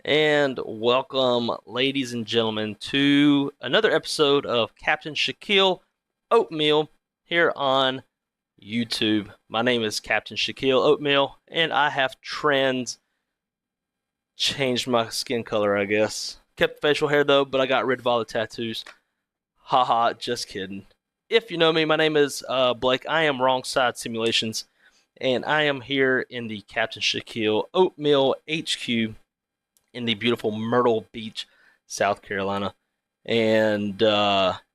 And welcome, ladies and gentlemen, to another episode of Captain Shaquille Oatmeal here on YouTube. My name is Captain Shaquille Oatmeal, and I have changed my skin color, I guess. Kept facial hair though, but I got rid of all the tattoos. Haha, just kidding. If you know me, my name is Blake. I am Wrong Side Simulations, and I am here in the Captain Shaquille Oatmeal HQ in the beautiful Myrtle Beach, South Carolina. And D-Champ,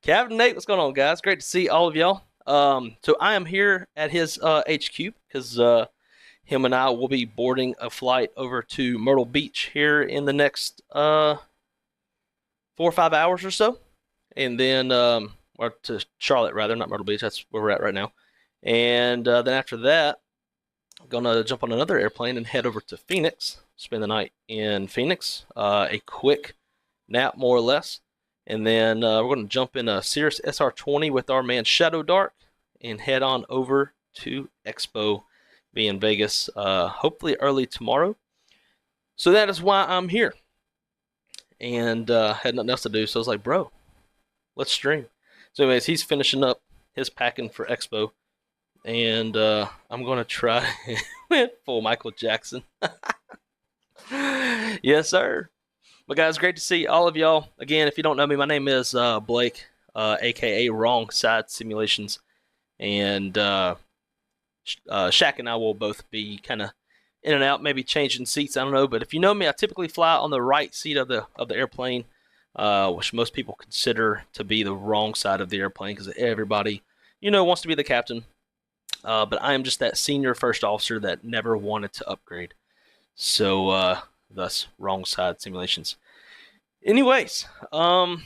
Captain Nate, what's going on, guys? Great to see all of y'all. So I am here at his HQ because him and I will be boarding a flight over to Myrtle Beach here in the next 4 or 5 hours or so, and then or to Charlotte rather, not Myrtle Beach. That's where we're at right now. And then after that, I'm gonna jump on another airplane and head over to Phoenix, spend the night in Phoenix, a quick nap more or less, and then we're gonna jump in a Cirrus SR-20 with our man Shadow Dark and head on over to Expo, be in Vegas, hopefully early tomorrow. So that is why I'm here, and had nothing else to do, so I was like, bro, let's stream. So anyways, he's finishing up his packing for Expo, and I'm gonna try with full Michael Jackson. Yes, sir. But guys, great to see all of y'all again. If you don't know me, my name is Blake, aka Wrong Side Simulations, and Shaq and I will both be kind of in and out, maybe changing seats. I don't know, but if you know me, I typically fly on the right seat of the airplane, which most people consider to be the wrong side of the airplane because everybody, wants to be the captain. But I am just that senior first officer that never wanted to upgrade. So, thus, Wrong Side Simulations. Anyways, now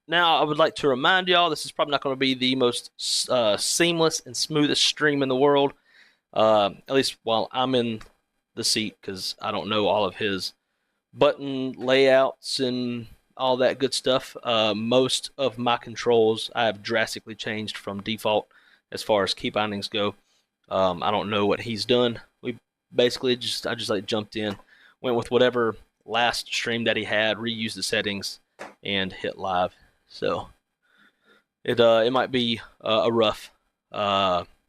I would like to remind y'all, this is probably not going to be the most seamless and smoothest stream in the world. At least while I'm in the seat, because I don't know all of his button layouts and all that good stuff. Most of my controls I have drastically changed from default as far as key bindings go. I don't know what he's done. We basically I just like jumped in, went with whatever last stream that he had, reused the settings, and hit live. So it might be a rough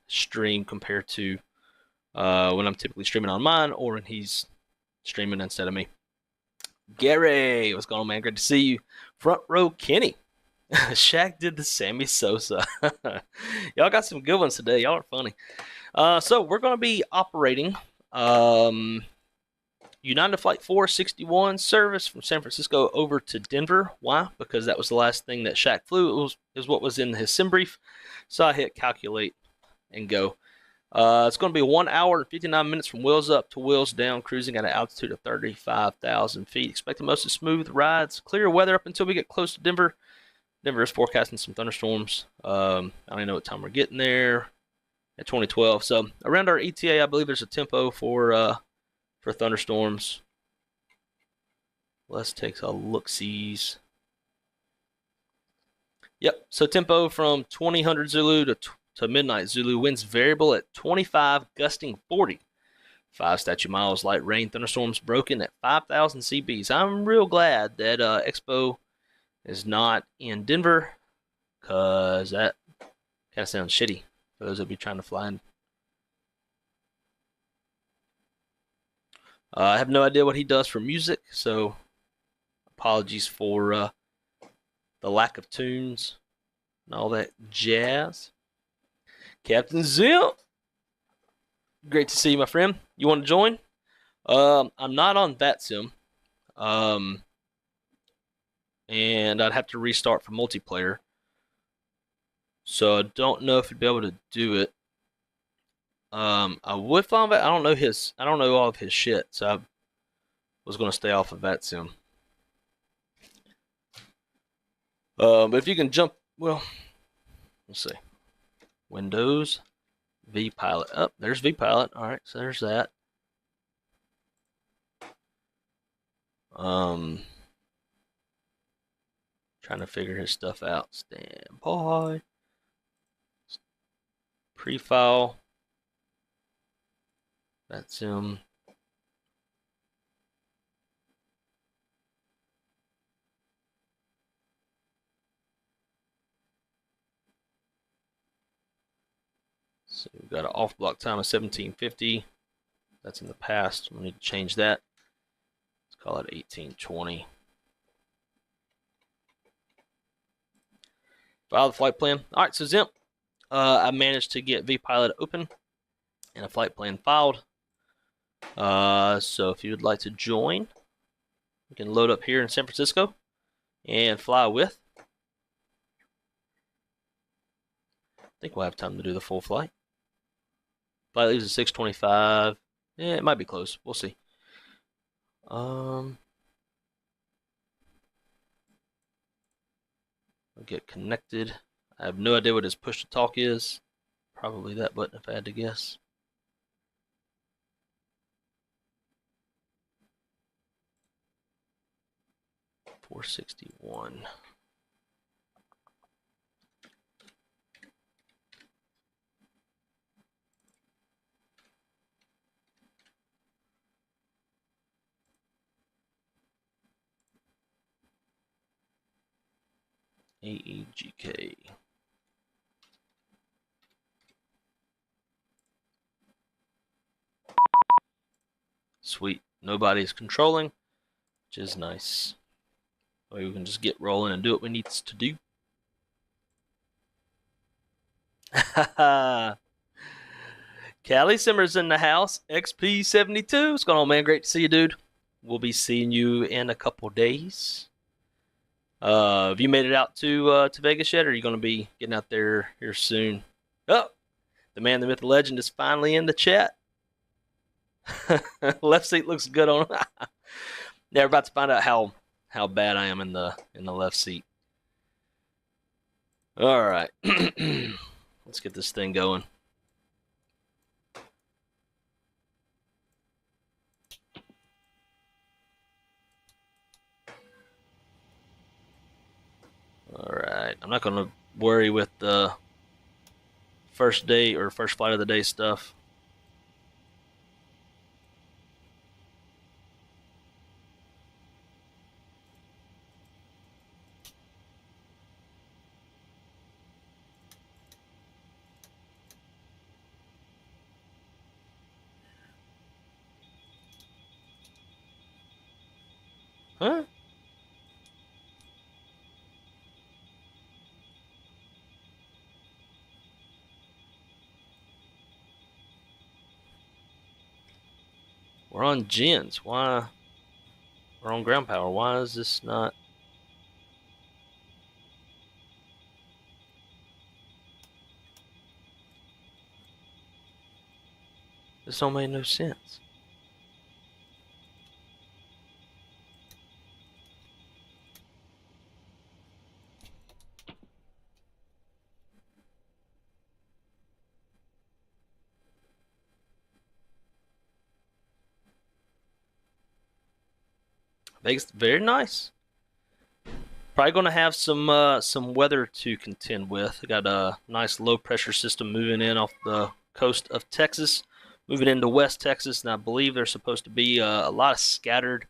stream compared to when I'm typically streaming on mine or when he's streaming instead of me. Gary, what's going on, man? Great to see you. Front row Kenny. Shaq did the Sammy Sosa. Y'all got some good ones today. Y'all are funny. So we're going to be operating United Flight 461 service from San Francisco over to Denver. Why? Because that was the last thing that Shaq flew. Is what was in his sim brief. So I hit calculate and go. It's going to be 1 hour and 59 minutes from wheels up to wheels down, cruising at an altitude of 35,000 feet. Expecting mostly smooth rides, clear weather up until we get close to Denver. Denver is forecasting some thunderstorms. I don't even know what time we're getting there at 2012. So around our ETA, I believe there's a tempo for thunderstorms. Let's take a look-sees. Yep, so tempo from 2000 Zulu to midnight Zulu. Winds variable at 25, gusting 40. 5 statute miles, light rain, thunderstorms broken at 5,000 CBs. I'm real glad that Expo is not in Denver, because that kind of sounds shitty for those that be trying to fly in. I have no idea what he does for music, so apologies for the lack of tunes and all that jazz. Captain Zip, great to see you, my friend. You want to join? I'm not on Vatsim, and I'd have to restart for multiplayer, so I don't know if you'd be able to do it. I would find that I don't know all of his shit, so I was going to stay off of Vatsim. But if you can jump, well, let's see. Windows, vPilot. Oh, there's vPilot. All right, so there's that. Trying to figure his stuff out. Standby. Pre-file. Vatsim. So we've got an off block time of 1750. That's in the past. We need to change that. Let's call it 1820. File the flight plan. All right, so Zimp, I managed to get vPilot open and a flight plan filed. So if you would like to join, we can load up here in San Francisco and fly with. I think we'll have time to do the full flight. Flight leaves at 6:25. Yeah, it might be close. We'll see. I'll get connected. I have no idea what his push to talk is. Probably that button if I had to guess. $461. AEGK. Sweet. Nobody's controlling, which is nice. We can just get rolling and do what we need to do. Callie Simmers in the house. XP72. What's going on, man? Great to see you, dude. We'll be seeing you in a couple days. Have you made it out to Vegas yet, or are you going to be getting out there here soon? Oh, the man, the myth, the legend is finally in the chat. Left seat looks good on. Yeah, we're about to find out how bad I am in the left seat. All right, let's get this thing going. All right, I'm not gonna worry with the first day or first flight of the day stuff. Huh? We're on gens. Why? We're on ground power. Why is this not? This don't make no sense. Vegas, very nice. Probably going to have some weather to contend with. Got a nice low pressure system moving in off the coast of Texas, moving into West Texas, and I believe there's supposed to be a lot of scattered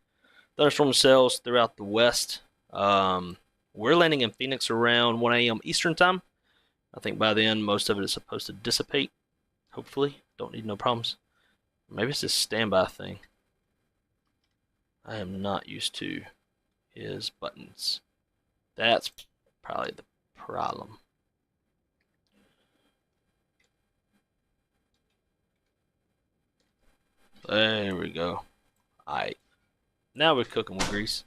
thunderstorm cells throughout the west. We're landing in Phoenix around 1 a.m. Eastern time. I think by then most of it is supposed to dissipate. Hopefully, don't need no problems. Maybe it's this standby thing. I am not used to his buttons. That's probably the problem. There we go. Alright. Now we're cooking with grease.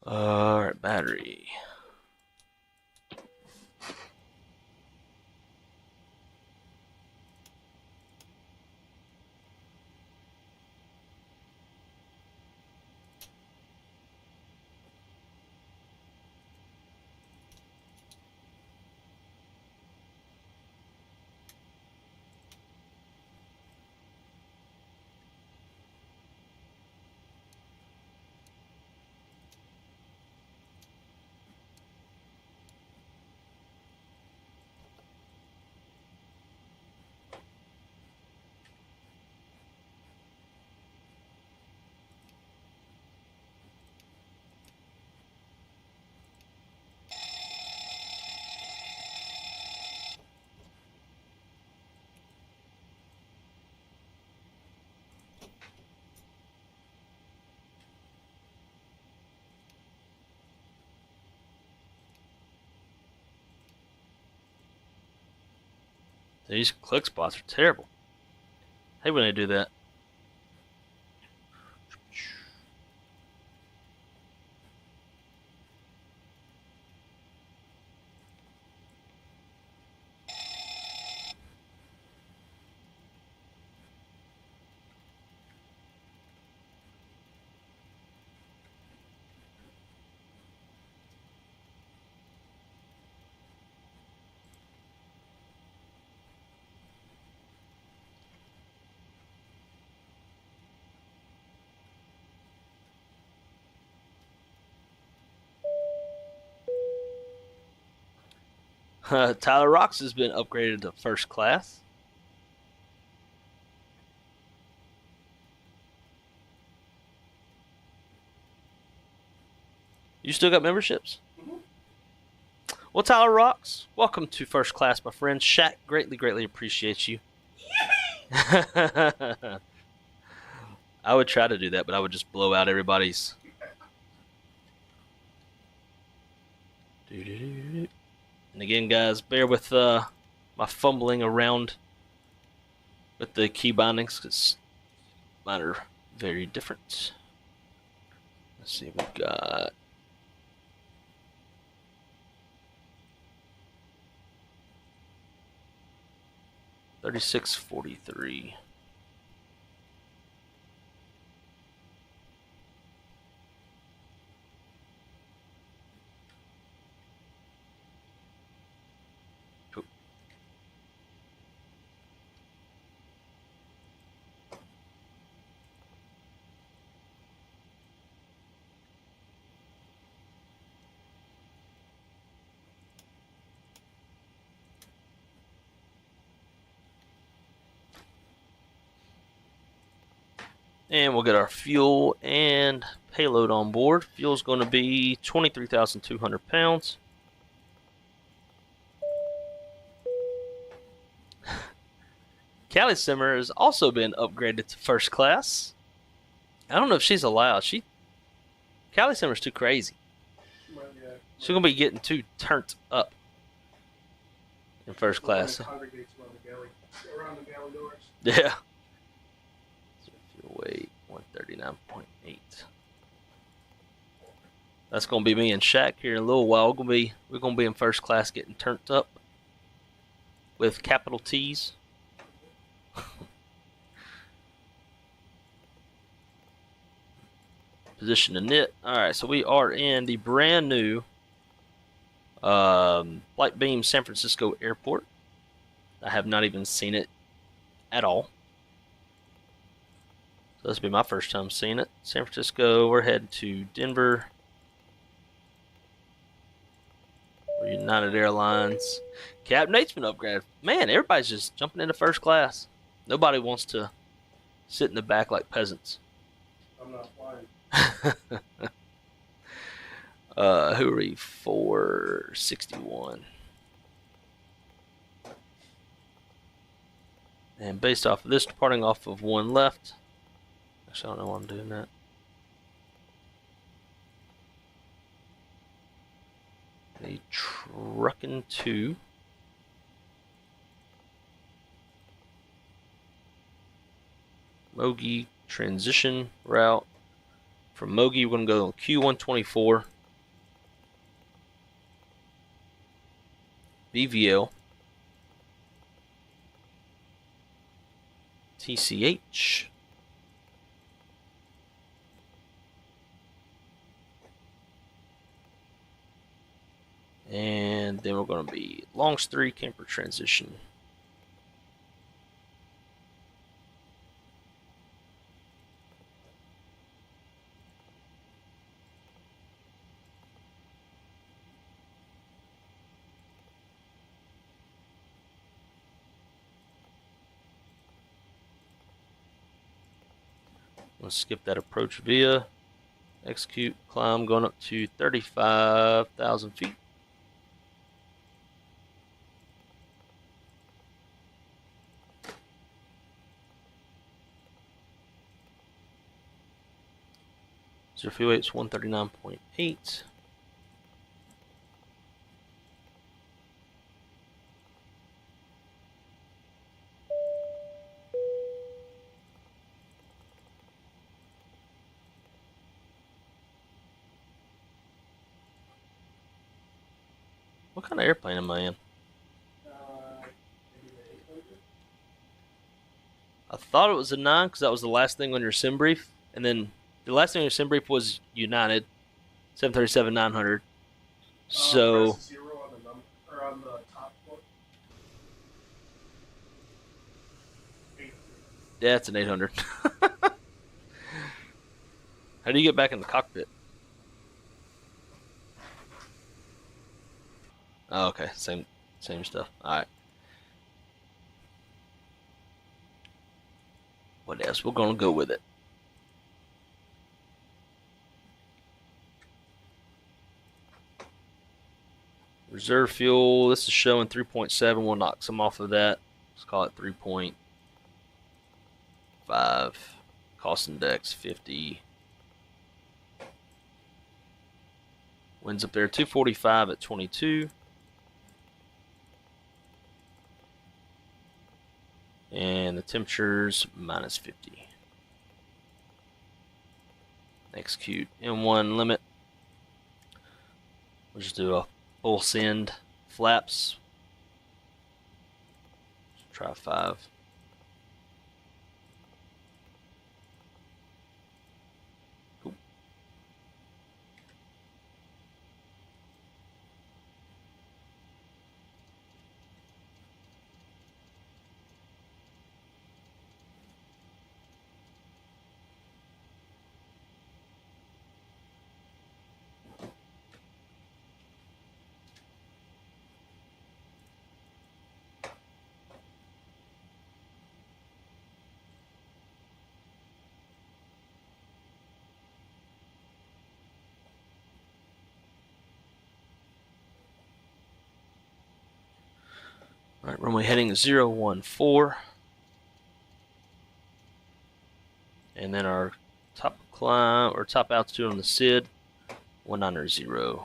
Alright, battery. These click spots are terrible. I hate when they do that. Tyler Rocks has been upgraded to first class. You still got memberships? Mm-hmm. Well, Tyler Rocks, welcome to first class, my friend. Shaq greatly appreciates you. I would try to do that, but I would just blow out everybody's. And again, guys, bear with my fumbling around with the key bindings because mine are very different. Let's see, we've got 3643. Cool. And we'll get our fuel and payload on board. Fuel's going to be 23,200 pounds. Callie Simmer has also been upgraded to first class. I don't know if she's allowed. Callie Simmer's too crazy. She's going to be getting too turned up in first class. Around the galley doors. Yeah. Weight 139.8. That's gonna be me and Shaq here in a little while. We're gonna be in first class getting turned up with capital T's. Position to knit. Alright, so we are in the brand new Flight Beam San Francisco Airport. I have not even seen it at all. So this will be my first time seeing it. San Francisco, we're heading to Denver. We're United Airlines. Capt Nate's been upgraded. Man, everybody's just jumping into first class. Nobody wants to sit in the back like peasants. I'm not flying. Who are we? 461. And based off of this, departing off of one left. Actually, I don't know why I'm doing that. The trucking to Mogi transition route. From Mogi, we're going to go on Q124, BVL, TCH, and then we're going to be Longs 3 camper transition. Let's skip that approach via. Execute, climb, going up to 35,000 feet. Zero fuel weight's 139.8. What kind of airplane am I in? Maybe the 800. I thought it was a 9 because that was the last thing on your sim brief. And then the last thing on your sim brief was United 737-900. So Press 0 on the number or on the top one. 8. yeah, it's an 800. How do you get back in the cockpit? Oh, okay, same stuff. All right. What else? We're gonna go with it. Reserve fuel. This is showing 3.7. We'll knock some off of that. Let's call it 3.5. Cost index 50. Winds up there 245 at 22. And the temperature's minus 50. Execute M1 limit. We'll just do a full send flaps. Try 5. Cool. All right, runway heading 014. And then our top climb or top altitude on the SID 190.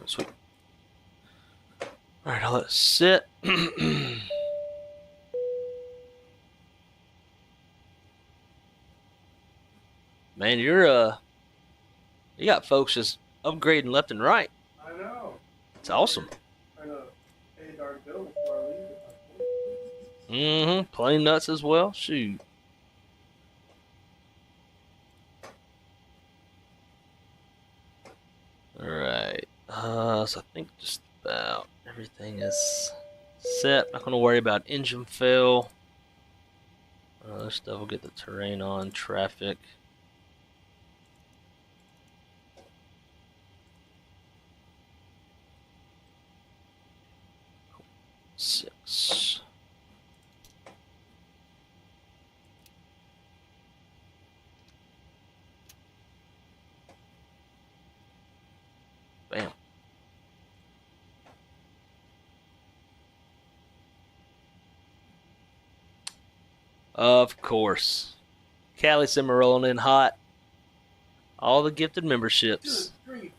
Sweet. All right, I'll let it sit. Man, you got folks just upgrading left and right. I know. It's awesome. Trying to pay a darn bill before I leave. Plain nuts as well. Shoot. All right. So I think just about everything is set. Not gonna worry about engine fail. Other stuff will get the terrain on, traffic. Cool. 6. Bam. Of course. Cali Simmer rolling in hot. All the gifted memberships. Good grief.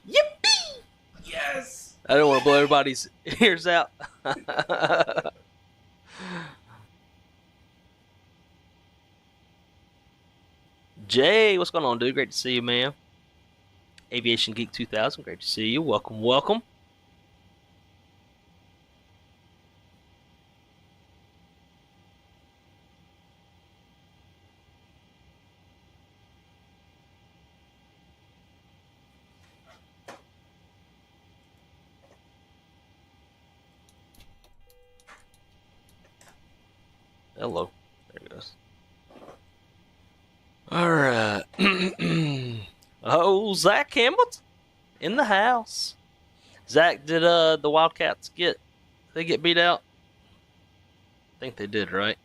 Yippee! Yes! I don't want to blow everybody's ears out. Jay, what's going on, dude? Great to see you, man. Aviation Geek 2000, great to see you. Welcome, welcome. Hello. There it goes. All right. Oh, Zach Hamilton in the house. Zach, did the Wildcats get beat out? I think they did, right?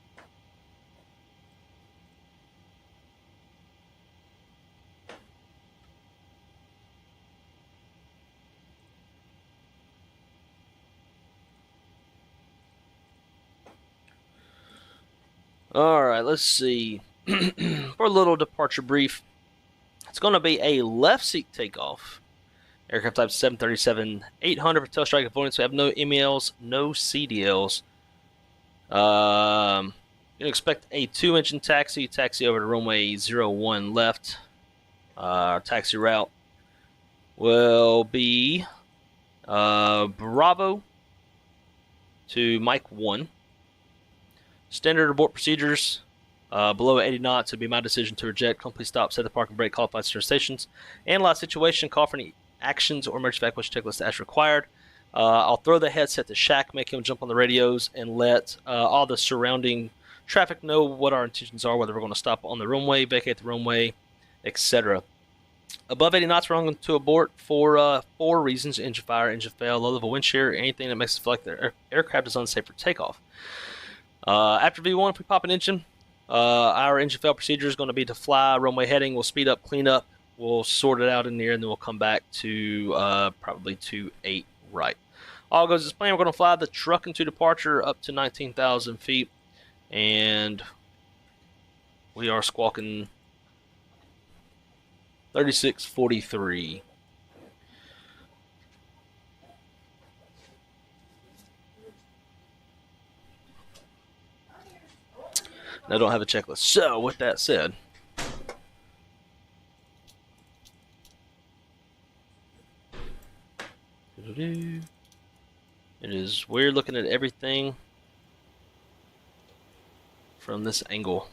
All right, let's see. For a little departure brief, it's going to be a left seat takeoff. Aircraft type 737-800 for tail strike avoidance. We have no MELs, no CDLs. You can expect a 2-engine taxi. Taxi over to runway 01 left. Our taxi route will be Bravo to Mike 1. Standard abort procedures. Below 80 knots, it would be my decision to reject. Complete stop, set the parking brake, call flight stations. Analyze situation, call for any actions or emergency evacuation checklist as required. I'll throw the headset to Shaq, make him jump on the radios, and let all the surrounding traffic know what our intentions are, whether we're going to stop on the runway, vacate the runway, etc. Above 80 knots, we're going to abort for 4 reasons: engine fire, engine fail, low level wind shear, anything that makes it feel like the aircraft is unsafe for takeoff. After V1, if we pop an engine, our engine fail procedure is going to be to fly runway heading. We'll speed up, clean up, we'll sort it out in the air, and then we'll come back to probably 2-8 right. All goes as planned. We're going to fly the truck into departure up to 19,000 feet, and we are squawking 3643. I don't have a checklist. So, with that said, it is weird looking at everything from this angle.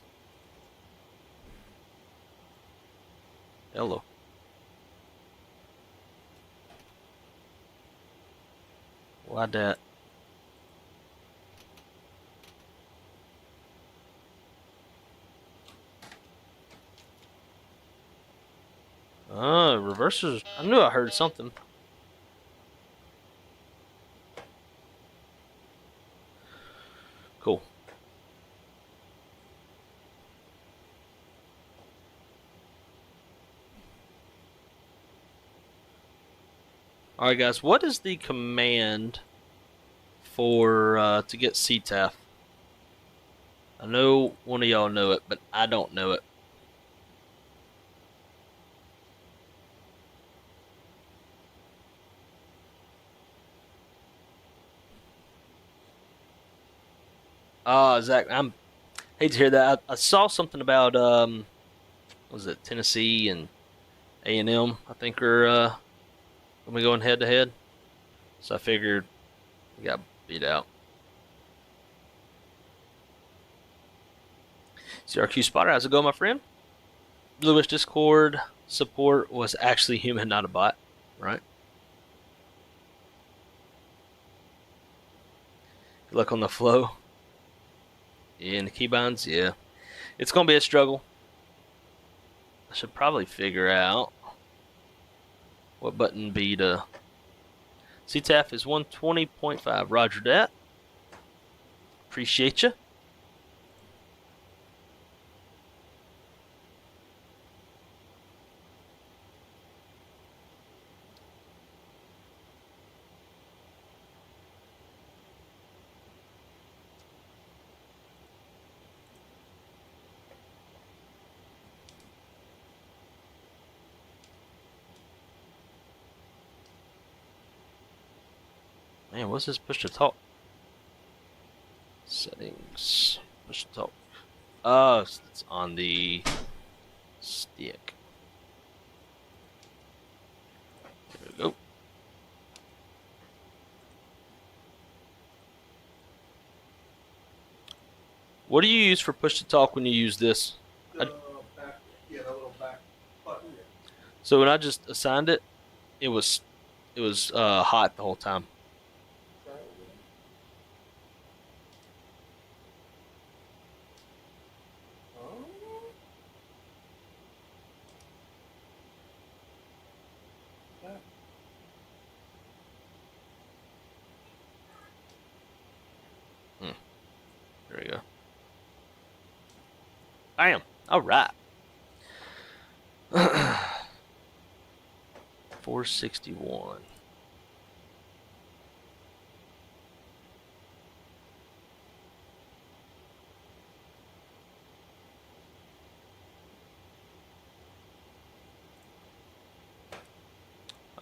Hello. Why that? Reversers. I knew I heard something. Cool. Alright guys, what is the command for to get CTAF? I know one of y'all know it, but I don't know it. Zach, I'm hate to hear that. I saw something about what was it, Tennessee and A&M, I think are gonna be going head to head. So I figured we got beat out. CRQ Spotter, how's it going, my friend? Bluish Discord support was actually human, not a bot, right? Good luck on the flow. Yeah, and the keybinds, yeah. It's going to be a struggle. I should probably figure out what button B to... CTAF is 120.5. Roger that. Appreciate you. Man, what's this push to talk? Settings. Push to talk. Oh, it's on the stick. There we go. What do you use for push to talk when you use this? The little back button. So when I just assigned it, it was hot the whole time. Bam. All right. 461.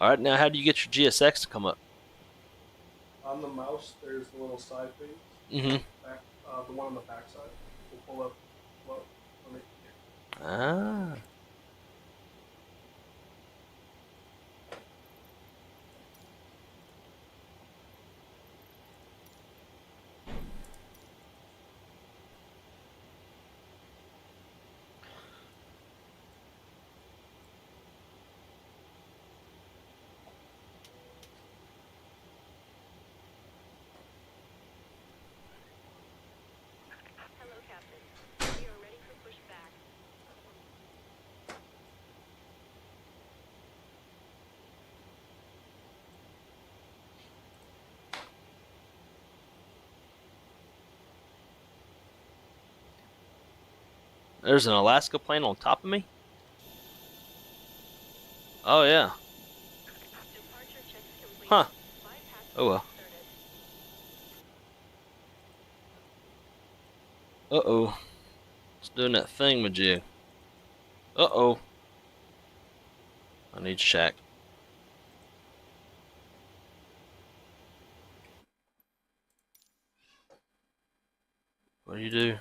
All right, now how do you get your GSX to come up? On the mouse, there's the little side things. Mm-hmm. Back, the one on the back side will pull up. Well, let me. Ah. Hello, Captain. We are ready for pushback. There's an Alaska plane on top of me? Oh, yeah. Departure checks complete. Huh. Bypass Oh, well. started. Uh-oh. It's doing that thing, majig. Uh-oh. I need Shaq. What do you do?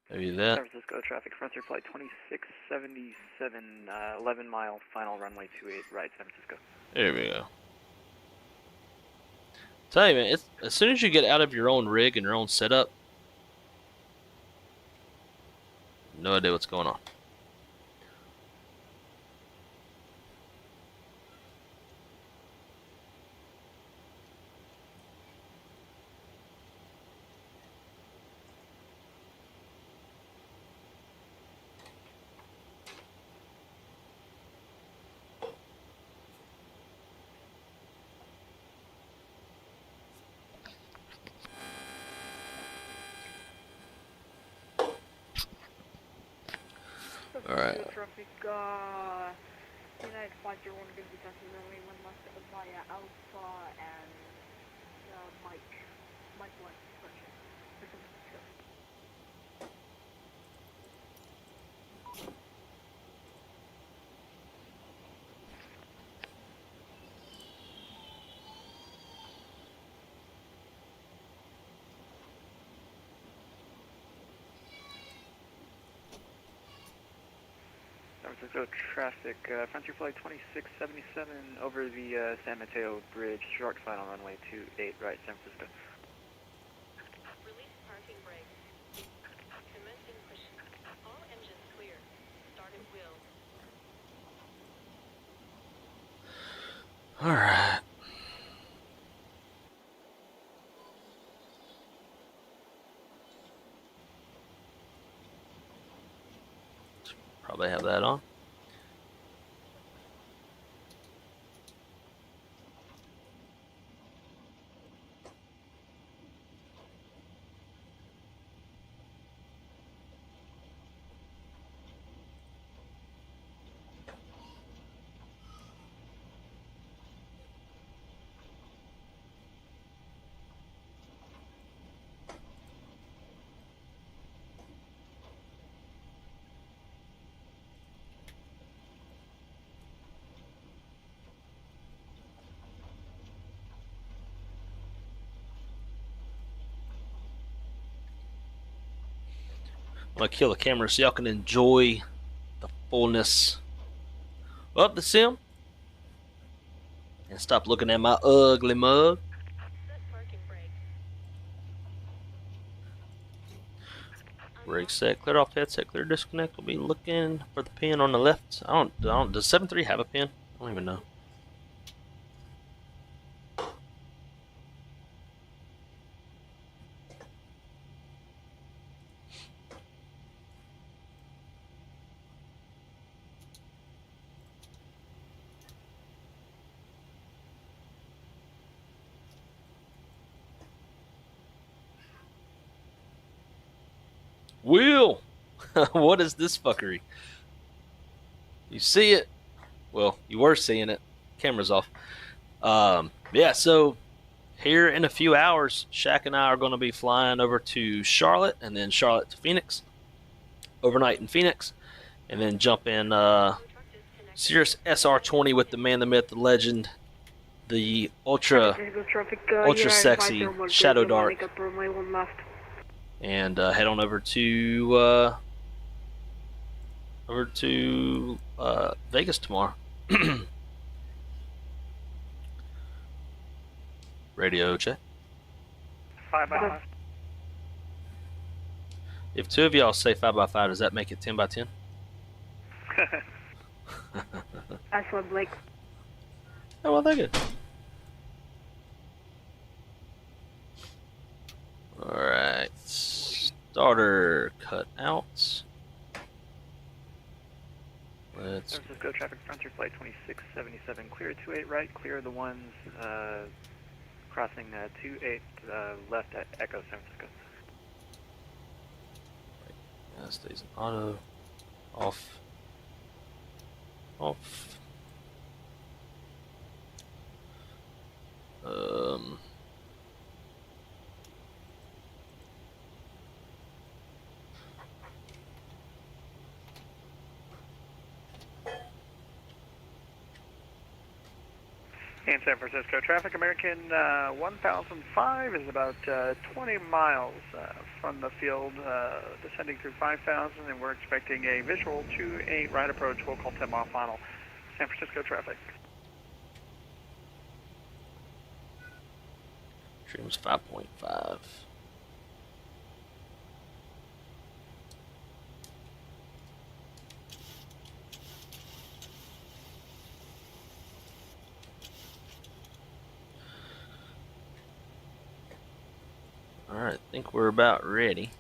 Maybe that. San Francisco traffic, frontier flight 2677, 11 mile, final runway 28, right, San Francisco. There we go. Tell you, man, it's as soon as you get out of your own rig and your own setup, no idea what's going on. Alright. Traffic, United Flight 01 going to be taking runway 1 left via Alpha and Mike 1, departure. For San Francisco. San Francisco traffic, frontier flight 2677, over the San Mateo Bridge, short final runway 28, right, San Francisco. Release parking brakes. Commencing push. All engines clear. Start at wheel. Alright. Probably have that on. I'm gonna kill the camera so y'all can enjoy the fullness of the sim. And stop looking at my ugly mug. Set parking brake. Rig set, clear off headset, clear disconnect. We'll be looking for the pin on the left. I don't, does 7.3 have a pin? I don't even know. Will! What is this fuckery? You see it? Well, you were seeing it. Camera's off. Yeah, so here in a few hours, Shaq and I are going to be flying over to Charlotte and then Charlotte to Phoenix. Overnight in Phoenix. And then jump in Cirrus SR-20 with the man, the myth, the legend, the ultra sexy Shadow Dark. And head on over to Vegas tomorrow. Radio check. 5x5. If two of y'all say 5x5, does that make it 10x10? That's what Blake. Oh, well, they're good. Alright. Starter cut out. Let's San Francisco traffic frontier flight 2677. Clear 28 right, clear the ones crossing 28 left at Echo San Francisco. yeah, stays in auto. Off. Off. In San Francisco traffic, American 1005 is about 20 miles from the field, descending through 5000, and we're expecting a visual 28 right approach. We'll call 10 mile final. San Francisco traffic. Trim was 5.5. Alright, I think we're about ready.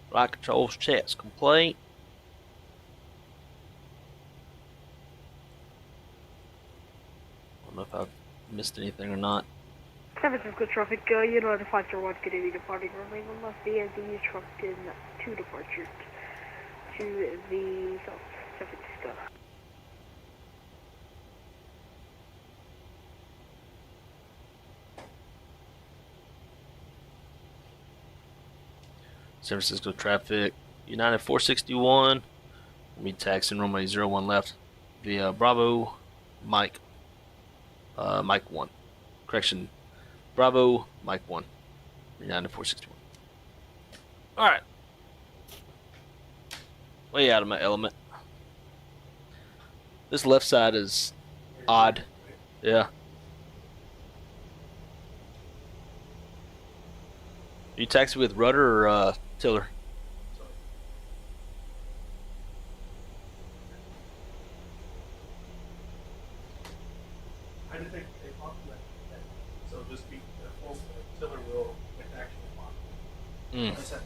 Flight controls checks complete. I don't know if I've missed anything or not. San Francisco traffic, United Fighter 1 Kennedy departing runway 1 left, BMDG truck in 2 departure to the south, San Francisco. San Francisco traffic, United 461. We'll be taxiing runway 01 left via Bravo, Mike 1. Correction, Bravo, Mike 1. United 461. Alright. Way out of my element. This left side is odd. Yeah. You taxi with rudder or tiller? I didn't think they talked about that. So just be careful. The tiller will get the actual lock. Mm. That's it.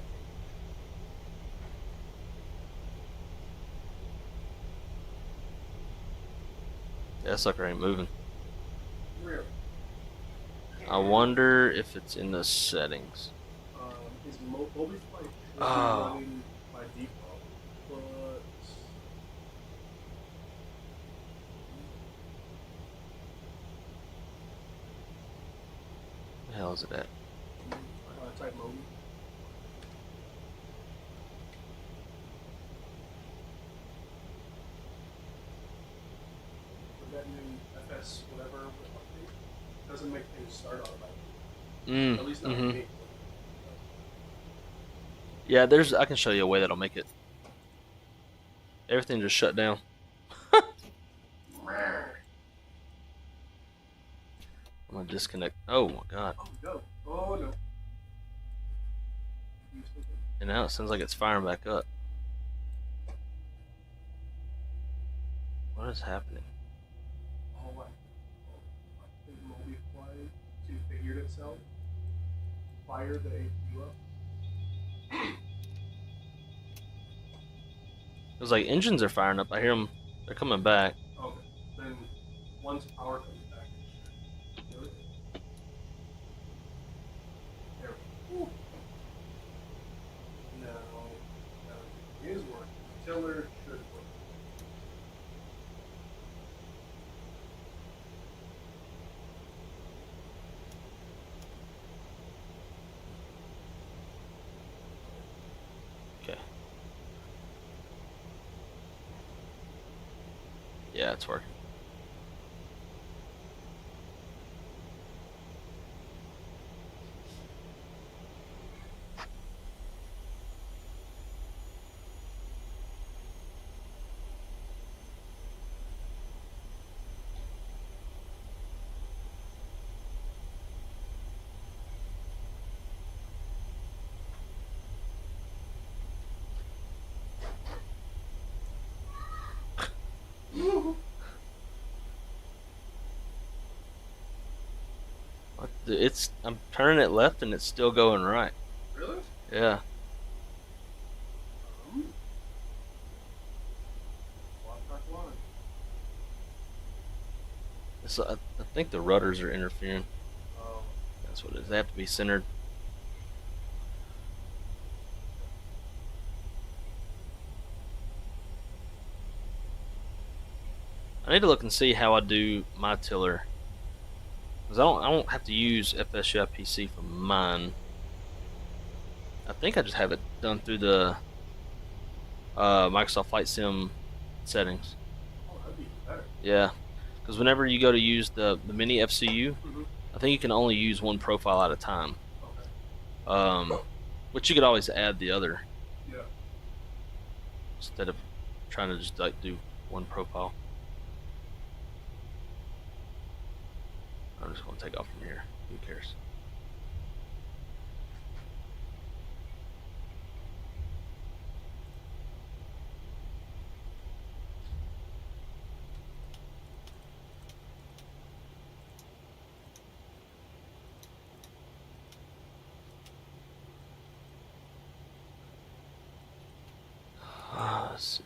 That sucker ain't moving. Really? I wonder if it's in the settings. His mobile flight should be Oh. running by default, but The hell is it at? type mode. With that new FS whatever update, doesn't make things start automatically. At least not for me. Yeah, I can show you a way that'll make it. Everything just shut down. I'm gonna disconnect. Oh my god. Oh no! Oh no! And now it sounds like it's firing back up. What is happening? Oh, I think mobile flight configured itself. Fired the APU up. It was like engines are firing up. I hear them. They're coming back. Okay. Then once power comes back, tiller should work. Okay. Yeah, it's working. It's I'm turning it left and it's still going right. Really? Yeah. Lost track line. I think the rudders are interfering. Oh, That's what it is. They have to be centered. I need to look and see how I do my tiller. Cause I don't have to use FSDO PC for mine. I think I just have it done through the Microsoft Flight Sim settings. that'd be even better. Yeah, because whenever you go to use the mini FCU, Mm-hmm. I think you can only use one profile at a time. Okay. Which you could always add the other Yeah. instead of trying to just like do one profile. I'm just gonna take off from here. Who cares? Let's see.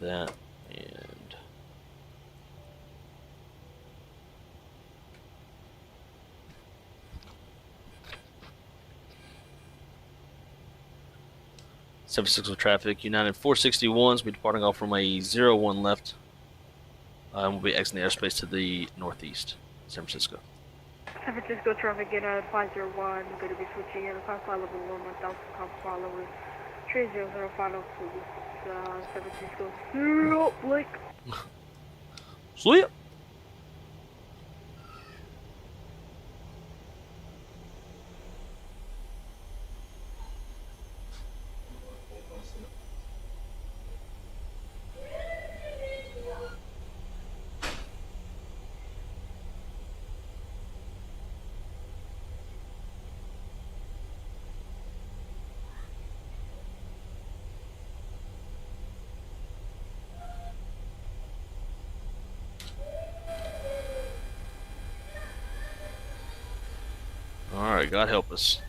That, and San Francisco traffic. United 461s will be departing off from a 01 left. And we'll be exiting the airspace to the northeast, San Francisco. San Francisco traffic United 501, going to be switching in across flight level 1000 comp followers. 300 final to San Francisco. Blake. Sleep. All right, God help us.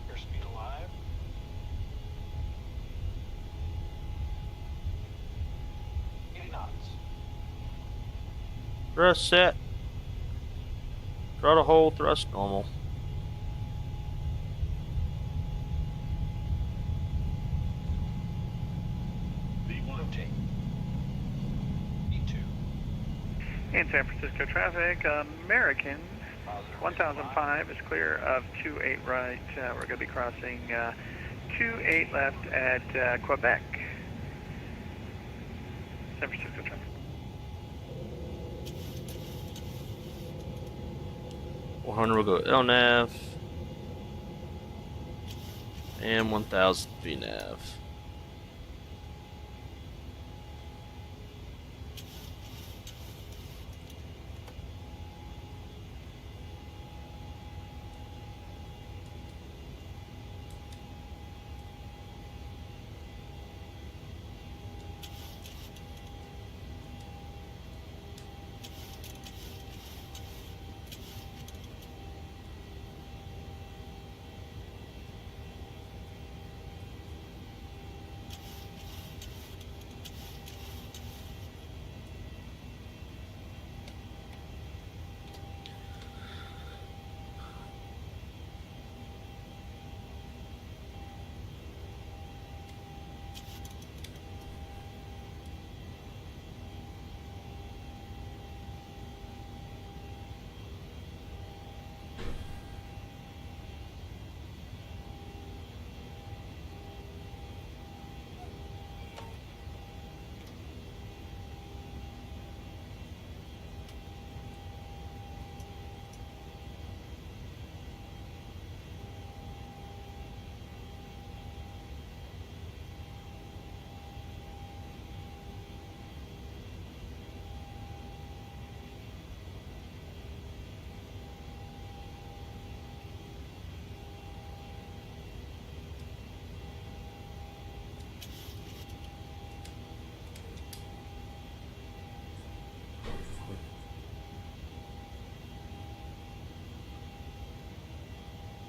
Airspeed alive. Knots. Thrust set. Throttle hold, thrust normal. V1 take. V2. In San Francisco traffic, American 1005 is clear of 28 right. We're going to be crossing 28 left at Quebec. San Francisco traffic. 400 will go LNAV. And 1000 VNAV.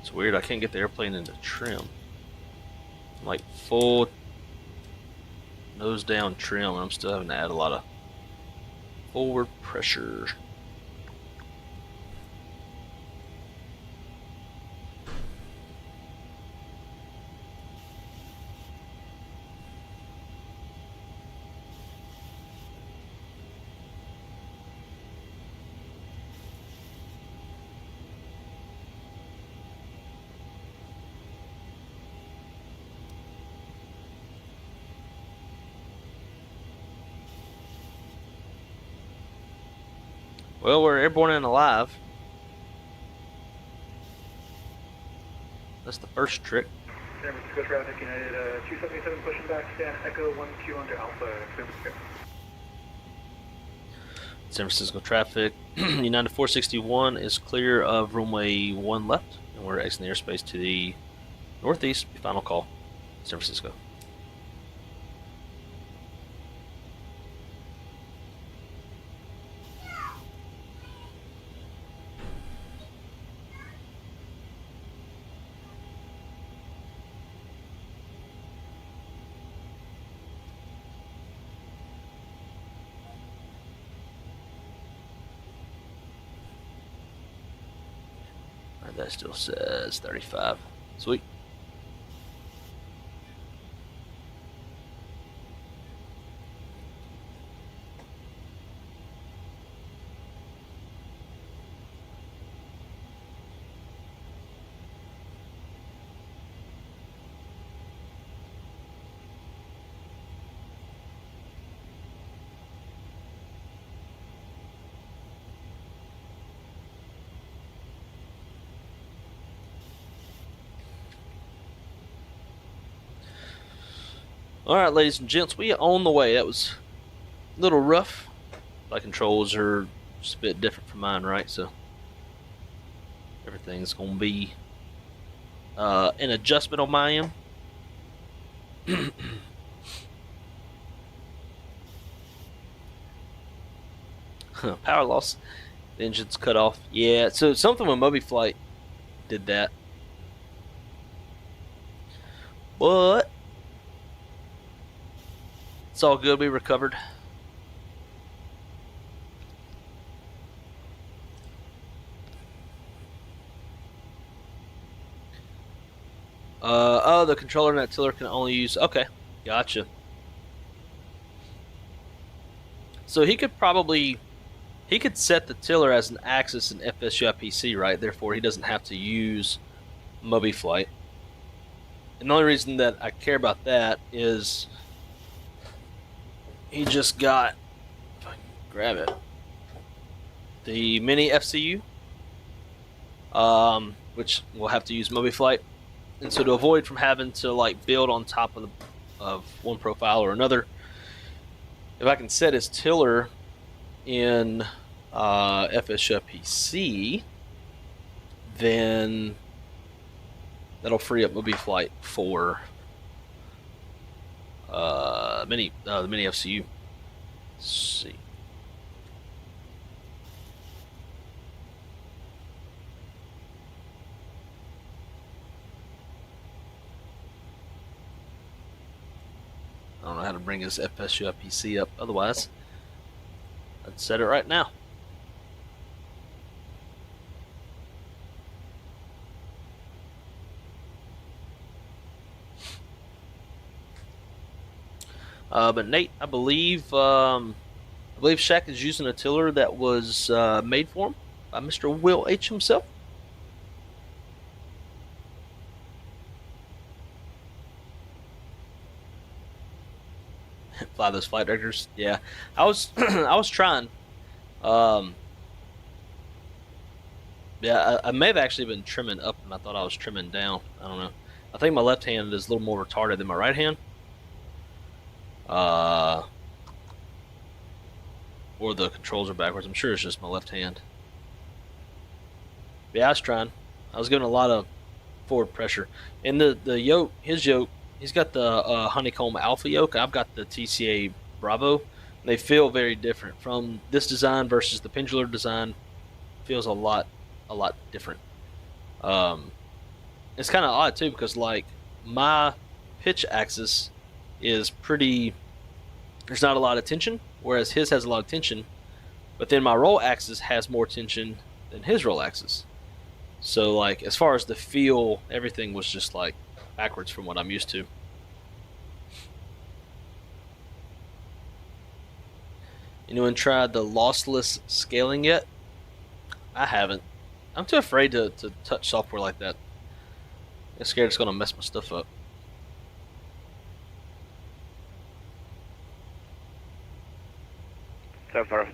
It's weird, I can't get the airplane into trim. I'm like full nose down trim, and I'm still having to add a lot of forward pressure. Well, we're airborne and alive. That's the first trick. San Francisco traffic, United 277 pushing back, stand Echo 1Q under Alpha, San Francisco. San Francisco traffic. United 461 is clear of runway 1 left, and we're exiting the airspace to the northeast. Final call, San Francisco. That still says 35. Sweet. Alright, ladies and gents, we are on the way. That was a little rough. My controls are just a bit different from mine, right? So everything's going to be an adjustment on my end. Power loss. The engine's cut off. Yeah, so something with MobiFlight did that. But it's all good. We recovered. Oh, the controller and that tiller can only use. Okay, gotcha. So he could set the tiller as an axis in FSDO PC, right? Therefore, he doesn't have to use MobiFlight. And the only reason that I care about that is he just got, if I can grab it, the mini FCU, which will have to use MobiFlight. And so to avoid from having to like build on top of one profile or another, if I can set his tiller in FSDO PC, then that'll free up MobiFlight for the mini FCU. Let's see. I don't know how to bring his FSDO PC up. Otherwise, I'd set it right now. But Nate, I believe Shaq is using a tiller that was made for him by Mr. Will H himself. Fly those flight directors. Yeah, I was I was trying. Yeah, I may have actually been trimming up, and I thought I was trimming down. I don't know. I think my left hand is a little more retarded than my right hand. Or the controls are backwards. I'm sure it's just my left hand. Yeah, I was trying. I was giving a lot of forward pressure. And the yoke, his yoke, he's got the Honeycomb Alpha yoke. I've got the TCA Bravo. They feel very different from this design versus the Pendular design. Feels a lot different. it's kind of odd too because like my pitch axis is pretty. There's not a lot of tension, whereas his has a lot of tension. But then my roll axis has more tension than his roll axis. So like as far as the feel, everything was just like backwards from what I'm used to. Anyone tried the lossless scaling yet? I haven't. I'm too afraid to touch software like that. I'm scared it's gonna mess my stuff up. So for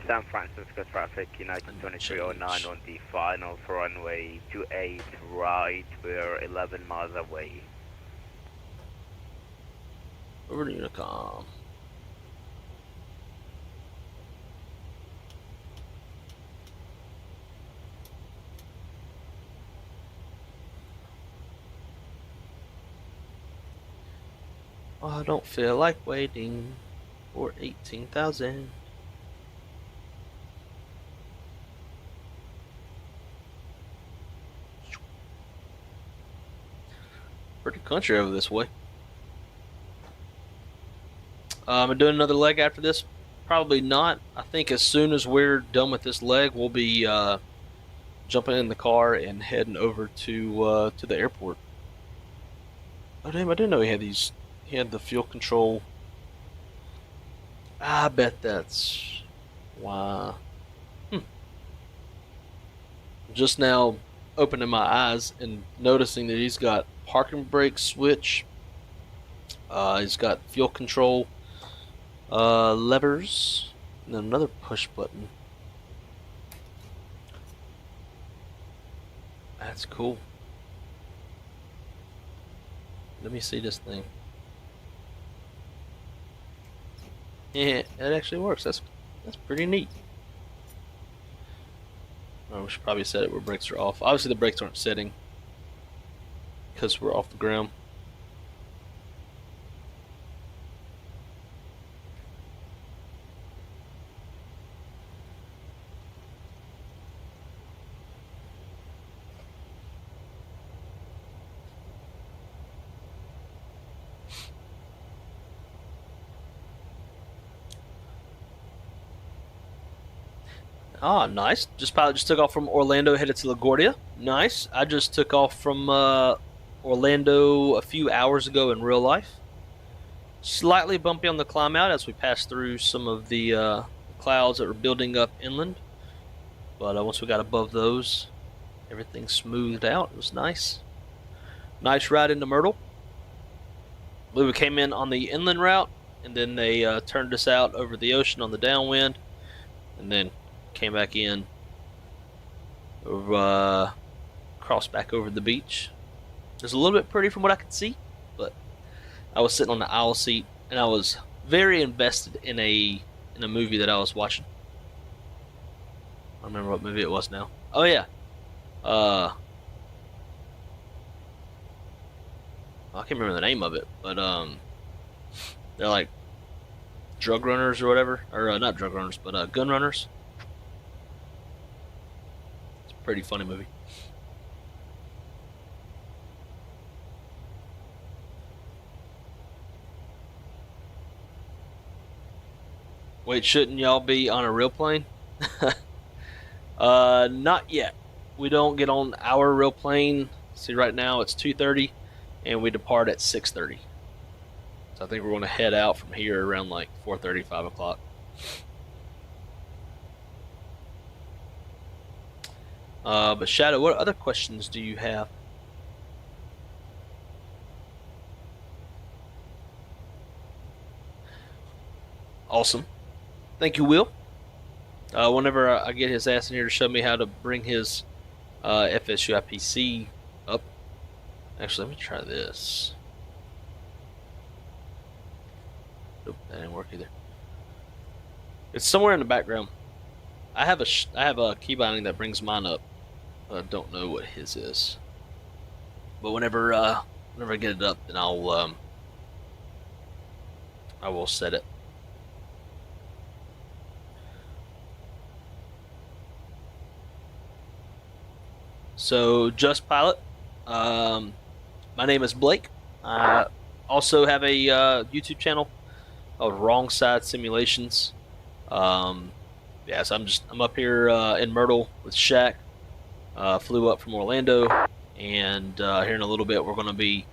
San Francisco traffic, United 2309 on the final runway 28 right, we're 11 miles away. Over to Unicom. I don't feel like waiting for 18,000. Pretty country over this way. I'm doing another leg after this. Probably not. I think as soon as we're done with this leg, we'll be jumping in the car and heading over to the airport. Oh damn! I didn't know he had these. He had the fuel control. I bet that's why. Just now opening my eyes and noticing that he's got parking brake switch. He's got fuel control levers, and then another push button. That's cool. Let me see this thing. Yeah, it actually works. That's pretty neat. Oh, we should probably set it where brakes are off. Obviously, the brakes aren't setting because we're off the ground. Ah, nice. Pilot just took off from Orlando, headed to LaGuardia. Nice. I just took off from Orlando a few hours ago in real life. Slightly bumpy on the climb out as we passed through some of the clouds that were building up inland. But once we got above those, everything smoothed out. It was nice. Nice ride into Myrtle. We came in on the inland route, and then they turned us out over the ocean on the downwind, and then came back in, crossed back over the beach. It was a little bit pretty from what I could see, but I was sitting on the aisle seat and I was very invested in a movie that I was watching. I don't remember what movie it was now. Oh yeah, I can't remember the name of it, but they're like drug runners or whatever, or not drug runners, but gun runners. Pretty funny movie. Wait, shouldn't y'all be on a real plane? Not yet. We don't get on our real plane. See, right now it's 2:30, and we depart at 6:30. So I think we're going to head out from here around like 4:30, 5 o'clock. But Shadow, what other questions do you have? Awesome. Thank you, Will. Whenever I get his ass in here to show me how to bring his FSUI PC up. Actually, let me try this. Nope, that didn't work either. It's somewhere in the background. I have a key binding that brings mine up. I don't know what his is. But whenever I get it up, then I will set it. So, Just Pilot, My name is Blake. I also have a YouTube channel called Wrong Side Simulations. Yeah, so I'm up here in Myrtle with Shaq. Flew up from Orlando, and here in a little bit we're going to be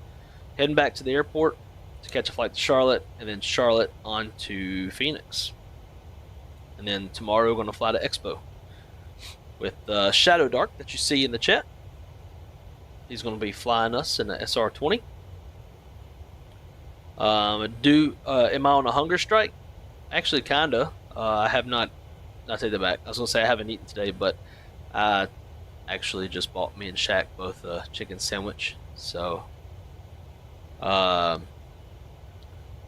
heading back to the airport to catch a flight to Charlotte, and then Charlotte on to Phoenix. And then tomorrow we're going to fly to Expo with Shadow Dark that you see in the chat. He's going to be flying us in the SR-20. Am I on a hunger strike? Actually, kinda. I have not. I take that back. I was going to say I haven't eaten today, but I actually just bought me and Shaq both a chicken sandwich. So I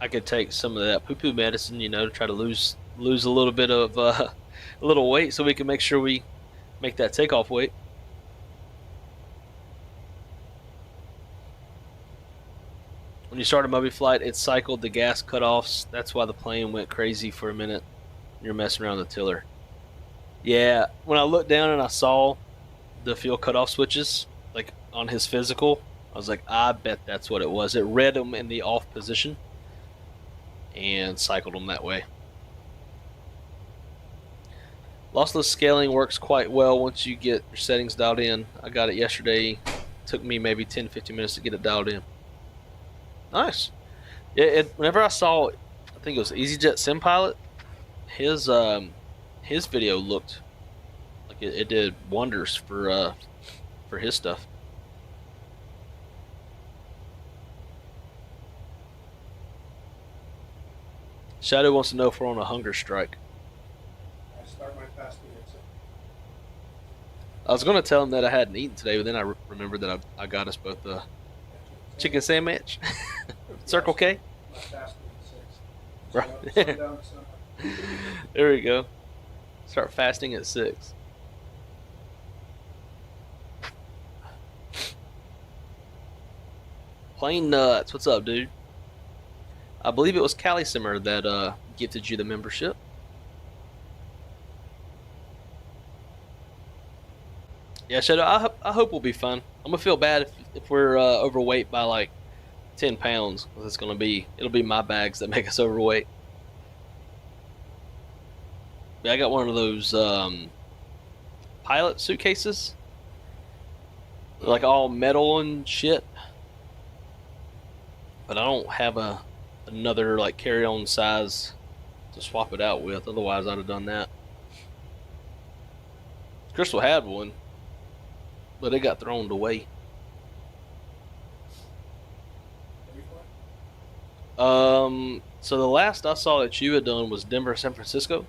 could take some of that poo-poo medicine, to try to lose a little bit of a little weight, so we can make sure we make that takeoff weight. When you start a Moby flight, it cycled the gas cutoffs. That's why the plane went crazy for a minute. You're messing around the tiller. Yeah, when I looked down and I saw the fuel cutoff switches, like on his physical, I was like, I bet that's what it was. It read them in the off position and cycled them that way. Lossless scaling works quite well once you get your settings dialed in. I got it yesterday. It took me maybe 10-15 minutes to get it dialed in. Nice. Yeah, whenever I saw, I think it was EasyJet Sim Pilot, his video looked like it did wonders for his stuff. Shadow wants to know if we're on a hunger strike. I start my fasting at 6. I was going to tell him that I hadn't eaten today, but then I remembered that I got us both a chicken sandwich. Circle K? My fasting at 6. Right. Sundown to sunrise. There we go. Start fasting at 6. Plain Nuts, what's up, dude? I believe it was Cali Simmer that gifted you the membership. Yeah, Shadow, I hope we'll be fine. I'm gonna feel bad if we're overweight by like 10 pounds. It'll be my bags that make us overweight. Yeah, I got one of those pilot suitcases, like all metal and shit. But I don't have another like carry-on size to swap it out with. Otherwise, I'd have done that. Crystal had one, but it got thrown away. So the last I saw that you had done was Denver, San Francisco.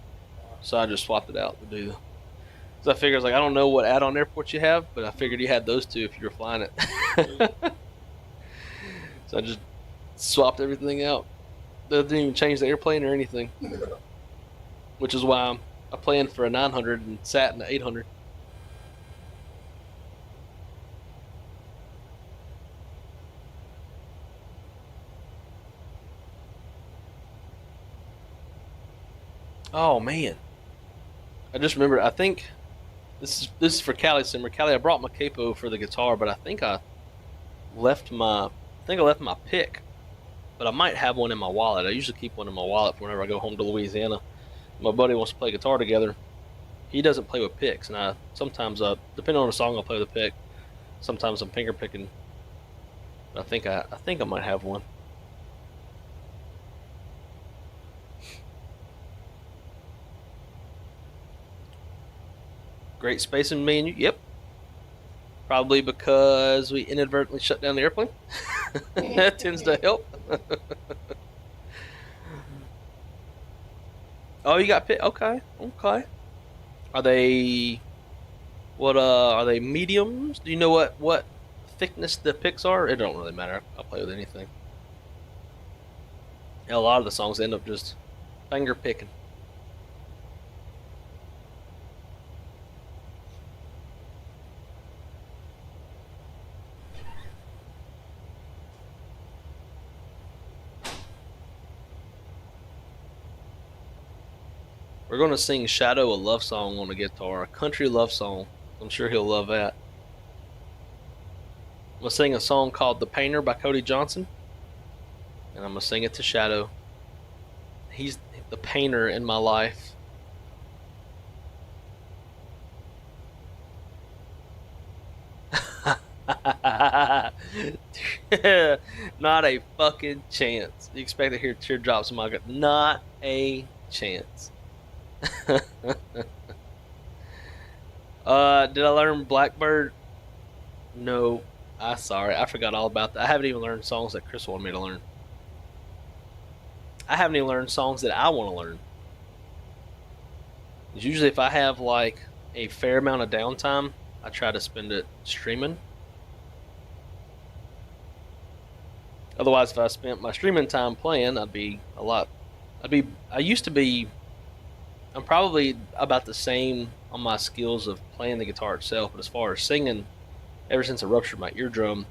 So I just swapped it out to do. So I figured, I don't know what add-on airports you have, but I figured you had those two if you were flying it. So I just swapped everything out. They didn't even change the airplane or anything. Which is why I planned for a 900 and sat in the 800. Oh man, I just remembered. I think this is for Cali Simmer. Cali, I brought my capo for the guitar, but I think I left my pick, but I might have one in my wallet. I usually keep one in my wallet for whenever I go home to Louisiana. My buddy wants to play guitar together. He doesn't play with picks, and I sometimes, depending on the song, I'll play with a pick. Sometimes I'm finger picking. But I think I might have one. Great spacing, me and you. Yep. Probably because we inadvertently shut down the airplane. That tends to help. Oh, you got pit. Okay. Are they mediums? Do you know what thickness the picks are? It don't really matter. I'll play with anything. Yeah, a lot of the songs end up just finger picking. We're going to sing Shadow a love song on the guitar, a country love song. I'm sure he'll love that. gonna sing a song called "The Painter" by Cody Johnson, and I'm gonna sing it to Shadow. He's the painter in my life. Not a fucking chance. You expect to hear teardrops in my gut? Not a chance. Did I learn Blackbird? No. Sorry, I forgot all about that. I haven't even learned songs that Chris wanted me to learn. I haven't even learned songs that I want to learn. Usually, if I have like a fair amount of downtime, I try to spend it streaming. Otherwise, if I spent my streaming time playing, I used to be. I'm probably about the same on my skills of playing the guitar itself, but as far as singing, ever since I ruptured my eardrum,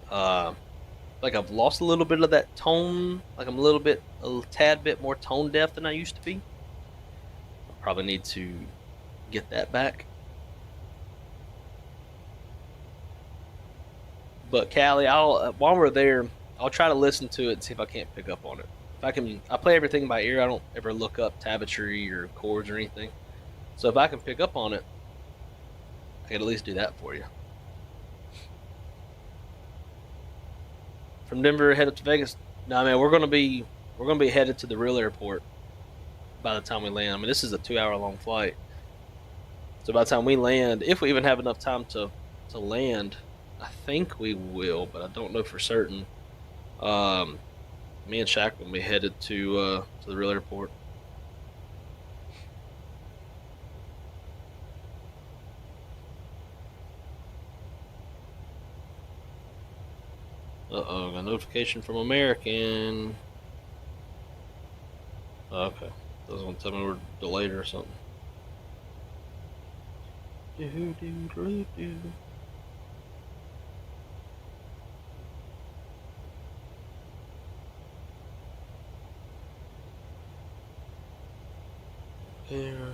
like I've lost a little bit of that tone. Like I'm a tad bit more tone deaf than I used to be. I probably need to get that back. But Callie, while we're there, I'll try to listen to it and see if I can't pick up on it. If I can, I play everything by ear. I don't ever look up tablatry or chords or anything. So if I can pick up on it, I can at least do that for you. From Denver, head up to Vegas. No, man, we're gonna be headed to the real airport by the time we land. I mean, this is a 2-hour-long flight. So by the time we land, if we even have enough time to land, I think we will, but I don't know for certain. Me and Shaq will be headed to the real airport. Uh-oh, got a notification from American. Oh, okay. Doesn't want to tell me we're delayed or something. There.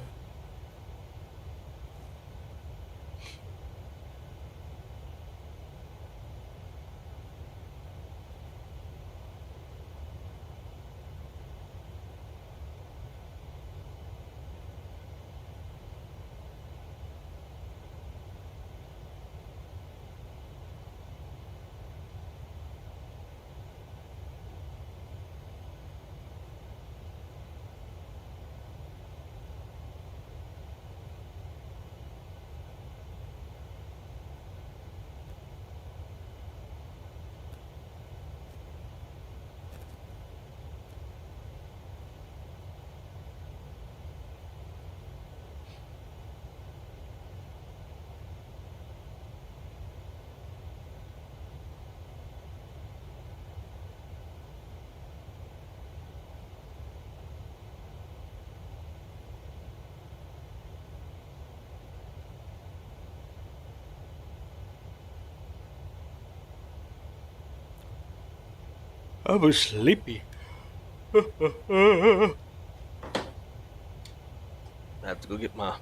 I was sleepy. I have to go get my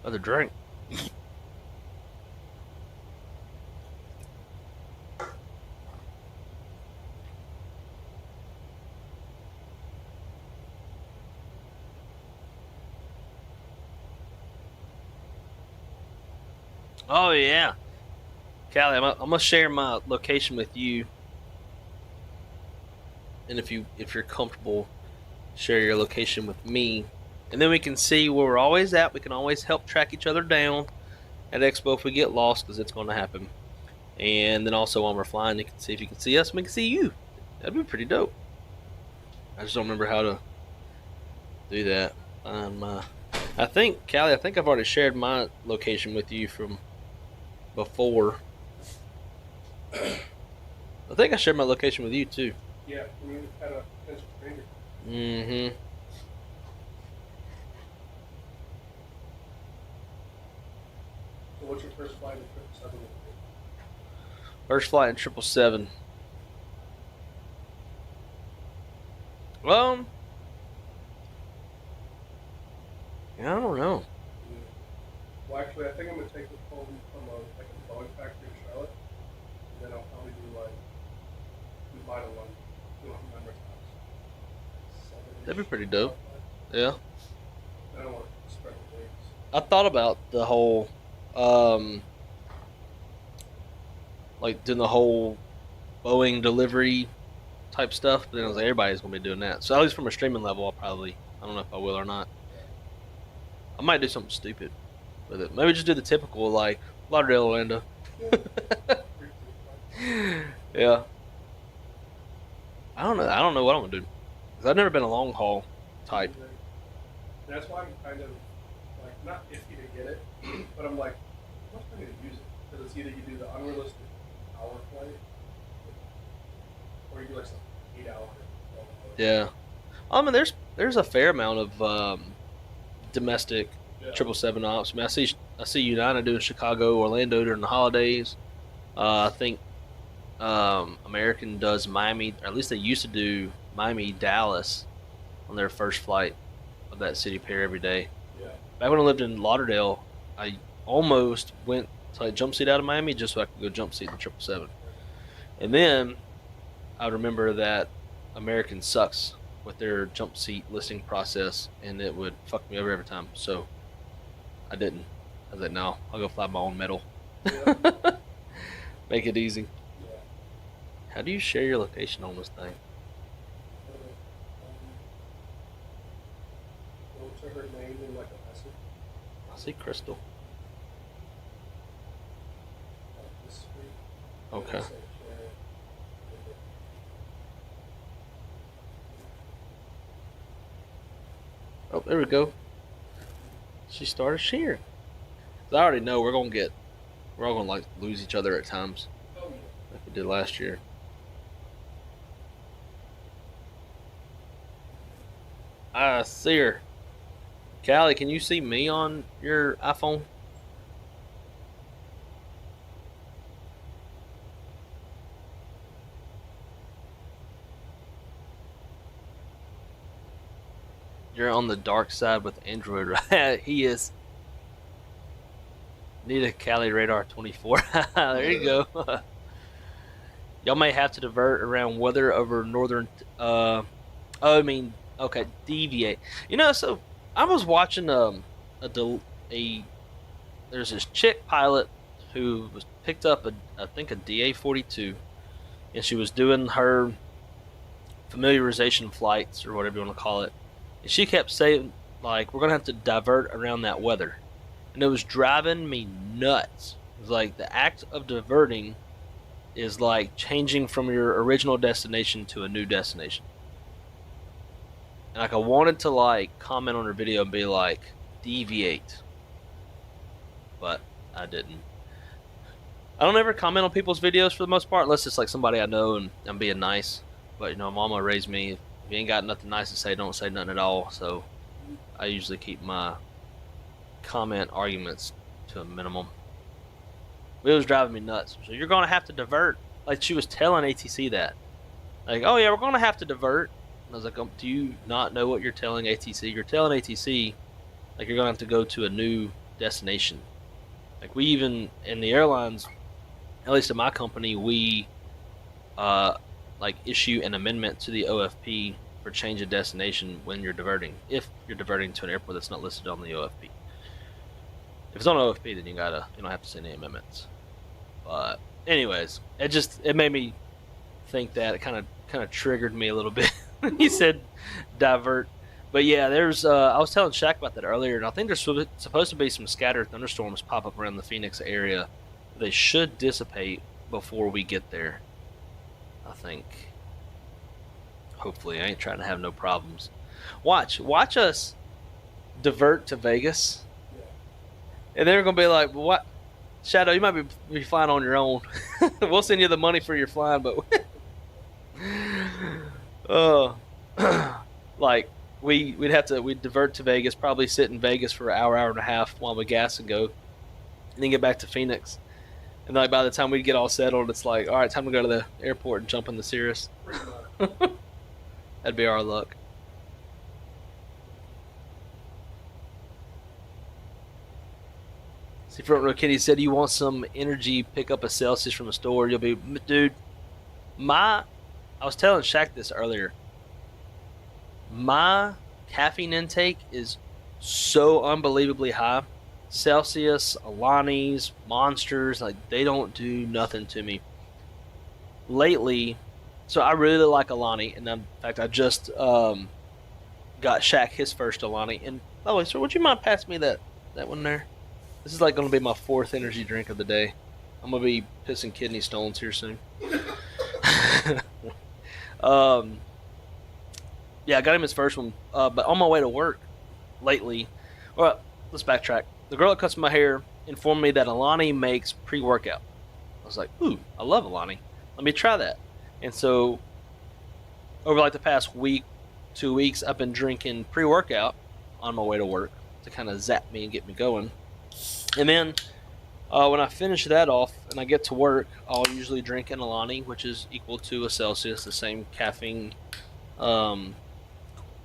other drink. Oh yeah, Callie, I'm gonna share my location with you, and if you're comfortable, share your location with me, and then we can see where we're always at. We can always help track each other down at Expo if we get lost, because it's going to happen. And then also when we're flying, you can see if you can see us, and we can see you. That'd be pretty dope. I just don't remember how to do that. I think, Callie, I've already shared my location with you from before. I think I shared my location with you too. Yeah, we had a potential stranger. Mm-hmm. So what's your first flight in 777? First flight in 777. Well, yeah, I don't know. Well, actually, I think I'm gonna take this home from a Boeing factory in Charlotte. and then I'll probably do like Dubai to London. I don't remember times. That'd be pretty dope. Yeah. I don't want to spread the wings. I thought about the whole, like doing the whole Boeing delivery type stuff, but then I was like, everybody's gonna be doing that. So at least from a streaming level, I don't know if I will or not. I might do something stupid with it. Maybe just do the typical like Lauderdale, Orlando. Yeah. I don't know what I'm gonna do. Cause I've never been a long haul type. That's why I'm kind of like not iffy to get it, but I'm like, I'm not going to use it because it's either you do the unrealistic hour flight, or you do like some 8 hour. Yeah. I mean, there's a fair amount of domestic 777 ops. I mean, I see United doing Chicago, Orlando during the holidays. I think American does Miami, or at least they used to do Miami, Dallas on their first flight of that city pair every day. Yeah. Back when I lived in Lauderdale, I almost went to like jump seat out of Miami just so I could go jump seat the 777. And then I remember that American sucks with their jump seat listing process, and it would fuck me over every time. So I didn't. I was like, no, I'll go fly my own metal. Yeah. Make it easy. Yeah. How do you share your location on this thing? Go to her name in like a message. I see Crystal. Like this week. Okay. Say share it. Oh, there we go. She started sharing. I already know we're all gonna like lose each other at times, Oh, yeah. like we did last year. I see her. Callie, can you see me on your iPhone? You're on the dark side with Android, right? He is. Need a Cali Radar 24. There you go. Y'all may have to divert around weather over northern. Okay, deviate. You know, so I was watching there's this chick pilot who was picked up I think a DA-42, and she was doing her familiarization flights or whatever you want to call it, and she kept saying like we're gonna have to divert around that weather. And it was driving me nuts. It was like the act of diverting is like changing from your original destination to a new destination. And like I wanted to like comment on her video and be like, deviate. But I didn't. I don't ever comment on people's videos for the most part, unless it's like somebody I know and I'm being nice. But you know, mama raised me, if you ain't got nothing nice to say, don't say nothing at all. So I usually keep my comment arguments to a minimum. It was driving me nuts. So you're gonna have to divert. Like she was telling ATC that. Like, oh yeah, we're gonna have to divert. And I was like, do you not know what you're telling ATC? You're telling ATC like you're gonna have to go to a new destination. Like we even in the airlines, at least in my company, we like issue an amendment to the OFP for change of destination when you're diverting. If you're diverting to an airport that's not listed on the OFP. If it's on OFP, then you don't have to send any amendments. But anyways, it made me think that it kind of triggered me a little bit when he said divert. But yeah, there's I was telling Shaq about that earlier, and I think there's supposed to be some scattered thunderstorms pop up around the Phoenix area. They should dissipate before we get there. I think. Hopefully, I ain't trying to have no problems. Watch us divert to Vegas. And they're gonna be like, "What, Shadow? You might be flying on your own. We'll send you the money for your flying, but like we'd divert to Vegas, probably sit in Vegas for an hour and a half while we gas and go, and then get back to Phoenix. And like by the time we get all settled, it's like, all right, time to go to the airport and jump in the Cirrus. That'd be our luck." See, front row Kenny said you want some energy, pick up a Celsius from a store. You'll be, dude. I was telling Shaq this earlier. My caffeine intake is so unbelievably high. Celsius, Alani's, Monsters, like they don't do nothing to me. Lately, so I really like Alani, and in fact, I just got Shaq his first Alani. And by the way, sir, would you mind passing me that one there? This is like going to be my 4th energy drink of the day. I'm gonna be pissing kidney stones here soon. Yeah, I got him his first one, but on my way to work lately, well, let's backtrack. The girl that cuts my hair informed me that Alani makes pre-workout. I was like, ooh, I love Alani. Let me try that. And so, over like the past week, 2 weeks, I've been drinking pre-workout on my way to work to kind of zap me and get me going. And then, when I finish that off and I get to work, I'll usually drink an Alani, which is equal to a Celsius, the same caffeine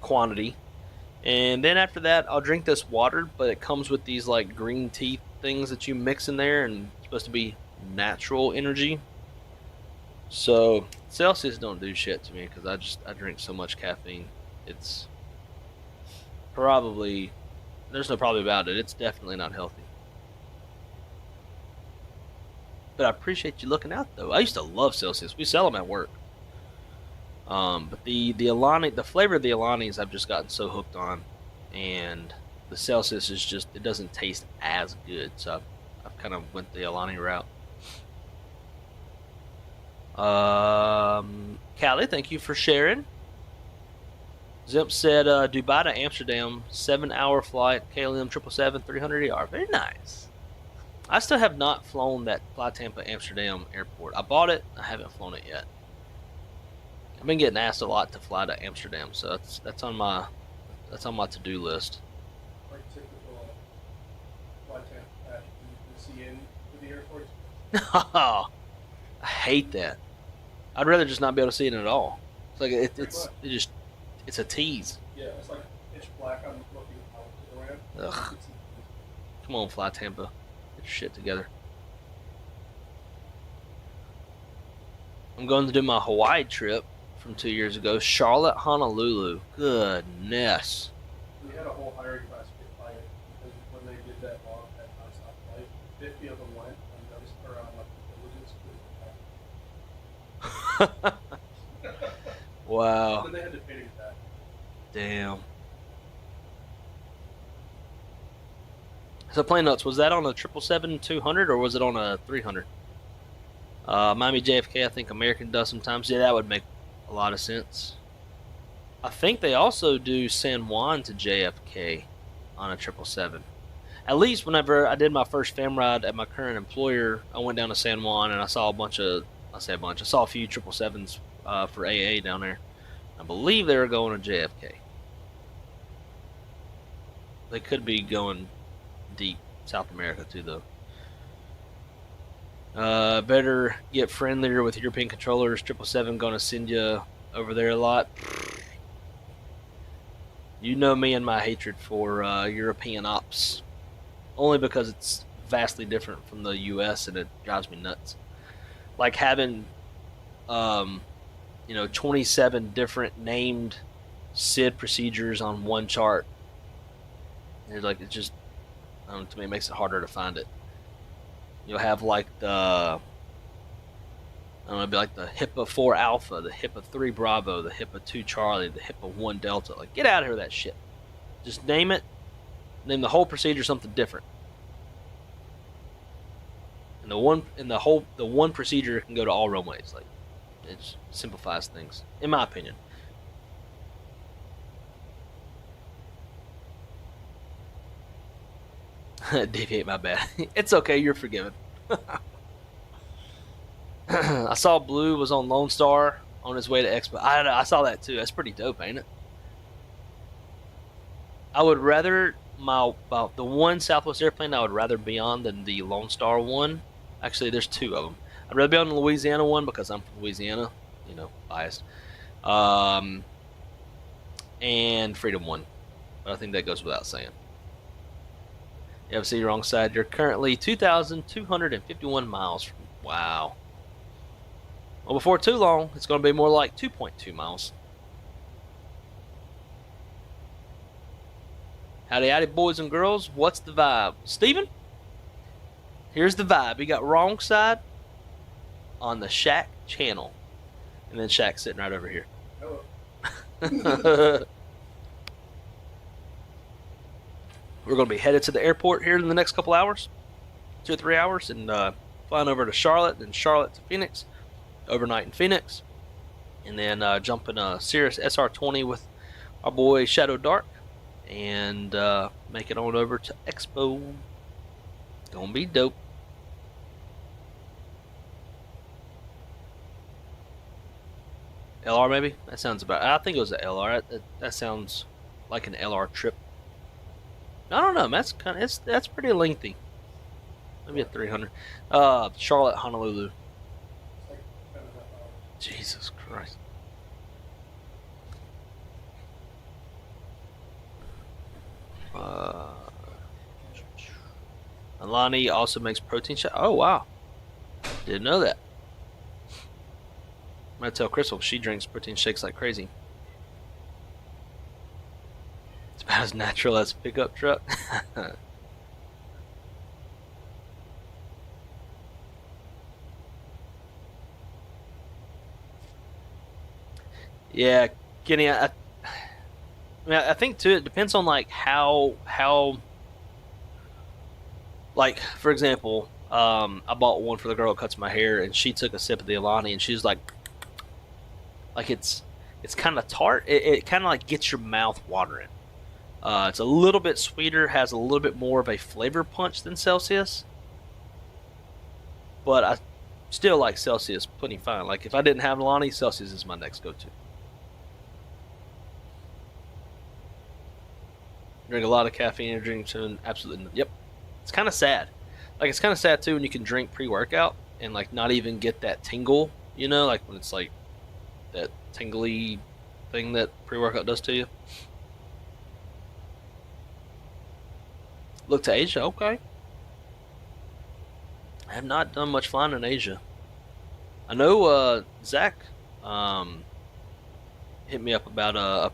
quantity. And then after that, I'll drink this water, but it comes with these like green tea things that you mix in there, and it's supposed to be natural energy. So Celsius don't do shit to me because I drink so much caffeine. It's probably, there's no probably about it. It's definitely not healthy. But I appreciate you looking out though. I used to love Celsius. We sell them at work. But the Alani, the flavor of the Alanis, I've just gotten so hooked on, and the Celsius is just, it doesn't taste as good. So I've kind of went the Alani route. Callie, thank you for sharing. Zimp said Dubai to Amsterdam, 7-hour flight, KLM 777 300ER. Very nice. I still have not flown that Fly Tampa Amsterdam airport. I bought it. I haven't flown it yet. I've been getting asked a lot to fly to Amsterdam, so that's on my to-do list. Like typical flight at CN for the airports. I hate that. I'd rather just not be able to see it at all. It's like it's a tease. Yeah, it's like pitch black. I'm looking out around. Ugh. Come on, Fly Tampa, get your shit together. I'm going to do my Hawaii trip from 2 years ago. Charlotte, Honolulu. Goodness. We had a whole hiring class get fired because when they did that long, that nonstop flight, 50 of them went unnoticed around like the diligence. Wow. And then they had to pay it back. Damn. So plane notes, was that on a 777-200 or was it on a 300? Miami JFK, I think American does sometimes. Yeah, that would make a lot of sense. I think they also do San Juan to JFK on a 777. At least whenever I did my first fam ride at my current employer, I went down to San Juan and I saw I saw a few 777s for AA down there. I believe they were going to JFK. They could be going deep South America too, though. Better get friendlier with European controllers. 777 gonna send you over there a lot. You know me and my hatred for European ops. Only because it's vastly different from the US and it drives me nuts. Like having 27 different named SID procedures on one chart. It's like, it just, to me, it makes it harder to find it. You'll have like the, it'd be like the HIPAA 4 Alpha, the HIPAA 3 Bravo, the HIPAA 2 Charlie, the HIPAA 1 Delta. Like, get out of here with that shit. Just name it, name the whole procedure something different. And the one procedure can go to all runways. Like, it just simplifies things, in my opinion. Deviate, my bad. It's okay, you're forgiven. I saw Blue was on Lone Star on his way to Expo. I saw that too. That's pretty dope, ain't it? I would rather the one Southwest airplane I would rather be on than the Lone Star one. Actually, there's two of them. I'd rather be on the Louisiana one because I'm from Louisiana, biased. And Freedom one, but I think that goes without saying. You have to see your wrong side. You're currently 2,251 miles from. Wow. Well, before too long, it's going to be more like 2.2 miles. Howdy, howdy, boys and girls. What's the vibe? Steven? Here's the vibe. You got wrong side on the Shack channel. And then Shack's sitting right over here. Hello. We're going to be headed to the airport here in the next couple hours, 2 or 3 hours, and flying over to Charlotte, then Charlotte to Phoenix, overnight in Phoenix, and then jumping a Cirrus SR-20 with our boy Shadow Dark, and make it on over to Expo. Gonna be dope. LR maybe? That sounds about. I think it was an LR. That sounds like an LR trip. I don't know. That's that's pretty lengthy. Maybe a 300. Charlotte, Honolulu. It's like 10.5 hours. Jesus Christ. Alani also makes protein shakes. Oh wow, didn't know that. I'm gonna tell Crystal she drinks protein shakes like crazy. It's about as natural as a pickup truck. Yeah, Kenny. I think too. It depends on like how like for example, I bought one for the girl who cuts my hair, and she took a sip of the Alani, and she's like it's kind of tart. It kind of like gets your mouth watering. It's a little bit sweeter, has a little bit more of a flavor punch than Celsius, but I still like Celsius plenty fine. Like if I didn't have Alani, Celsius is my next go-to. Drink a lot of caffeine and drink soon. Absolutely. Yep. It's kind of sad. Like it's kind of sad too when you can drink pre-workout and like not even get that tingle. You know, like when it's like that tingly thing that pre-workout does to you. Look to Asia. Okay. I have not done much flying in Asia. I know Zach hit me up about a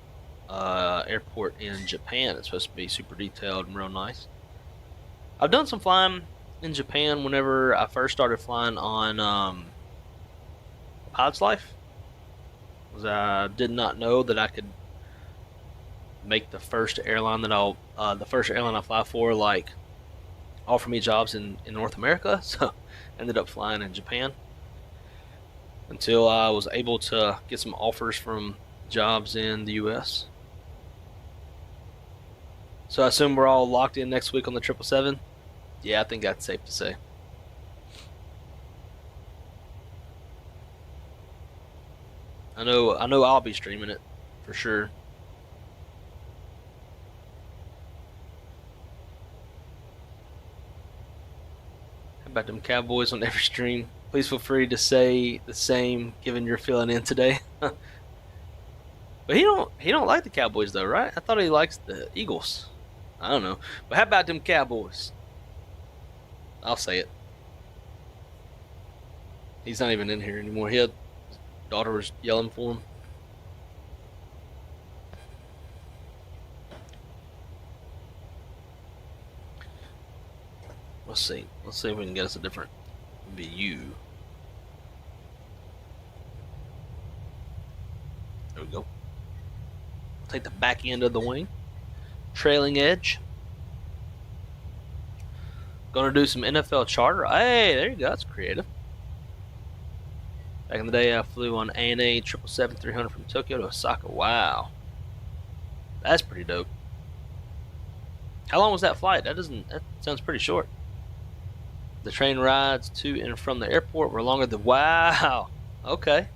airport in Japan. It's supposed to be super detailed and real nice. I've done some flying in Japan whenever I first started flying on Pilot's Life. Because I did not know that I could make the first airline that I fly for like offer me jobs in North America. So I ended up flying in Japan until I was able to get some offers from jobs in the US. So I assume we're all locked in next week on the 777? Yeah, I think that's safe to say. I know I'll be streaming it for sure. How about them Cowboys on every stream? Please feel free to say the same given you're filling in today. But he don't like the Cowboys though, right? I thought he likes the Eagles. I don't know. But how about them Cowboys? I'll say it. He's not even in here anymore. His daughter was yelling for him. Let's see. Let's see if we can get us a different view. There we go. Take the back end of the wing. Trailing edge. Gonna do some NFL charter. Hey, there you go. That's creative. Back in the day, I flew on ANA 777-300 from Tokyo to Osaka. Wow. That's pretty dope. How long was that flight? That sounds pretty short. The train rides to and from the airport were longer than... Wow. Okay.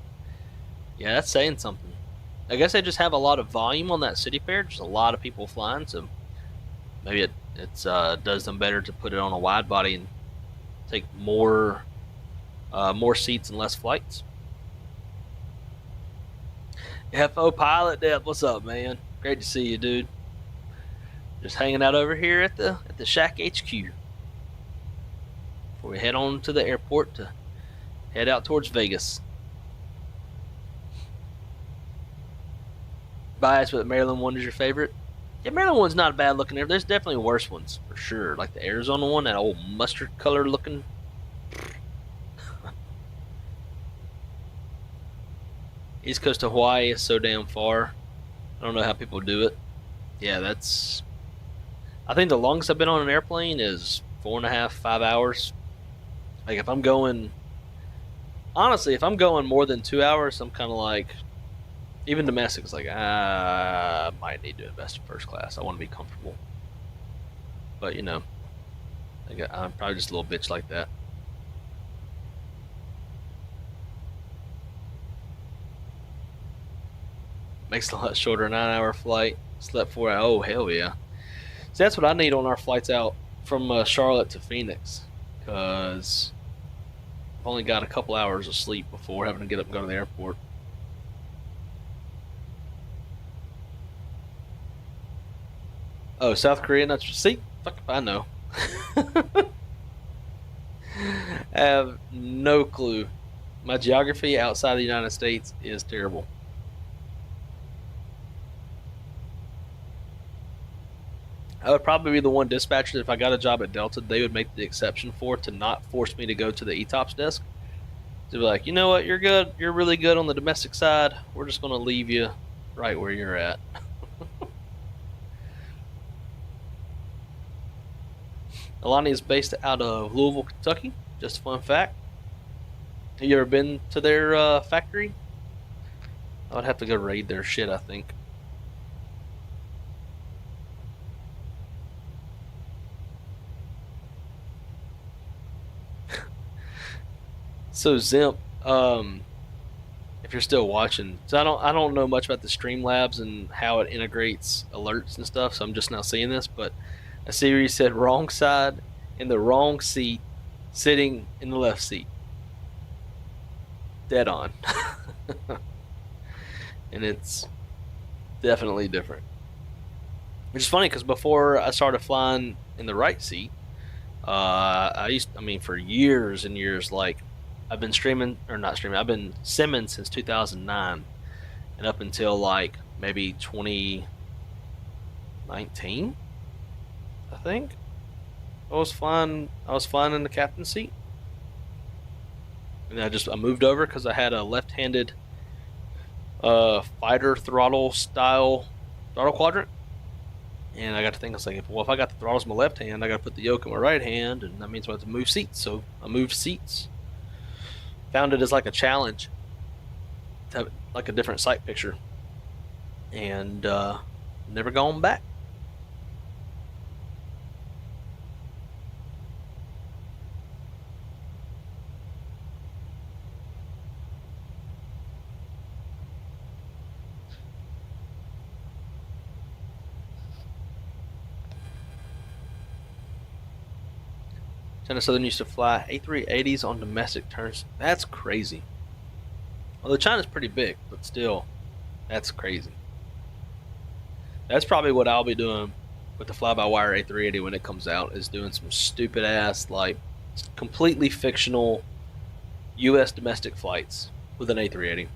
Yeah, that's saying something. I guess they just have a lot of volume on that city pair. Just a lot of people flying, so maybe it does them better to put it on a wide body and take more seats and less flights. FO Pilot Depth, what's up, man? Great to see you, dude. Just hanging out over here at the Shack HQ before we head on to the airport to head out towards Vegas. Biased, but Maryland one is your favorite. Yeah, Maryland one's not a bad looking air. There's definitely worse ones for sure. Like the Arizona one, that old mustard color looking. East coast of Hawaii is so damn far. I don't know how people do it. Yeah, that's. I think the longest I've been on an airplane is 4.5, 5 hours. Like if I'm going. Honestly, if I'm going more than 2 hours, I'm kind of like. Even domestic is like, I might need to invest in first class. I want to be comfortable. But, you know, I'm probably just a little bitch like that. Makes it a lot shorter, 9-hour flight. Slept 4 hours. Oh, hell yeah. So that's what I need on our flights out from Charlotte to Phoenix. Because I've only got a couple hours of sleep before having to get up and go to the airport. Oh, South Korea, not see? Fuck if I know. I have no clue. My geography outside the United States is terrible. I would probably be the one dispatcher that if I got a job at Delta, they would make the exception for to not force me to go to the ETOPS desk. To be like, you know what, you're good. You're really good on the domestic side. We're just going to leave you right where you're at. Alani is based out of Louisville, Kentucky. Just a fun fact. Have you ever been to their factory? I would have to go raid their shit, I think. So Zimp, if you're still watching, so I don't know much about the Streamlabs and how it integrates alerts and stuff. So I'm just now seeing this, but. A series said wrong side in the wrong seat, sitting in the left seat. Dead on. And it's definitely different. Which is funny because before I started flying in the right seat, for years and years, like I've been I've been simming since 2009, and up until like maybe 2019. I think I was flying in the captain's seat, and I moved over because I had a left-handed fighter throttle style throttle quadrant, and I got to think, I was like, well, if I got the throttles in my left hand, I got to put the yoke in my right hand, and that means I have to move seats. So I moved seats. Found it as like a challenge to have like a different sight picture, and never gone back. China Southern used to fly A380s on domestic turns. That's crazy. Although China's pretty big, but still, that's crazy. That's probably what I'll be doing with the fly-by-wire A380 when it comes out, is doing some stupid ass, like, completely fictional U.S. domestic flights with an A380.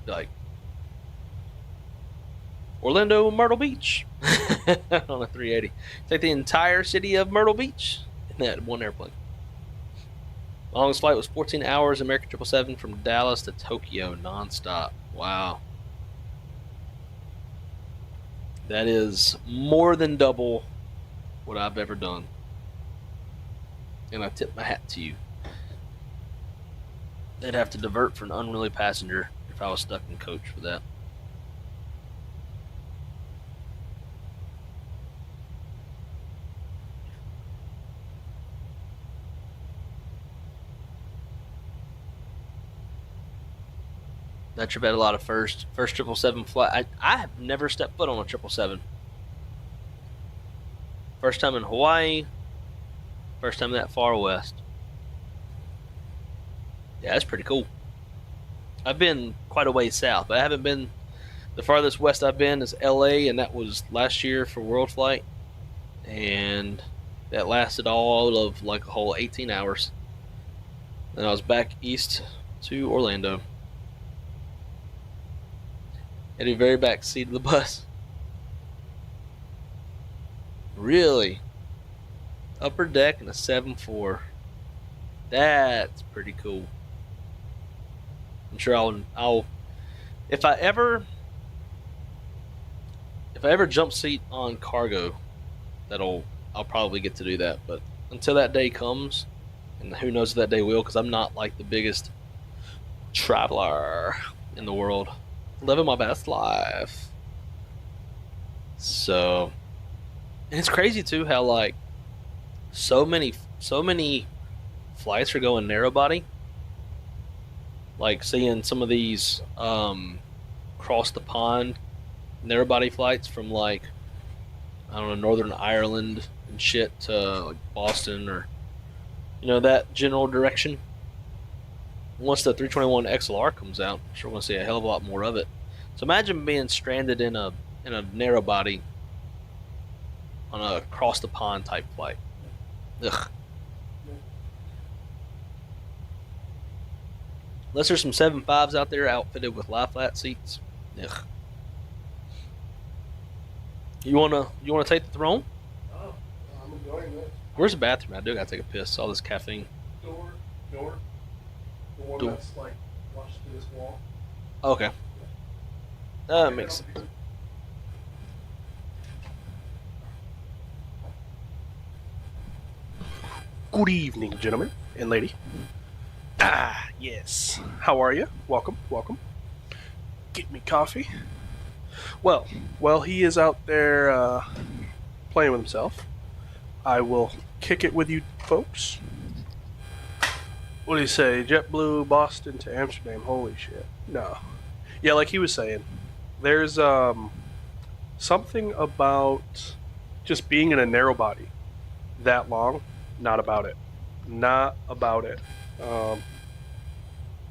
Like, Orlando, Myrtle Beach on a 380. Take the entire city of Myrtle Beach in that one airplane. My longest flight was 14 hours, American 777 from Dallas to Tokyo nonstop. Wow. That is more than double what I've ever done. And I tip my hat to you. They'd have to divert for an unruly passenger if I was stuck in coach for that. That trip had a lot of first 777 flight. I have never stepped foot on a 777. First time in Hawaii. First time that far west. Yeah, that's pretty cool. I've been quite a ways south, but I haven't been The farthest west I've been is LA, and that was last year for World Flight, and that lasted all of like a whole 18 hours. Then I was back east to Orlando. At the very back seat of the bus. Really? Upper deck and a 7-4. That's pretty cool. I'm sure I'll if I ever jump seat on cargo, I'll probably get to do that. But until that day comes, and who knows if that day will, because I'm not like the biggest traveler in the world, living my best life. So, and it's crazy too how like so many flights are going narrow body. Like seeing some of these cross the pond narrow body flights from like, I don't know, Northern Ireland and shit to like Boston, or that general direction. Once the 321 XLR comes out, I'm sure we're gonna see a hell of a lot more of it. So imagine being stranded in a narrow body on a cross the pond type flight. Ugh. Unless there's some 7.5s out there outfitted with lie flat seats. Ugh. You wanna take the throne? Oh, I'm enjoying this. Where's the bathroom? I do gotta take a piss. All this caffeine. Door. The one Door. that's like flushed to this wall. Okay. That makes sense. Good evening, gentlemen and lady. Ah, yes. How are you? Welcome, welcome. Get me coffee. Well, while he is out there playing with himself, I will kick it with you folks. What do you say? JetBlue, Boston to Amsterdam. Holy shit. No. Yeah, like he was saying, there's something about just being in a narrow body that long. Not about it. Not about it. What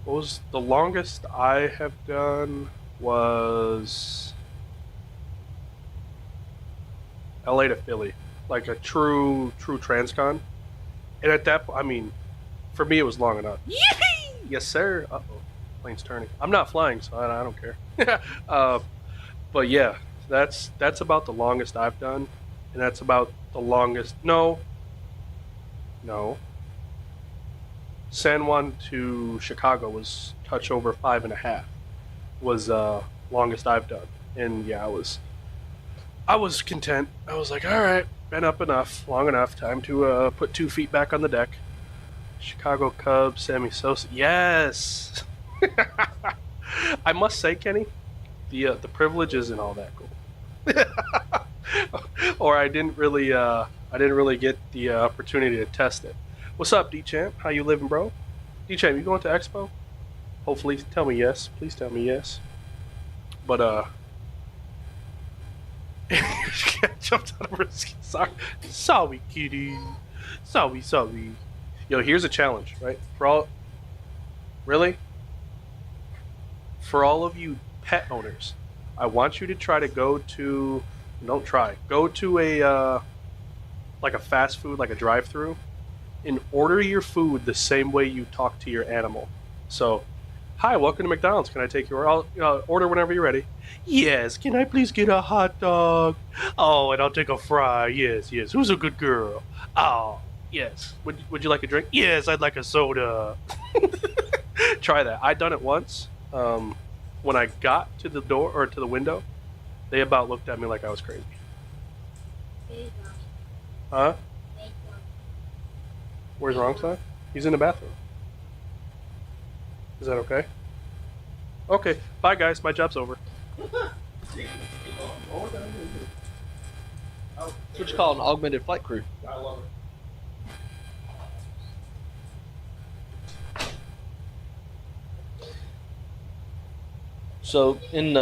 was the longest I have done was LA to Philly, like a true transcon. And at that point, I mean, for me it was long enough. Yee! Yes, sir. Uh oh, plane's turning. I'm not flying, so I don't care. But yeah, that's about the longest I've done, and that's about the longest. No. San Juan to Chicago was touch over 5.5. Was longest I've done, and yeah, I was content. I was like, all right, been up enough, long enough, time to put 2 feet back on the deck. Chicago Cubs, Sammy Sosa, yes. I must say, Kenny, the privilege isn't all that cool. Or I didn't really get the opportunity to test it. What's up, D-Champ? How you living, bro? D-Champ, you going to Expo? Hopefully, tell me yes. Please tell me yes. But jumped out of risk. Sorry, kitty. Sorry. Yo, here's a challenge, right? For all of you pet owners, I want you to try to go to a like a fast food, like a drive-through, and order your food the same way you talk to your animal. So, hi, welcome to McDonald's. Can I take your order whenever you're ready? Yes. Can I please get a hot dog? Oh, and I'll take a fry. Yes. Who's a good girl? Oh, yes. Would you like a drink? Yes, I'd like a soda. Try that. I done it once. When I got to the door or to the window, they about looked at me like I was crazy. Huh? Where's wrong side? He's in the bathroom. Is that okay? Okay. Bye, guys. My job's over. That's what you call an augmented flight crew. I love it. So in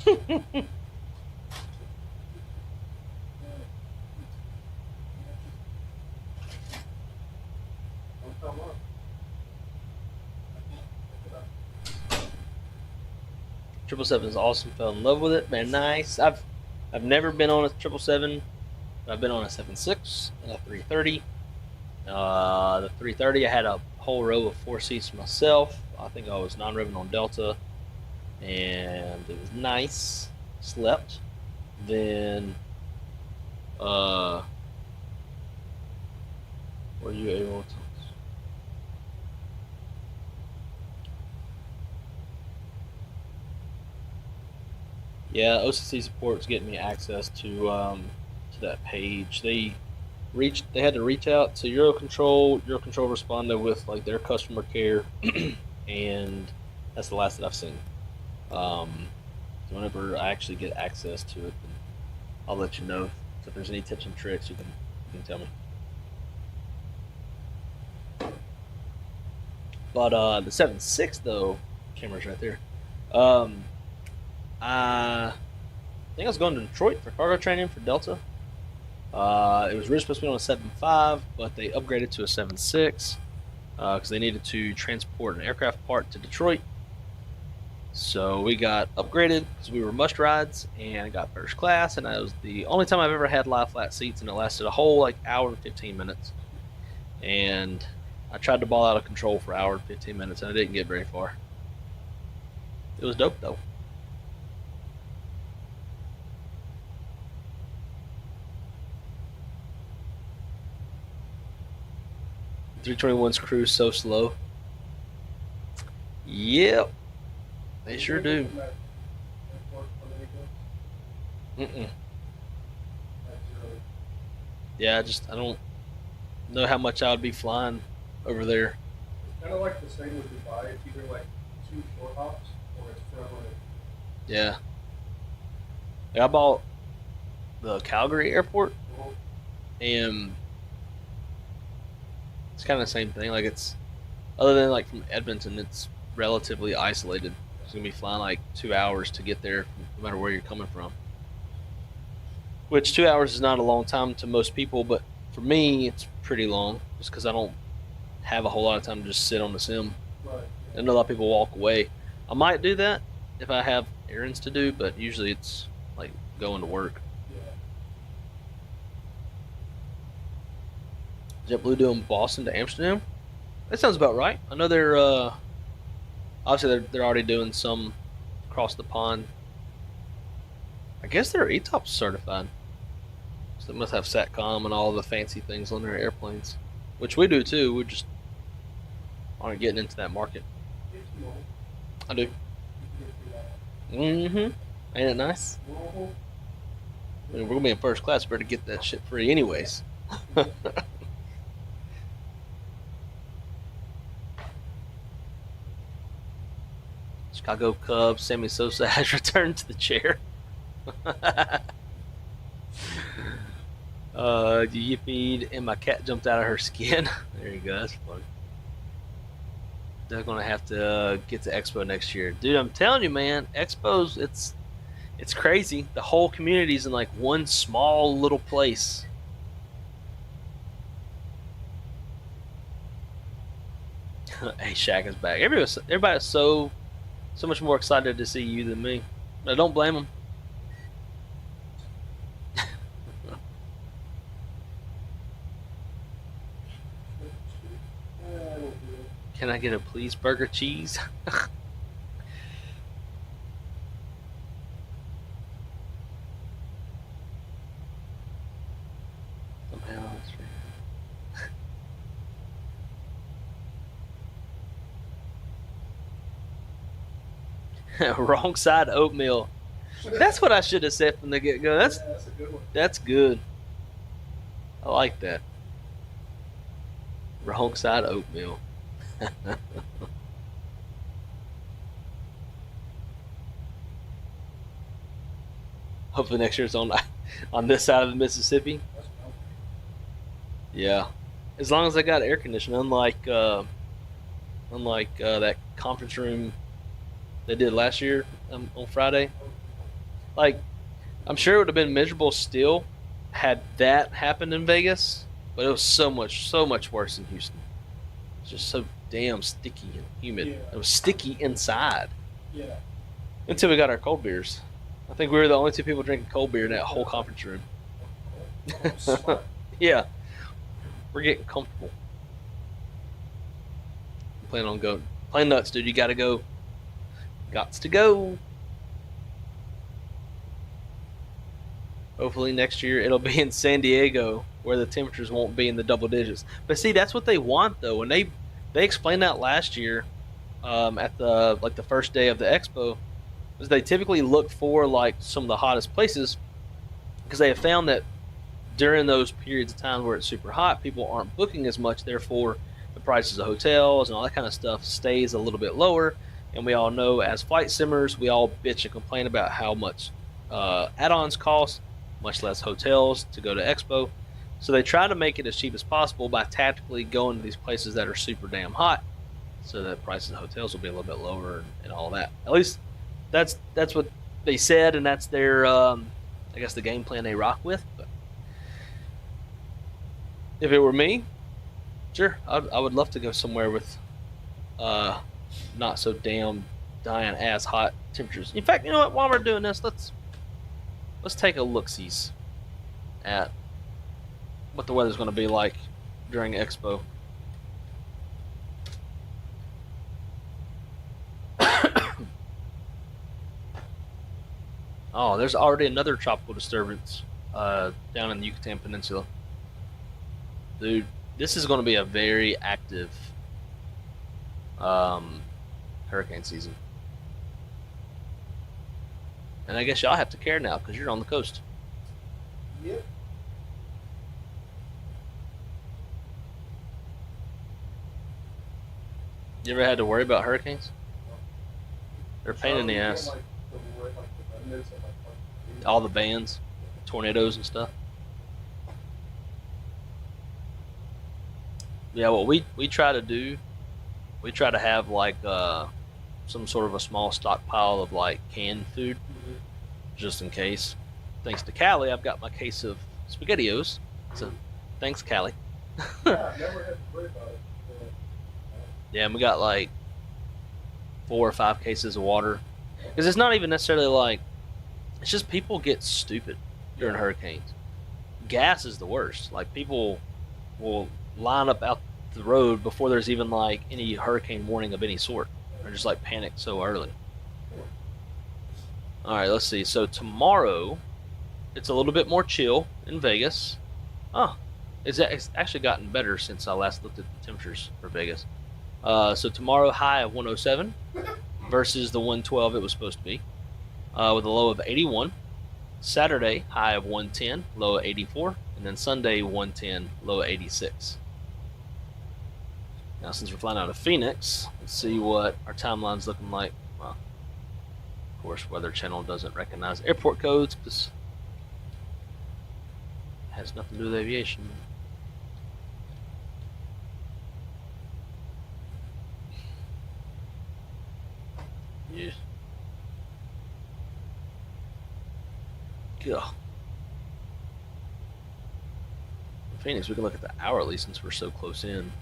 Don't tell Mom. 777 is awesome. Fell in love with it. Man, nice. I've never been on a 777. I've been on a 76 and a 330. The 330, I had a whole row of 4 seats myself. I think I was non-ribbon on Delta, and it was nice. Slept. Then, were you able to? Yeah, OCC support's getting me access to that page. They had to reach out to Eurocontrol. Eurocontrol responded with like their customer care, and that's the last that I've seen. So whenever I actually get access to it, then I'll let you know. So if there's any tips and tricks, you can tell me. But the 7.6 though, camera's right there. I think I was going to Detroit for cargo training for Delta. It was originally supposed to be on a 7.5, but they upgraded to a 7.6 because they needed to transport an aircraft part to Detroit. So we got upgraded because we were must rides, and I got first class, and that was the only time I've ever had lie flat seats, and it lasted a whole like hour and 15 minutes. And I tried to ball out of control for an hour and 15 minutes, and I didn't get very far. It was dope though. .321's crew so slow. Yep, they sure do. Yeah, I don't know how much I would be flying over there. It's kind of like the same with Dubai. It's either like 2 short hops or it's forever. Yeah. I bought the Calgary airport, and it's kind of the same thing. Like it's, other than like from Edmonton, it's relatively isolated. It's gonna be flying like 2 hours to get there, no matter where you're coming from. Which 2 hours is not a long time to most people, but for me, it's pretty long, just because I don't have a whole lot of time to just sit on the sim. Right. I know a lot of people walk away. I might do that if I have errands to do, but usually it's like going to work. JetBlue doing Boston to Amsterdam? That sounds about right. I know they're obviously they're already doing some across the pond. I guess they're ETOPS certified, so they must have SATCOM and all the fancy things on their airplanes, which we do too. We just aren't getting into that market. I do. Ain't it nice? I mean, we're gonna be in first class. Better get that shit free, anyways. Chicago Cubs, Sammy Sosa has returned to the chair. You yippied and my cat jumped out of her skin. There you go, that's funny. They're gonna have to get to Expo next year. Dude, I'm telling you, man, Expo's, it's crazy. The whole community's in like one small little place. Hey, Shaq is back. Everybody's so much more excited to see you than me. I don't blame them. Can I get a please burger cheese? Somehow it's wrong side oatmeal. That's what I should have said from the get-go. That's a good one. That's good. I like that. Wrong side oatmeal. Hopefully next year it's on this side of the Mississippi. Yeah, as long as I got air conditioning, unlike that conference room they did last year on Friday. Like, I'm sure it would have been miserable still had that happened in Vegas, but it was so much worse in Houston. It's just so damn sticky and humid. Yeah. It was sticky inside Yeah. until we got our cold beers. I think we were the only 2 people drinking cold beer in that whole conference room. Oh, smart. Yeah, we're getting comfortable. I'm planning on going. Plain nuts, dude. You gotta go. Gots to go. Hopefully next year it'll be in San Diego where the temperatures won't be in the double digits. But see, that's what they want though. And they explained that last year at the first day of the Expo, is they typically look for like some of the hottest places because they have found that during those periods of time where it's super hot, people aren't booking as much. Therefore, the prices of hotels and all that kind of stuff stays a little bit lower. And we all know, as flight simmers, we all bitch and complain about how much add-ons cost, much less hotels to go to Expo. So they try to make it as cheap as possible by tactically going to these places that are super damn hot, so that prices of hotels will be a little bit lower and all that. At least that's what they said, and that's their I guess the game plan they rock with. But if it were me, sure, I would love to go somewhere with not so damn dying ass hot temperatures. In fact, you know what? While we're doing this, let's take a look-sees at what the weather's going to be like during Expo. Oh, there's already another tropical disturbance down in the Yucatan Peninsula. Dude, this is going to be a very active hurricane season. And I guess y'all have to care now because you're on the coast. Yep. You ever had to worry about hurricanes? They're a pain in the ass. Like the remnants of, like, All the bands, tornadoes and stuff. Yeah, what we try to do, we try to have like some sort of a small stockpile of like canned food, just in case. Thanks to Callie, I've got my case of SpaghettiOs. So thanks, Callie. Yeah, I never had to worry about it. Yeah, and we got like 4 or 5 cases of water. Because it's not even necessarily like, it's just people get stupid during hurricanes. Gas is the worst. Like, people will line up out the road before there's even like any hurricane warning of any sort. They're just like panicked so early. Alright, let's see. So tomorrow, it's a little bit more chill in Vegas. Oh, it's actually gotten better since I last looked at the temperatures for Vegas. So tomorrow, high of 107 versus the 112 it was supposed to be, with a low of 81. Saturday, high of 110, low of 84. And then Sunday, 110, low of 86. Now, since we're flying out of Phoenix, let's see what our timeline's looking like. Well, of course, Weather Channel doesn't recognize airport codes because it has nothing to do with aviation. Yeah. Yeah. In Phoenix, we can look at the hourly since we're so close in.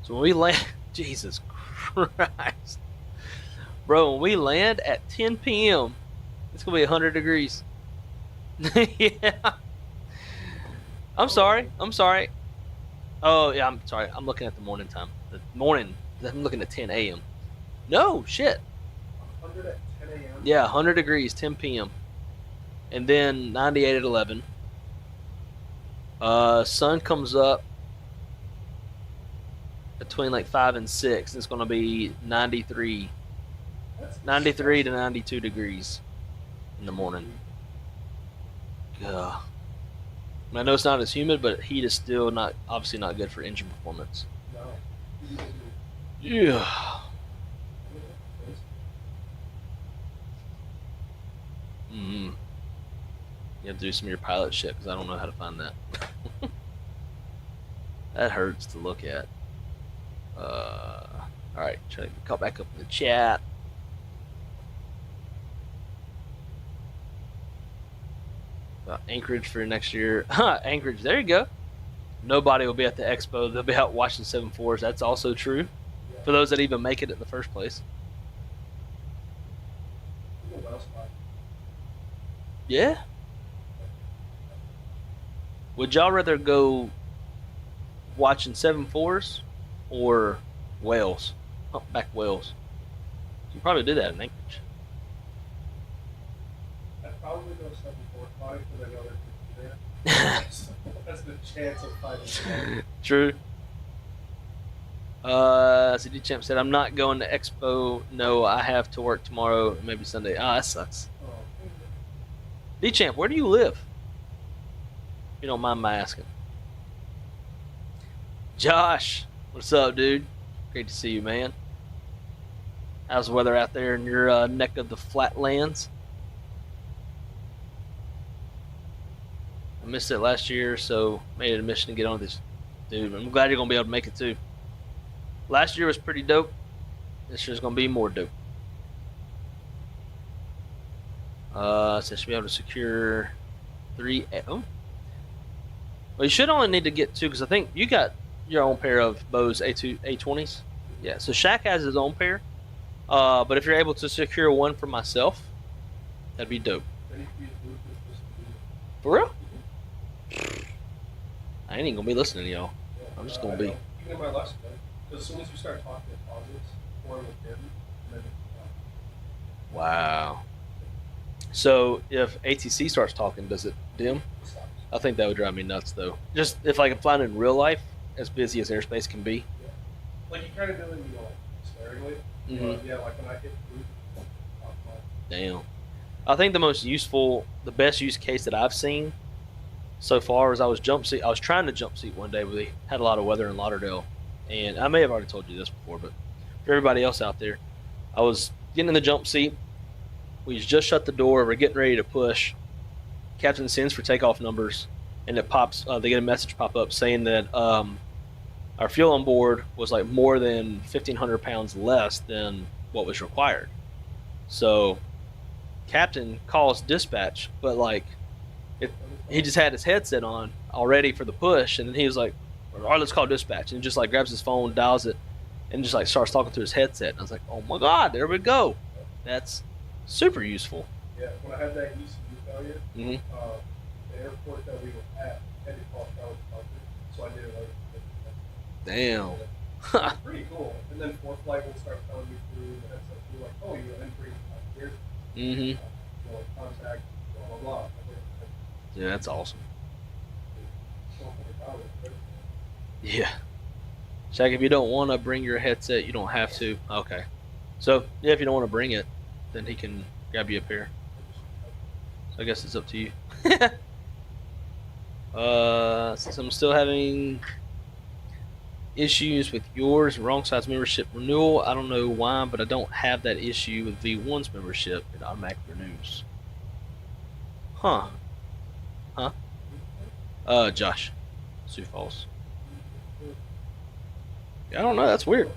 So when we land, Jesus Christ, bro, when we land at 10 p.m., it's gonna be 100 degrees. Yeah. I'm sorry. Oh yeah, I'm sorry. I'm looking at the morning time. The morning. I'm looking at 10 a.m. No shit. 100 at 10 a.m. Yeah, 100 degrees, 10 p.m. And then 98 at 11. Sun comes up between like 5 and 6. It's going to be 93 to 92 degrees in the morning. Ugh. I know it's not as humid, but heat is still obviously not good for engine performance. No. Yeah. Mm-hmm. You have to do some of your pilot shit because I don't know how to find that. That hurts to look at. Alright, try to get caught back up in the chat. Anchorage for next year. Anchorage, there you go. Nobody will be at the Expo. They'll be out watching 7.4s. That's also true for those that even make it in the first place. Yeah. Would y'all rather go watching 7.4s or whales? Humpback whales. You probably do that in Anchorage. I'd probably go 7.4 fight because I know they're there. That's the chance of fighting. True. CD Champ said, I'm not going to Expo. No, I have to work tomorrow, maybe Sunday. Ah, that sucks. D Champ, where do you live? If you don't mind my asking. Josh, what's up, dude? Great to see you, man. How's the weather out there in your neck of the flatlands? I missed it last year, so made it a mission to get on this. Dude, I'm glad you're going to be able to make it too. Last year was pretty dope. This year's going to be more dope. So should be able to secure 3. Oh. Well, you should only need to get 2 because I think you got your own pair of Bose A20s. Yeah, so Shaq has his own pair. But if you're able to secure 1 for myself, that'd be dope. For real? I ain't even gonna be listening to y'all. I'm just gonna be. Even in my lesson, because as soon as you start talking to positives, or with him, then Wow. So if ATC starts talking, does it dim? I think that would drive me nuts, though. Just if I can find it in real life, as busy as airspace can be. Yeah. Like you kind of do it, sparingly. But yeah, like when I hit blue, Damn. I think the best use case that I've seen so far is I was trying to jump seat one day, but we had a lot of weather in Lauderdale, and I may have already told you this before, but for everybody else out there, I was getting in the jump seat. We just shut the door. We're getting ready to push. Captain sends for takeoff numbers, and it pops. They get a message pop up saying that our fuel on board was like more than 1,500 pounds less than what was required. So, Captain calls dispatch, but like, he just had his headset on already for the push, and then he was like, "All right, let's call dispatch," and just like grabs his phone, dials it, and just like starts talking through his headset. And I was like, "Oh my god, there we go! That's super useful." Yeah, when I had that ECU failure, the airport that we were at had to call Charlotte Parker, so I did it like. Damn. It's pretty cool. And then fourth flight will start telling me through the headset, you're like, "Oh, you're entering here." You know, like contact, blah blah blah. Yeah, that's awesome. Yeah. Shaq, if you don't want to bring your headset, you don't have to. Okay. So, yeah, if you don't want to bring it, then he can grab you a pair. So I guess it's up to you. Since I'm still having issues with yours, wrong size membership renewal, I don't know why, but I don't have that issue with V1's membership. It automatically renews. Huh. Josh. Sioux Falls. I don't know, that's weird.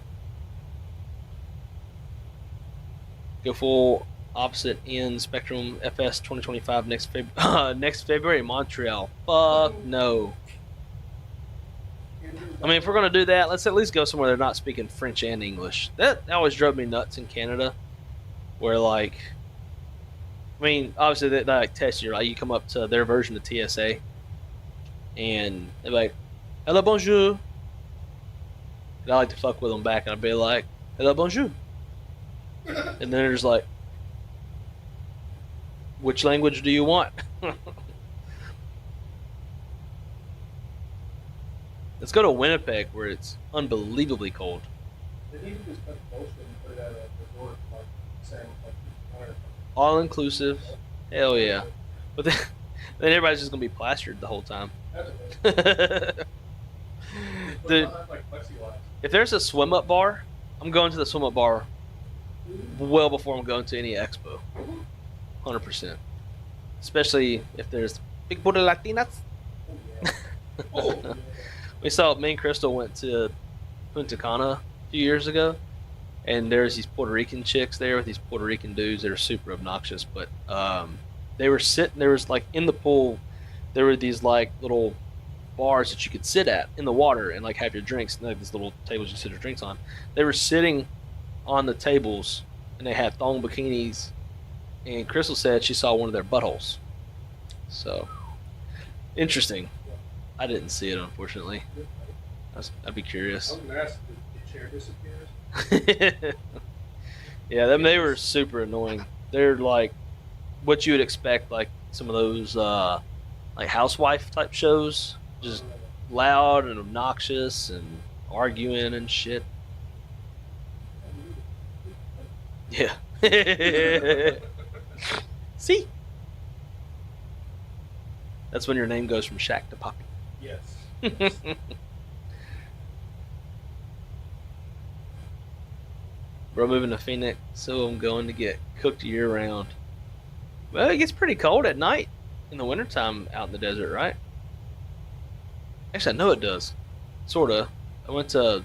Go full opposite end Spectrum FS 2025 next February in Montreal. Fuck no. I mean, if we're gonna do that, let's at least go somewhere they're not speaking French and English. That always drove me nuts in Canada, where like, I mean, obviously they like test you, right? You come up to their version of TSA, and they're like, "Hello, bonjour." And I like to fuck with them back, and I'd be like, "Hello, bonjour." And then they're just like, "Which language do you want?" Let's go to Winnipeg, where it's unbelievably cold. They need to just put bullshit and put it at a resort, like saying like All inclusive. Hell yeah. But then everybody's just gonna be plastered the whole time. Dude, if there's a swim up bar, I'm going to the swim up bar well before I'm going to any expo. 100%. Especially if there's big booty Latinas. Me and Crystal went to Punta Cana a few years ago, and there's these Puerto Rican chicks there with these Puerto Rican dudes that are super obnoxious, but They were sitting. There was like in the pool. There were these like little bars that you could sit at in the water and like have your drinks. Like these little tables you sit your drinks on. They were sitting on the tables and they had thong bikinis. And Crystal said she saw one of their buttholes. So interesting. I didn't see it unfortunately. I'd be I curious. was gonna ask if the chair disappears. Yeah, them they were super annoying. They're like what you would expect, like some of those like housewife type shows, just loud and obnoxious and arguing and shit. Yeah. See, that's when your name goes from Shaq to Poppy. Yes. Bro, moving to Phoenix, so I'm going to get cooked year round. Well, it gets pretty cold at night in the wintertime out in the desert, right? Actually, I know it does. Sorta. I went to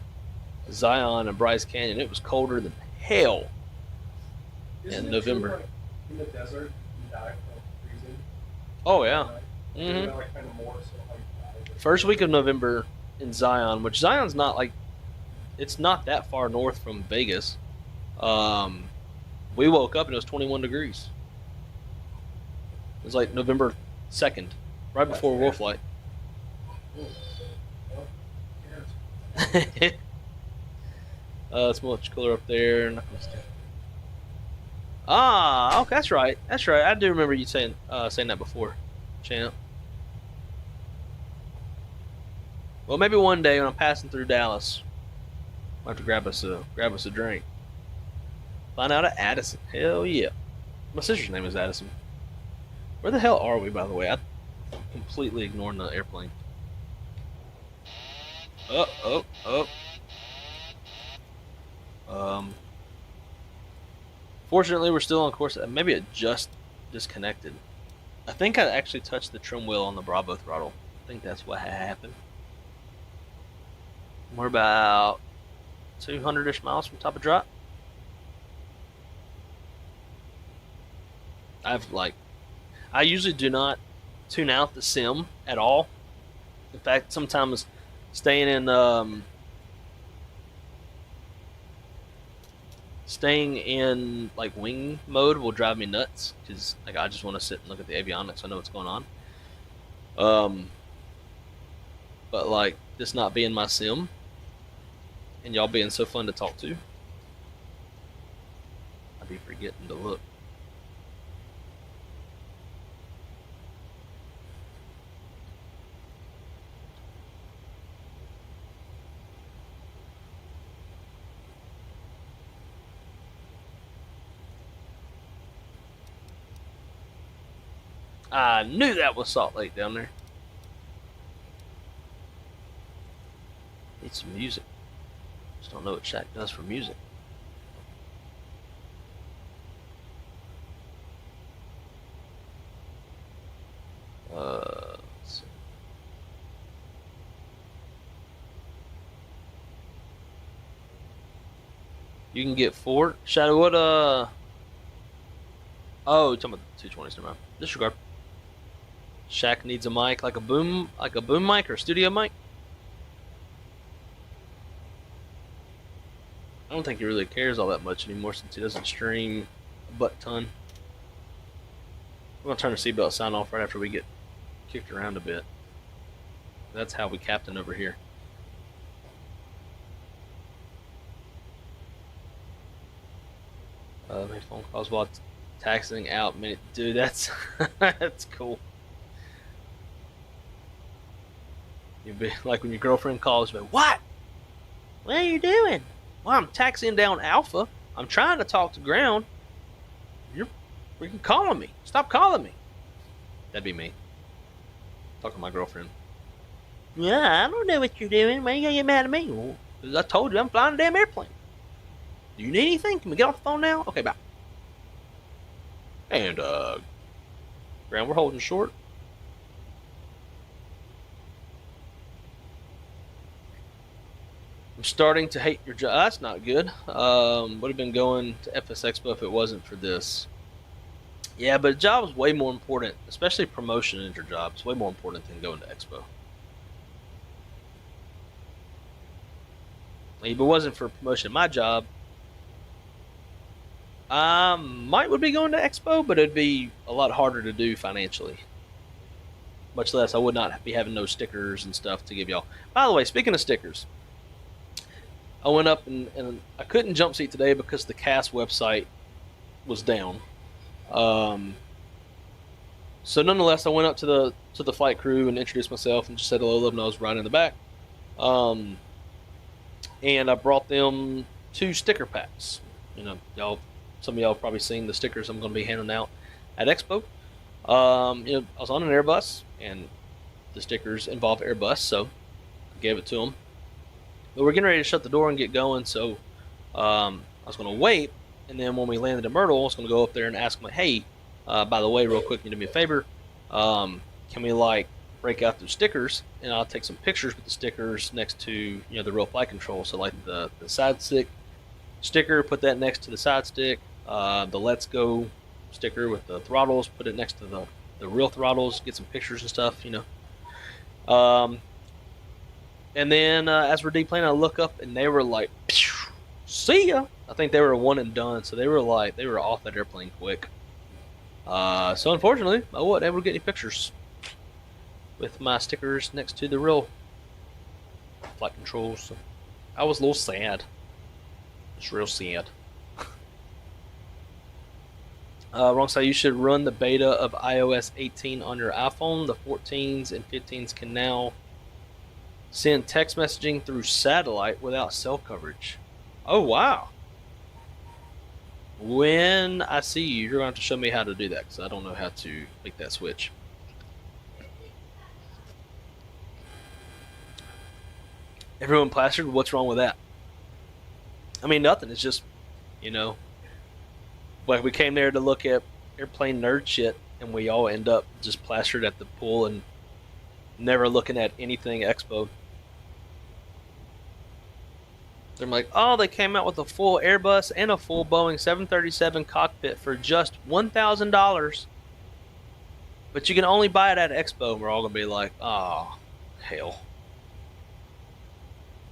Zion and Bryce Canyon. It was colder than hell. Isn't In it true, November. like, in the desert, you die from freezing? Oh, yeah. Like, Mhm. isn't that, like, kind of more so how you die? First week of November in Zion, which Zion's not like, it's not that far north from Vegas. We woke up and it was 21 degrees. It was like November 2nd, right before Wolf Light. Oh, yes. It's much cooler up there. Not gonna stay. Ah, okay, that's right. That's right. I do remember you saying that before, champ. Well, maybe one day when I'm passing through Dallas, I'll have to grab us a drink. Find out at Addison. Hell yeah. My sister's name is Addison. Where the hell are we, by the way? I completely ignored the airplane. Oh. Fortunately, we're still on course. Maybe it just disconnected. I think I actually touched the trim wheel on the Bravo throttle. I think that's what happened. We're about 200-ish miles from top of drop. I usually do not tune out the sim at all. In fact, sometimes staying in like wing mode will drive me nuts because like I just want to sit and look at the avionics. I know what's going on. But like this not being my sim and y'all being so fun to talk to, I'd be forgetting to look. I knew that was Salt Lake down there. Need some music. Just don't know what Shaq does for music. Let's see. You can get Ford. Shadow, what, oh, you're talking about the 220s, never mind. Disregard. Shaq needs a mic, like a boom mic or a studio mic. I don't think he really cares all that much anymore since he doesn't stream a butt ton. I'm gonna turn the seatbelt sign off right after we get kicked around a bit. That's how we captain over here. Make phone calls while taxiing out. Man, dude, that's that's cool. You'd be like when your girlfriend calls, but what? What are you doing? Well, I'm taxiing down Alpha. I'm trying to talk to ground. You're freaking calling me. Stop calling me. That'd be me. Talking to my girlfriend. Yeah, I don't know what you're doing. Why are you gonna get mad at me? Well, 'cause I told you I'm flying a damn airplane. Do you need anything? Can we get off the phone now? Okay, bye. And ground, we're holding short. I'm starting to hate your job. That's not good. Would have been going to FS Expo if it wasn't for this. Yeah, but a job is way more important, especially promotion in your job. It's way more important than going to Expo. If it wasn't for promotion in my job, I would be going to Expo, but it'd be a lot harder to do financially. Much less, I would not be having no stickers and stuff to give y'all. By the way, speaking of stickers, I went up and I couldn't jump seat today because the CAS website was down. So nonetheless, I went up to the flight crew and introduced myself and just said hello, let them know I was riding in the back. And I brought them 2 sticker packs. You know, some of y'all have probably seen the stickers I'm going to be handing out at Expo. You know, I was on an Airbus, and the stickers involve Airbus, so I gave it to them. But we're getting ready to shut the door and get going, so I was going to wait, and then when we landed in Myrtle, I was going to go up there and ask them, like, hey, by the way, real quick, can you do me a favor? Can we, like, break out those stickers, and I'll take some pictures with the stickers next to, you know, the real flight control. So, like, the side stick sticker, put that next to the side stick. The Let's Go sticker with the throttles, put it next to the real throttles, get some pictures and stuff, you know. And then as we're deplaning, I look up and they were like, see ya. I think they were one and done, so they were off that airplane quick. So unfortunately, I wasn't able to get any pictures with my stickers next to the real flight controls. So I was a little sad. It's real sad. Wrong side, you should run the beta of iOS 18 on your iPhone. The 14s and 15s can now send text messaging through satellite without cell coverage. Oh, wow. When I see you, you're going to have to show me how to do that, because I don't know how to make that switch. Everyone plastered? What's wrong with that? I mean, nothing. It's just, you know, like we came there to look at airplane nerd shit, and we all end up just plastered at the pool and never looking at anything Expo. They're like, oh, they came out with a full Airbus and a full Boeing 737 cockpit for just $1,000. But you can only buy it at Expo. And we're all going to be like, oh, hell.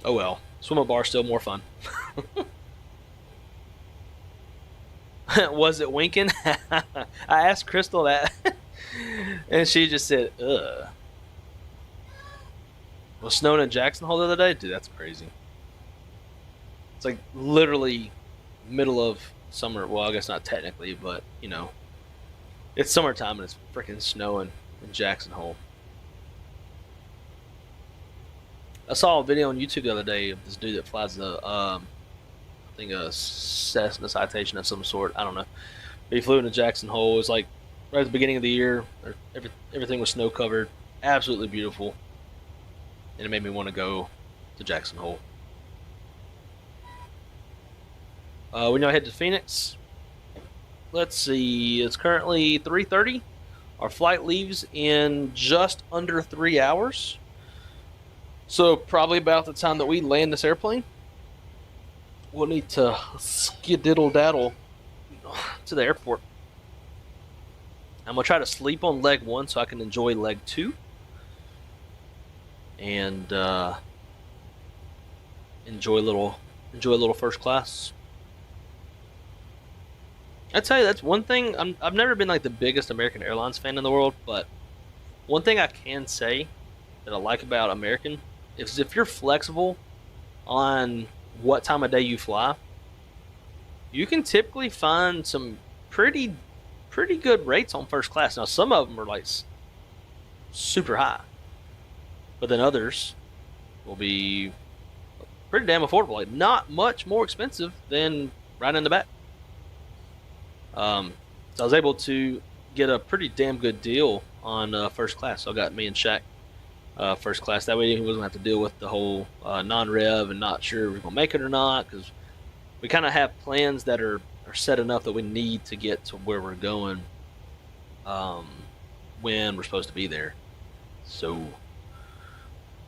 Oh well, swim up bar still more fun. Was it winking? I asked Crystal that, and she just said, ugh. Was snowing in Jackson Hole the other day? Dude, that's crazy. It's like literally middle of summer. Well, I guess not technically, but, you know, it's summertime and it's freaking snowing in Jackson Hole. I saw a video on YouTube the other day of this dude that flies I think a Cessna Citation of some sort. I don't know. But he flew into Jackson Hole. It was like right at the beginning of the year. Everything was snow covered. Absolutely beautiful. And it made me want to go to Jackson Hole. We now head to Phoenix. Let's see. It's currently 3:30. Our flight leaves in just under 3 hours. So probably about the time that we land this airplane, we'll need to skedaddle-daddle to the airport. I'm going to try to sleep on leg 1 so I can enjoy leg 2. And enjoy a little first class. I tell you, that's one thing. I've never been like the biggest American Airlines fan in the world, but one thing I can say that I like about American is if you're flexible on what time of day you fly, you can typically find some pretty good rates on first class. Now, some of them are like super high, but then others will be pretty damn affordable. Like not much more expensive than right in the back. So I was able to get a pretty damn good deal on first class. So I got me and Shaq first class. That way he wasn't going to have to deal with the whole non-rev and not sure if we're going to make it or not, because we kind of have plans that are set enough that we need to get to where we're going when we're supposed to be there. So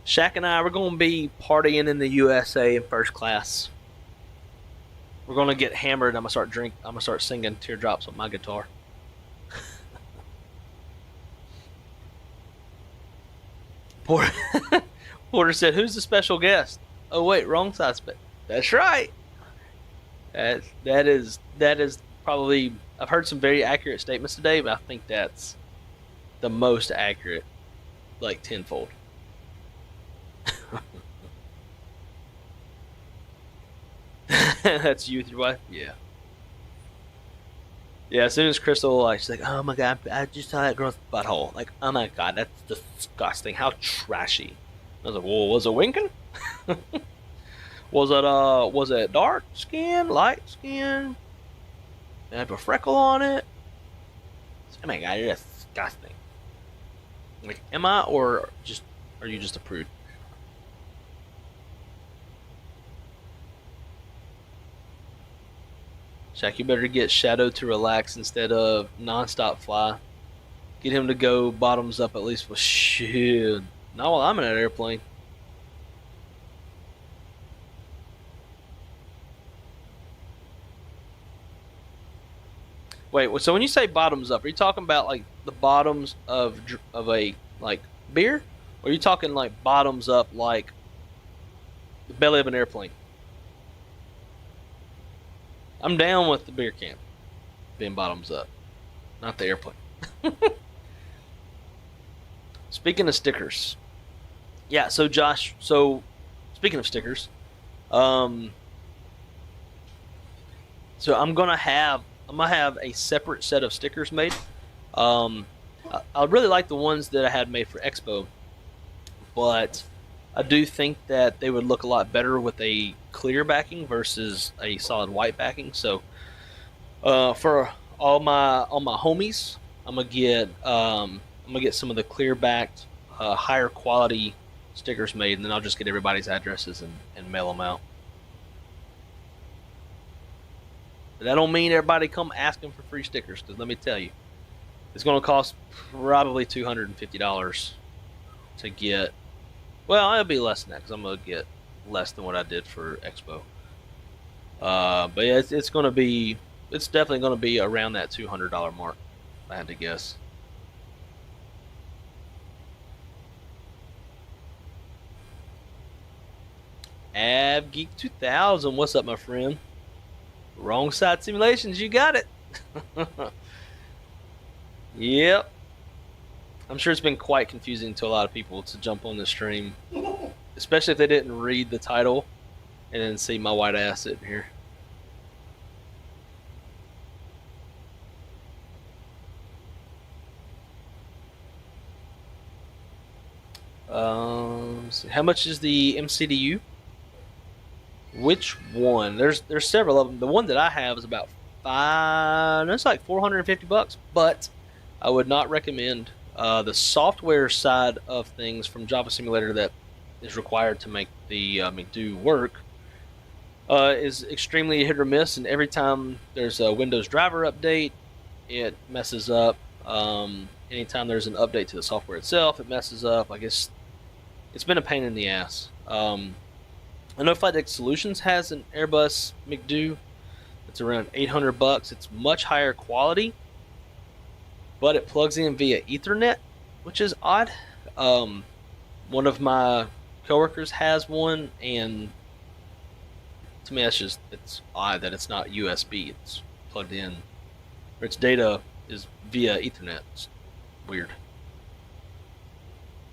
Shaq and I, we're going to be partying in the USA in first class. We're going to get hammered. I'm going to start singing Teardrops on my guitar. Porter said, "Who's the special guest?" Oh wait, wrong suspect. That's right. That is probably. I've heard some very accurate statements today, but I think that's the most accurate, like tenfold. That's you with your wife? Yeah. Yeah, as soon as Crystal, like, she's like, "Oh my god, I just saw that girl's butthole." Like, oh my god, that's disgusting. How trashy. I was like, well, was it winking? Was it dark skin, light skin? Did it have a freckle on it? Oh my god, you're disgusting. Like, am I, or are you just a prude? Shaq, you better get Shadow to relax instead of nonstop fly. Get him to go bottoms up at least. Well, shit. Not while I'm in that airplane. Wait, so when you say bottoms up, are you talking about like the bottoms of a like beer, or are you talking like bottoms up like the belly of an airplane? I'm down with the beer can being bottoms up, not the airplane. Speaking of stickers, yeah. So Josh, speaking of stickers, so I'm gonna have a separate set of stickers made. I really like the ones that I had made for Expo, but I do think that they would look a lot better with a clear backing versus a solid white backing. So for all my homies, I'm gonna get some of the clear backed, higher quality stickers made, and then I'll just get everybody's addresses and mail them out. But that don't mean everybody come asking for free stickers, because let me tell you, it's going to cost probably $250 to get. Well, it'll be less than that, because I'm going to get less than what I did for Expo. But yeah, it's definitely going to be around that $200 mark, if I had to guess. AvGeek 2000, what's up, my friend? Wrong side simulations, you got it. Yep. I'm sure it's been quite confusing to a lot of people to jump on the stream, especially if they didn't read the title and then see my white ass sitting here. So how much is the MCDU? Which one? There's several of them. The one that I have is about it's like $450, but I would not recommend the software side of things from Java Simulator that is required to make the McDo work is extremely hit or miss, and every time there's a Windows driver update, it messes up. Anytime there's an update to the software itself, it messes up. Like it's been a pain in the ass. I know FlightDeck Solutions has an Airbus McDo. It's around $800. It's much higher quality, but it plugs in via Ethernet, which is odd. One of my coworkers has one, and to me, it's odd that it's not USB. It's plugged in, or its data is via Ethernet. It's weird.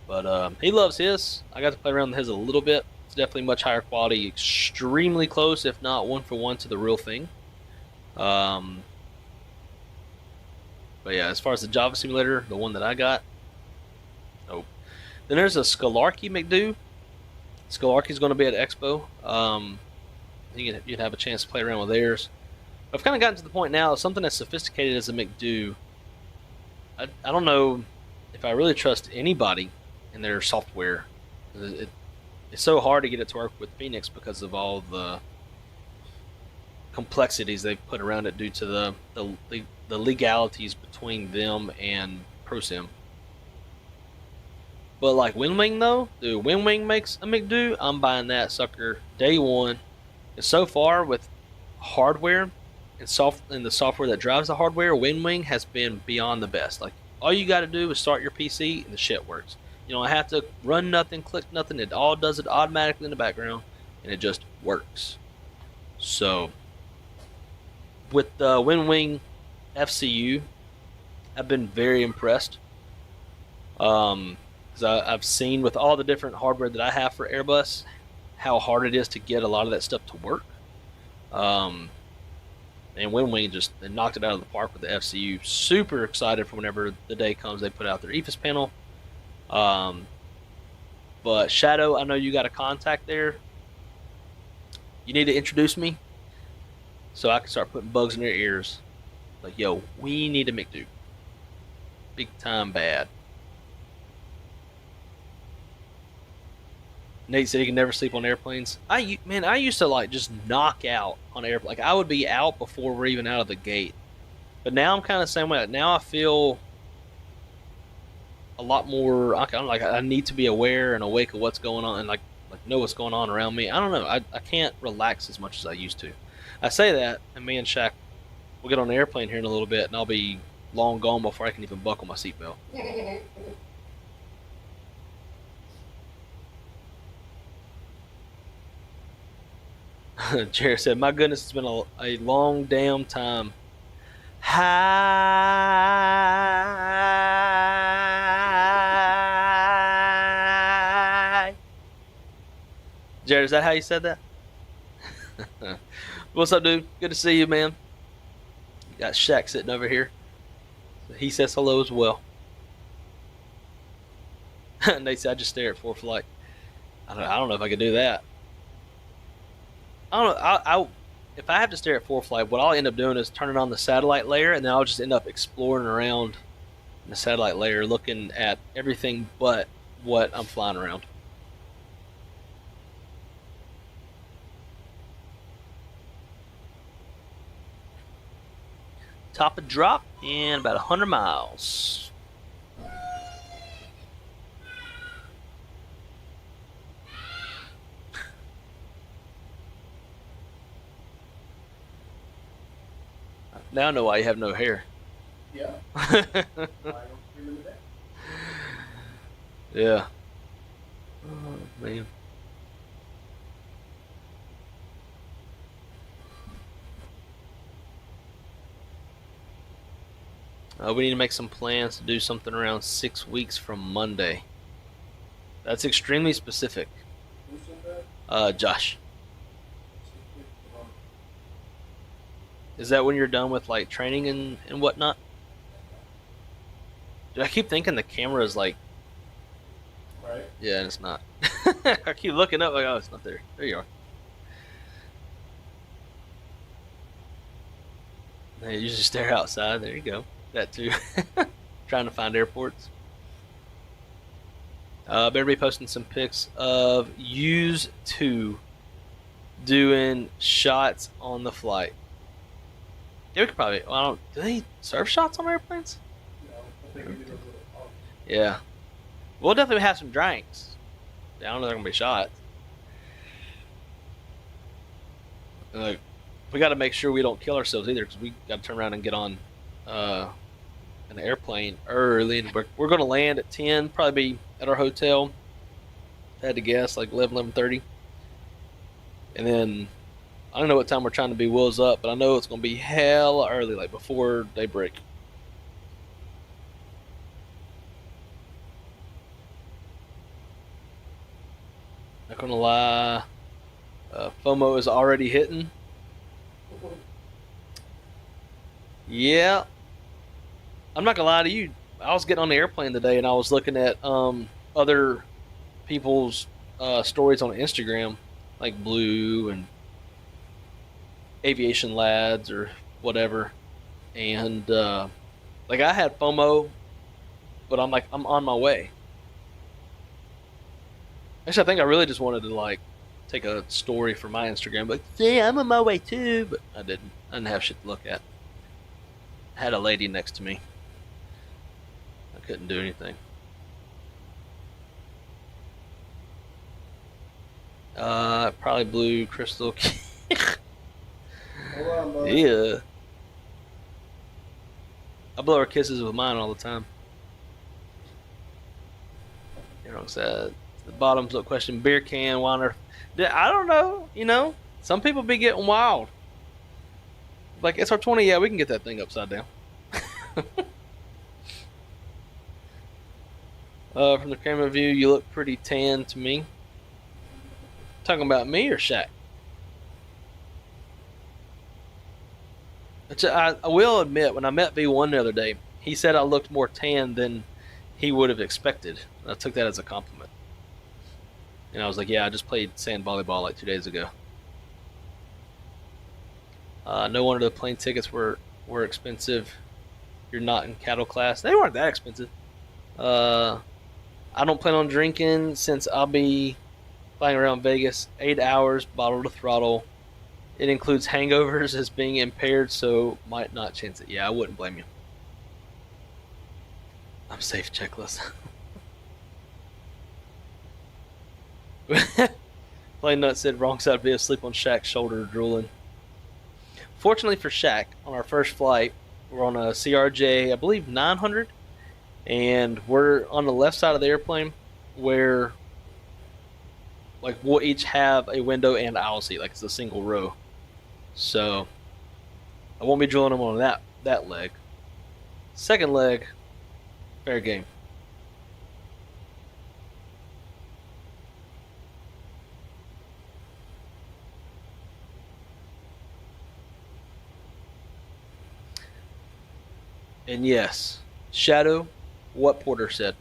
But he loves his. I got to play around with his a little bit. It's definitely much higher quality, extremely close, if not one for one, to the real thing. But yeah, as far as the Java Simulator, the one that I got, nope. Then there's a Scholarchy McDo. Scholarchy's going to be at Expo. You'd have a chance to play around with theirs. I've kind of gotten to the point now, something as sophisticated as a McDo, I don't know if I really trust anybody in their software. It's so hard to get it to work with Phoenix because of all the complexities they've put around it due to the legalities between them and ProSim. But like WinWing though, dude, WinWing makes a McDo, I'm buying that sucker day one. And so far with hardware and the software that drives the hardware, WinWing has been beyond the best. Like all you got to do is start your PC and the shit works. You don't have to run nothing, click nothing. It all does it automatically in the background, and it just works. So with the WinWing FCU, I've been very impressed. Because I've seen with all the different hardware that I have for Airbus, how hard it is to get a lot of that stuff to work. And WinWing just they knocked it out of the park with the FCU. Super excited for whenever the day comes they put out their EFIS panel. But Shadow, I know you got a contact there. You need to introduce me so I can start putting bugs in their ears. Like, yo, we need to make do. Big time bad. Nate said he can never sleep on airplanes. I used to like just knock out on airplanes. Like I would be out before we're even out of the gate. But now I'm kind of the same way. Now I feel a lot more. I'm like I need to be aware and awake of what's going on and like know what's going on around me. I don't know. I can't relax as much as I used to. I say that, and me and Shaq will get on the airplane here in a little bit, and I'll be long gone before I can even buckle my seatbelt. Jared said, "My goodness, it's been a long damn time." Hi. Jared, is that how you said that? What's up, dude? Good to see you, man. You got Shaq sitting over here. He says hello as well. Nate said, "I just stare at for flight." I don't know if I could do that. I don't know. If I have to stare at for flight, what I'll end up doing is turning on the satellite layer, and then I'll just end up exploring around in the satellite layer, looking at everything but what I'm flying around. Top of drop in about 100 miles. Now I know why you have no hair. Yeah. I don't scream in the day. Yeah. Oh, man. We need to make some plans to do something around 6 weeks from Monday. That's extremely specific. Who said that? Josh. Is that when you're done with like training and whatnot? Dude, I keep thinking the camera is like, Right. yeah, and it's not. I keep looking up like, oh, it's not there. There you are. Hey, you just stare outside. There you go. That too. Trying to find airports. Better be posting some pics of yous two doing shots on the flight. Yeah, we could probably. Well, I don't. Do they serve shots on airplanes? No, I think we do those little pumps. Yeah. We'll definitely have some drinks. Yeah, I don't know if they're gonna be shots. Like, we got to make sure we don't kill ourselves either, because we got to turn around and get on an airplane early. And we're going to land at 10, probably be at our hotel. I had to guess, like 11:30. And then, I don't know what time we're trying to be wheels up, but I know it's going to be hell early, like before daybreak. Not going to lie. FOMO is already hitting. Yeah. I'm not going to lie to you. I was getting on the airplane today and I was looking at other people's stories on Instagram, like Blue and Aviation Lads or whatever. And like I had FOMO, but I'm like, I'm on my way. Actually, I think I really just wanted to like take a story for my Instagram, but yeah, I'm on my way too. But I didn't. I didn't have shit to look at. I had a lady next to me. I couldn't do anything. Probably Blue Crystal. Hold on, bud. Yeah. I blow her kisses with mine all the time. Wrong side. The bottom's up question. Beer can, water. I don't know. You know, some people be getting wild. Like SR20, yeah, we can get that thing upside down. From the camera view, you look pretty tan to me. Talking about me or Shaq? Which I will admit, when I met V1 the other day, he said I looked more tan than he would have expected. I took that as a compliment. And I was like, yeah, I just played sand volleyball like 2 days ago. No wonder the plane tickets were expensive. You're not in cattle class. They weren't that expensive. I don't plan on drinking since I'll be flying around Vegas 8 hours, bottle to throttle. It includes hangovers as being impaired, so might not chance it. Yeah, I wouldn't blame you. I'm safe, checklist. Plane Nut said wrong side view, sleep on Shaq's shoulder, drooling. Fortunately for Shaq, on our first flight, we're on a CRJ, I believe 900, and we're on the left side of the airplane where like we'll each have a window and aisle seat, like it's a single row. So I won't be drilling them on that leg. Second leg, fair game. And yes, Shadow, what Porter said.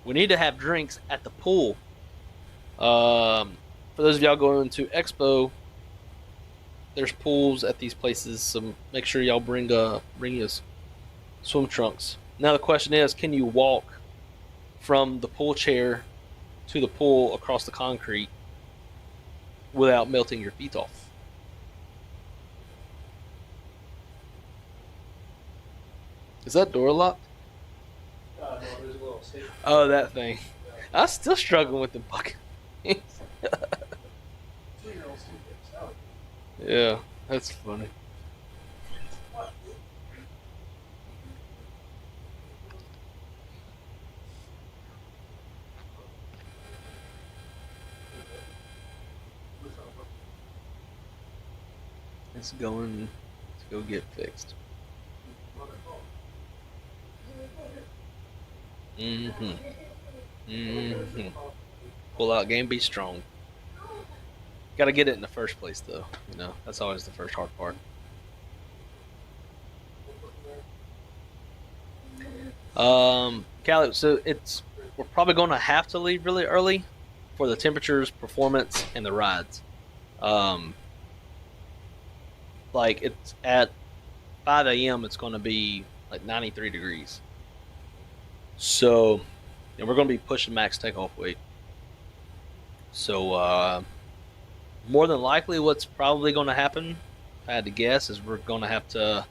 We need to have drinks at the pool. For those of y'all going to Expo, there's pools at these places, so make sure y'all bring your swim trunks. Now the question is, can you walk from the pool chair to the pool across the concrete without melting your feet off? Is that door locked? No, there's a little safety. Oh, that thing. I'm still struggling with the bucket. 2-year-olds do get out. Yeah, that's funny. It's going to go get fixed. Pull out game, be strong. Got to get it in the first place, though. You know, that's always the first hard part. Caleb, so we're probably going to have to leave really early for the temperatures, performance, and the rides. Like it's at 5 a.m. It's going to be like 93 degrees. So, and we're going to be pushing max takeoff weight. So, more than likely, what's probably going to happen, if I had to guess, is we're going to have to,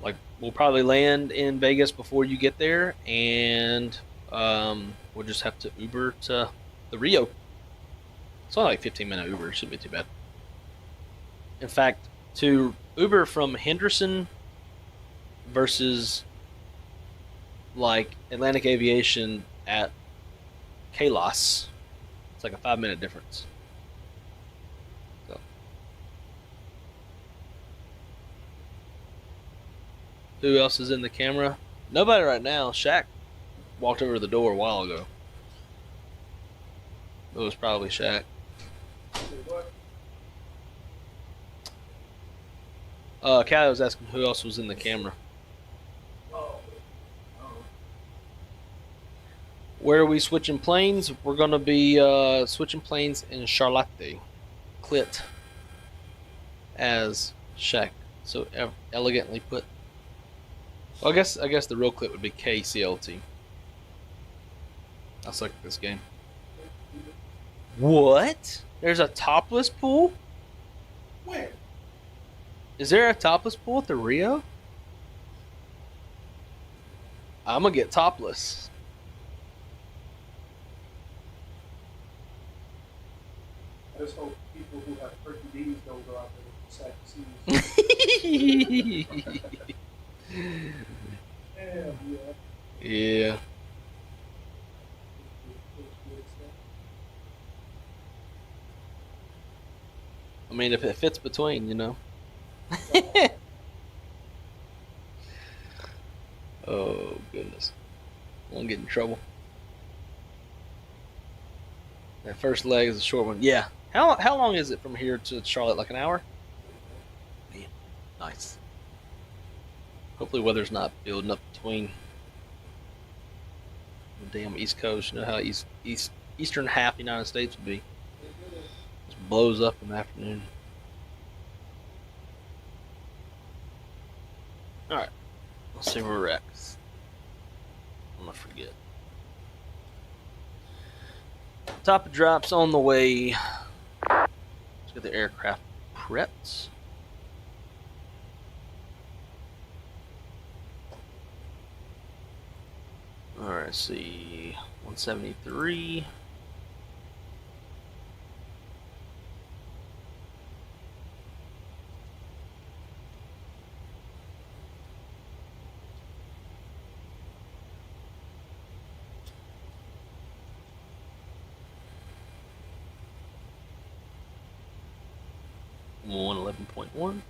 like, we'll probably land in Vegas before you get there, and we'll just have to Uber to the Rio. It's only like 15-minute Uber, shouldn't be too bad. In fact, to Uber from Henderson versus like Atlantic Aviation at Kalos, it's like a 5-minute difference. So, who else is in the camera? Nobody right now. Shaq walked over to the door a while ago. It was probably Shaq. Callie was asking who else was in the camera. Where are we switching planes? We're going to be switching planes in Charlotte. Clit as Shaq. So elegantly put. Well, I guess the real clit would be KCLT. I suck at this game. What? There's a topless pool? Where? Is there a topless pool at the Rio? I'm going to get topless. I just hope people who have perky D's don't go out there with the sack seas. Yeah. Damn, yeah. Yeah. I mean, if it fits between, you know. Oh goodness, I won't get in trouble. That first leg is a short one. Yeah. How long is it from here to Charlotte? Like an hour? Man, nice. Hopefully, weather's not building up between the damn East Coast. You know how eastern half the United States would be. Just blows up in the afternoon. All right. Let's see where we're at. I'm gonna forget. Top of drops on the way. Let's get the aircraft prepped. All right, let's see. 173. One 11.1.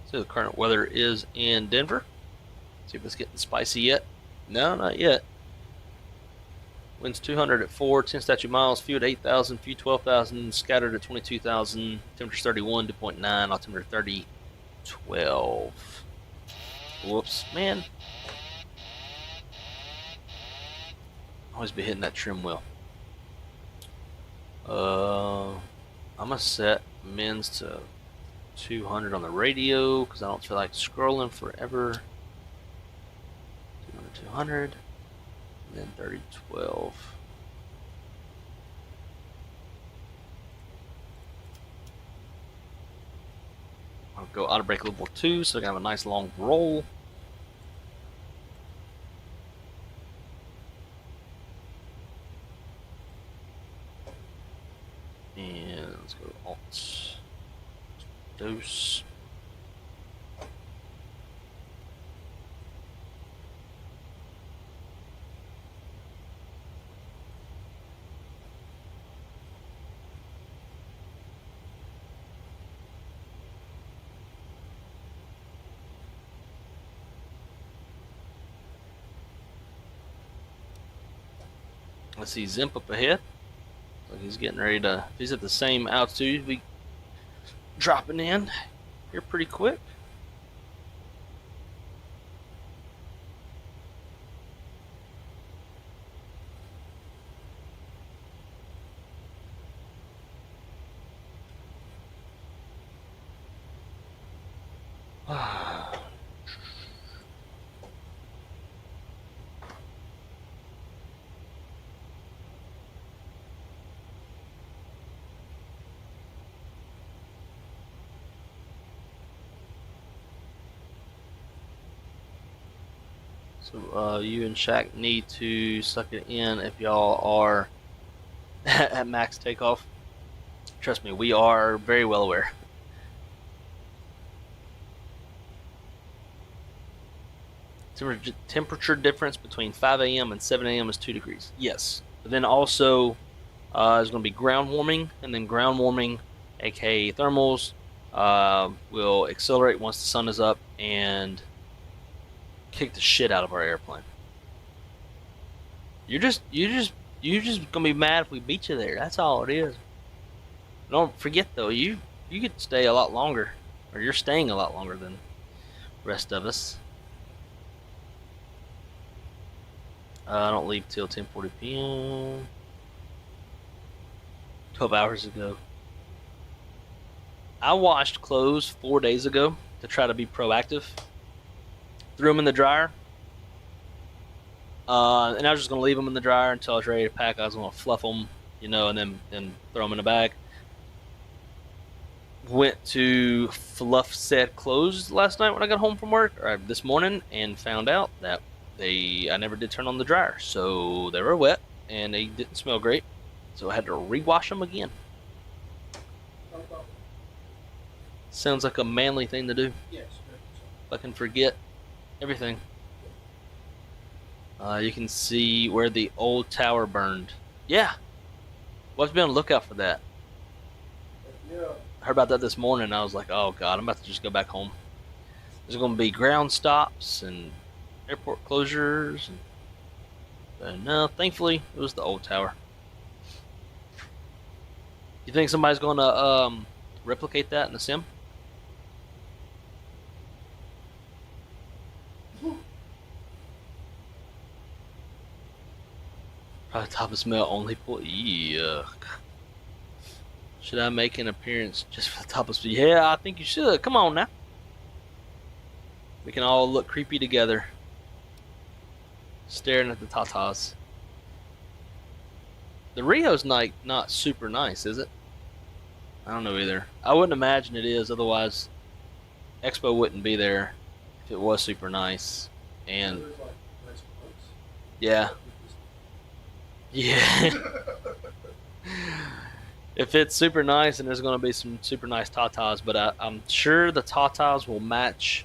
So the current weather is in Denver. See if it's getting spicy yet. No, not yet. Winds 200 at 4, 10 statute miles, few at 8,000, few 12,000, scattered at 22,000, temperature 31, 2.9, altimeter 30, 12. Whoops, man. Always be hitting that trim wheel. I'm going to set men's to 200 on the radio because I don't feel like scrolling forever. 200, and then 30, 12. I'll go auto brake level 2 so I can have a nice long roll. And let's go alt dose. Let's see Zimp up ahead. So he's getting ready to, if he's at the same altitude, we dropping in here pretty quick. So you and Shaq need to suck it in if y'all are at max takeoff. Trust me, we are very well aware. Temperature difference between 5 a.m. and 7 a.m. is 2 degrees. Yes. But then also there's going to be ground warming, and then ground warming, aka thermals, will accelerate once the sun is up and kick the shit out of our airplane. You're just gonna be mad if we beat you there. That's all it is. Don't forget though, you get to stay a lot longer, or you're staying a lot longer than the rest of us. I don't leave till 10:40 p.m. 12 hours ago. I washed clothes 4 days ago to try to be proactive. Threw them in the dryer. And I was just going to leave them in the dryer until I was ready to pack. I was going to fluff them, you know, and then throw them in the bag. went to Fluff Said Closed last night when I got home from work, or this morning, and found out that I never did turn on the dryer, so they were wet and they didn't smell great, so I had to rewash them again. Sounds like a manly thing to do. Yes. If I can forget everything. You can see where the old tower burned. Yeah. We'll have to be on the lookout for that. Yeah. I heard about that this morning, and I was like, oh god, I'm about to just go back home. There's going to be ground stops and airport closures. But no, thankfully, it was the old tower. You think somebody's going to replicate that in the sim? Probably top of smell only pool. Yuck. Should I make an appearance just for the top of speed? Yeah, I think you should. Come on now. We can all look creepy together. Staring at the tatas. The Rio's not super nice, is it? I don't know either. I wouldn't imagine it is, otherwise Expo wouldn't be there if it was super nice. And There's like nice boats. yeah. Yeah. If it's super nice, and there's going to be some super nice tatas, but I'm sure the tatas will match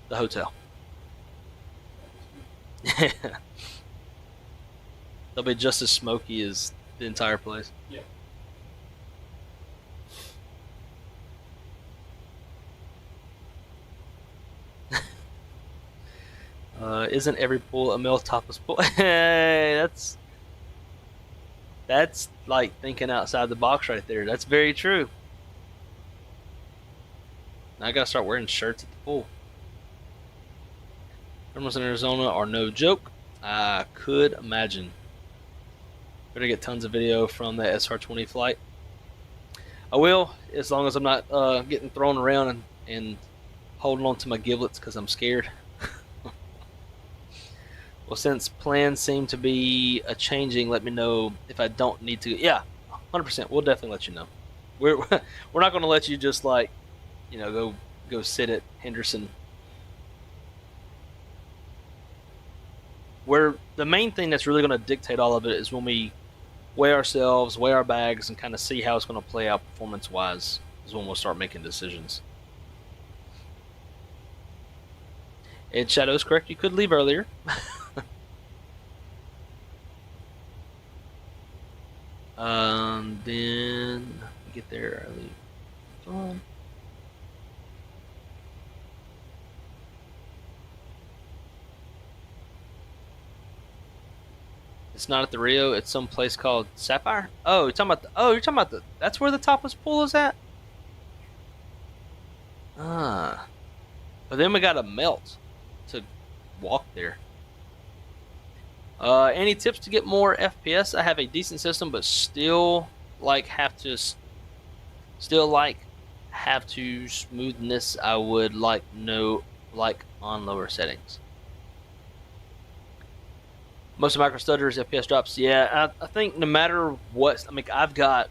the hotel. They'll be just as smoky as the entire place. Yeah. Isn't every pool a male topless pool? Hey, that's like thinking outside the box right there. That's very true. Now I gotta start wearing shirts at the pool. Thermals in Arizona are no joke. I could imagine. Better get tons of video from that SR-20 flight. I will, as long as I'm not getting thrown around and holding on to my giblets because I'm scared. Well, since plans seem to be changing, let me know if I don't need to. Yeah, 100%. We'll definitely let you know. We're not going to let you just like, you know, go sit at Henderson. Where the main thing that's really going to dictate all of it is when we weigh ourselves, weigh our bags, and kind of see how it's going to play out performance-wise. Is when we'll start making decisions. And Shadow's correct. You could leave earlier. Then get there early. Fun. It's not at the Rio. It's some place called Sapphire. Oh, you're talking about the. That's where the topless pool is at. Ah, but then we gotta melt to walk there. Any tips to get more FPS? I have a decent system, but still have to smoothness. I would on lower settings. Most of micro stutters FPS drops. Yeah, I think no matter what, I mean, I've got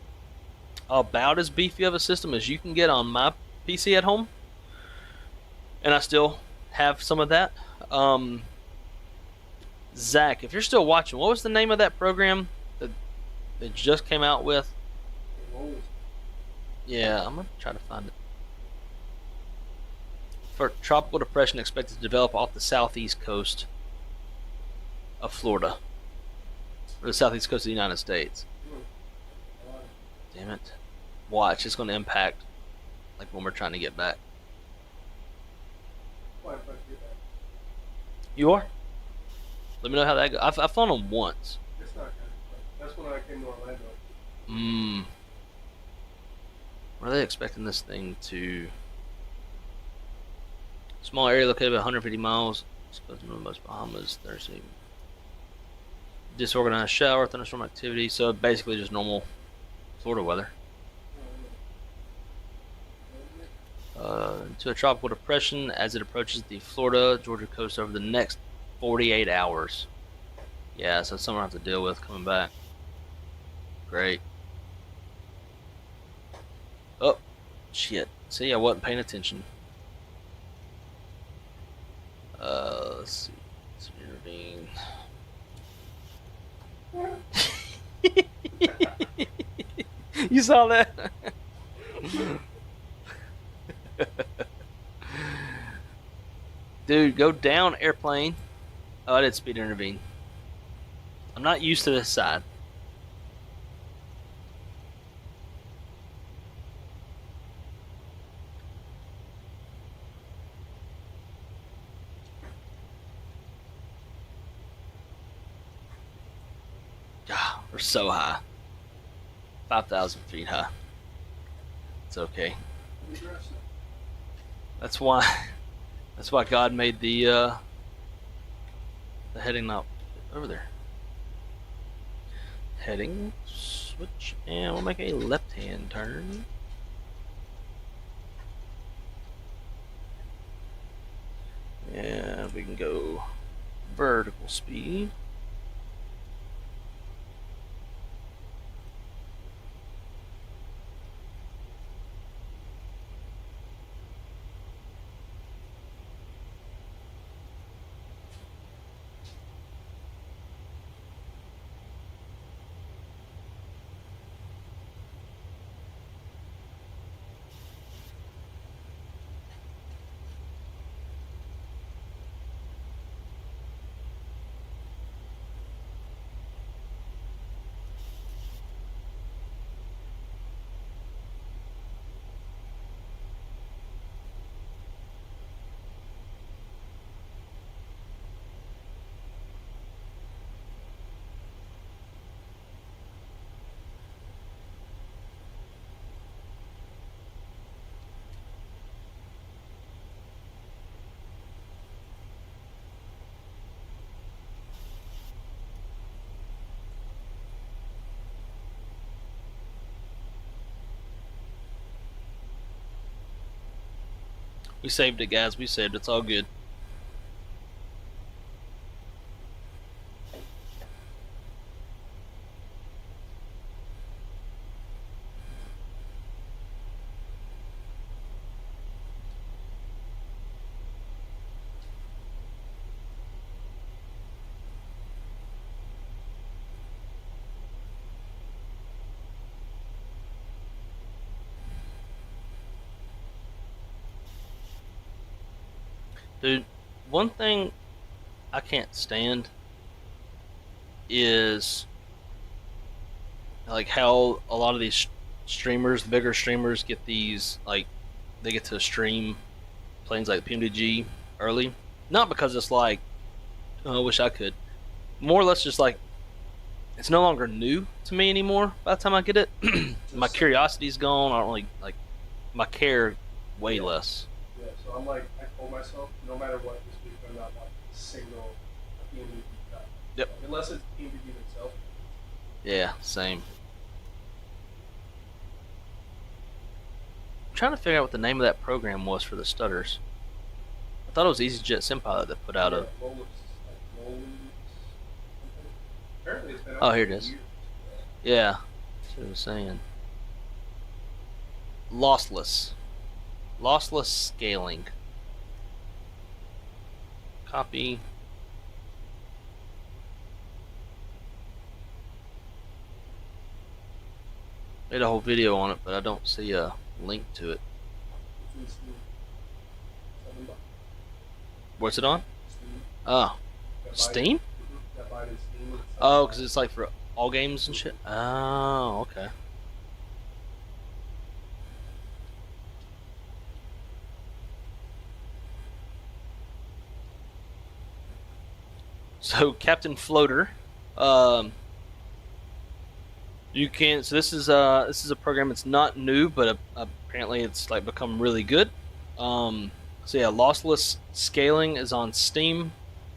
about as beefy of a system as you can get on my PC at home, and I still have some of that. Zach, if you're still watching, what was the name of that program that just came out with? Yeah, I'm gonna try to find it. For tropical depression expected to develop off the southeast coast of Florida, or the southeast coast of the United States. Damn it! Watch, it's gonna impact like when we're trying to get back. You are? Let me know how that goes. I've flown them once. It's not good. That's when I came to Orlando. Are they expecting this thing to... Small area located about 150 miles. Supposed to know most Bahamas. There's a disorganized shower, thunderstorm activity. So basically just normal Florida weather. To a tropical depression as it approaches the Florida Georgia coast over the next 48 hours. Yeah, so something I have to deal with coming back. Great. Oh, Shit. See, I wasn't paying attention. Let's see. Let's intervene. You saw that? Dude, go down, airplane. Oh, I did speed intervene. I'm not used to this side. Ah, we're so high. 5,000 feet high. It's okay. That's why God made the heading not over there. Heading switch, and we'll make a left-hand turn. And we can go vertical speed. We saved it, guys. We saved it. It's all good. Dude, one thing I can't stand is like how a lot of these streamers, bigger streamers, get these, like, they get to stream planes like PMDG early. Not because it's like, oh, I wish I could. More or less just like, it's no longer new to me anymore by the time I get it. My curiosity's gone. I don't really, like, my care way less. Yeah, so I'm like, I told myself, no matter what this week, I'm not like a single PMDG guy. Yep. Like, unless it's PMDG themselves. Yeah, same. I'm trying to figure out what the name of that program was for the stutters. I thought it was EasyJet SimPilot that put out a. Apparently it's been out Oh, here it for is. years. Yeah, that's what I was saying. Lossless scaling. Copy. Made a whole video on it, but I don't see a link to it. It's in Steam. $7. What's it on? Steam. Oh, That buy it- Steam? That buy it in Steam. It's Oh, because it's like for all games and shit? Oh, okay. So, Captain Floater, you can. So this is a program that's not new, but apparently it's like become really good. So yeah, lossless scaling is on Steam.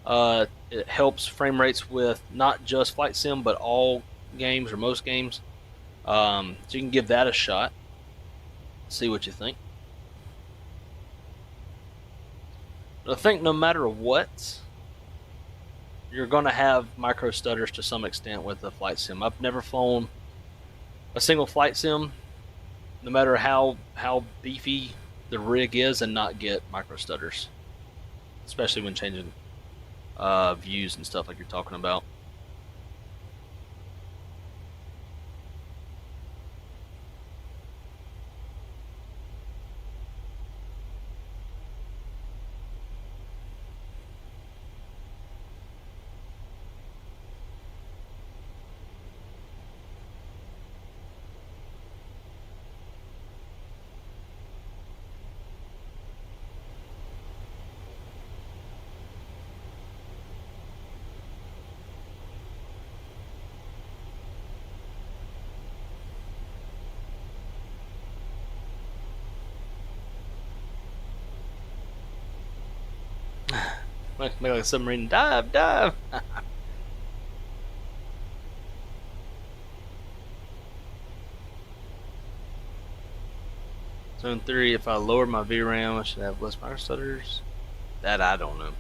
It helps frame rates with not just flight sim, but all games or most games. So you can give that a shot. See what you think. But I think no matter what, you're going to have micro stutters to some extent with a flight sim. I've never flown a single flight sim no matter how beefy the rig is, and not get micro stutters, especially when changing views and stuff like you're talking about. Make like a submarine. Dive. So in theory, if I lower my VRAM, I should have less micro stutters. That I don't know.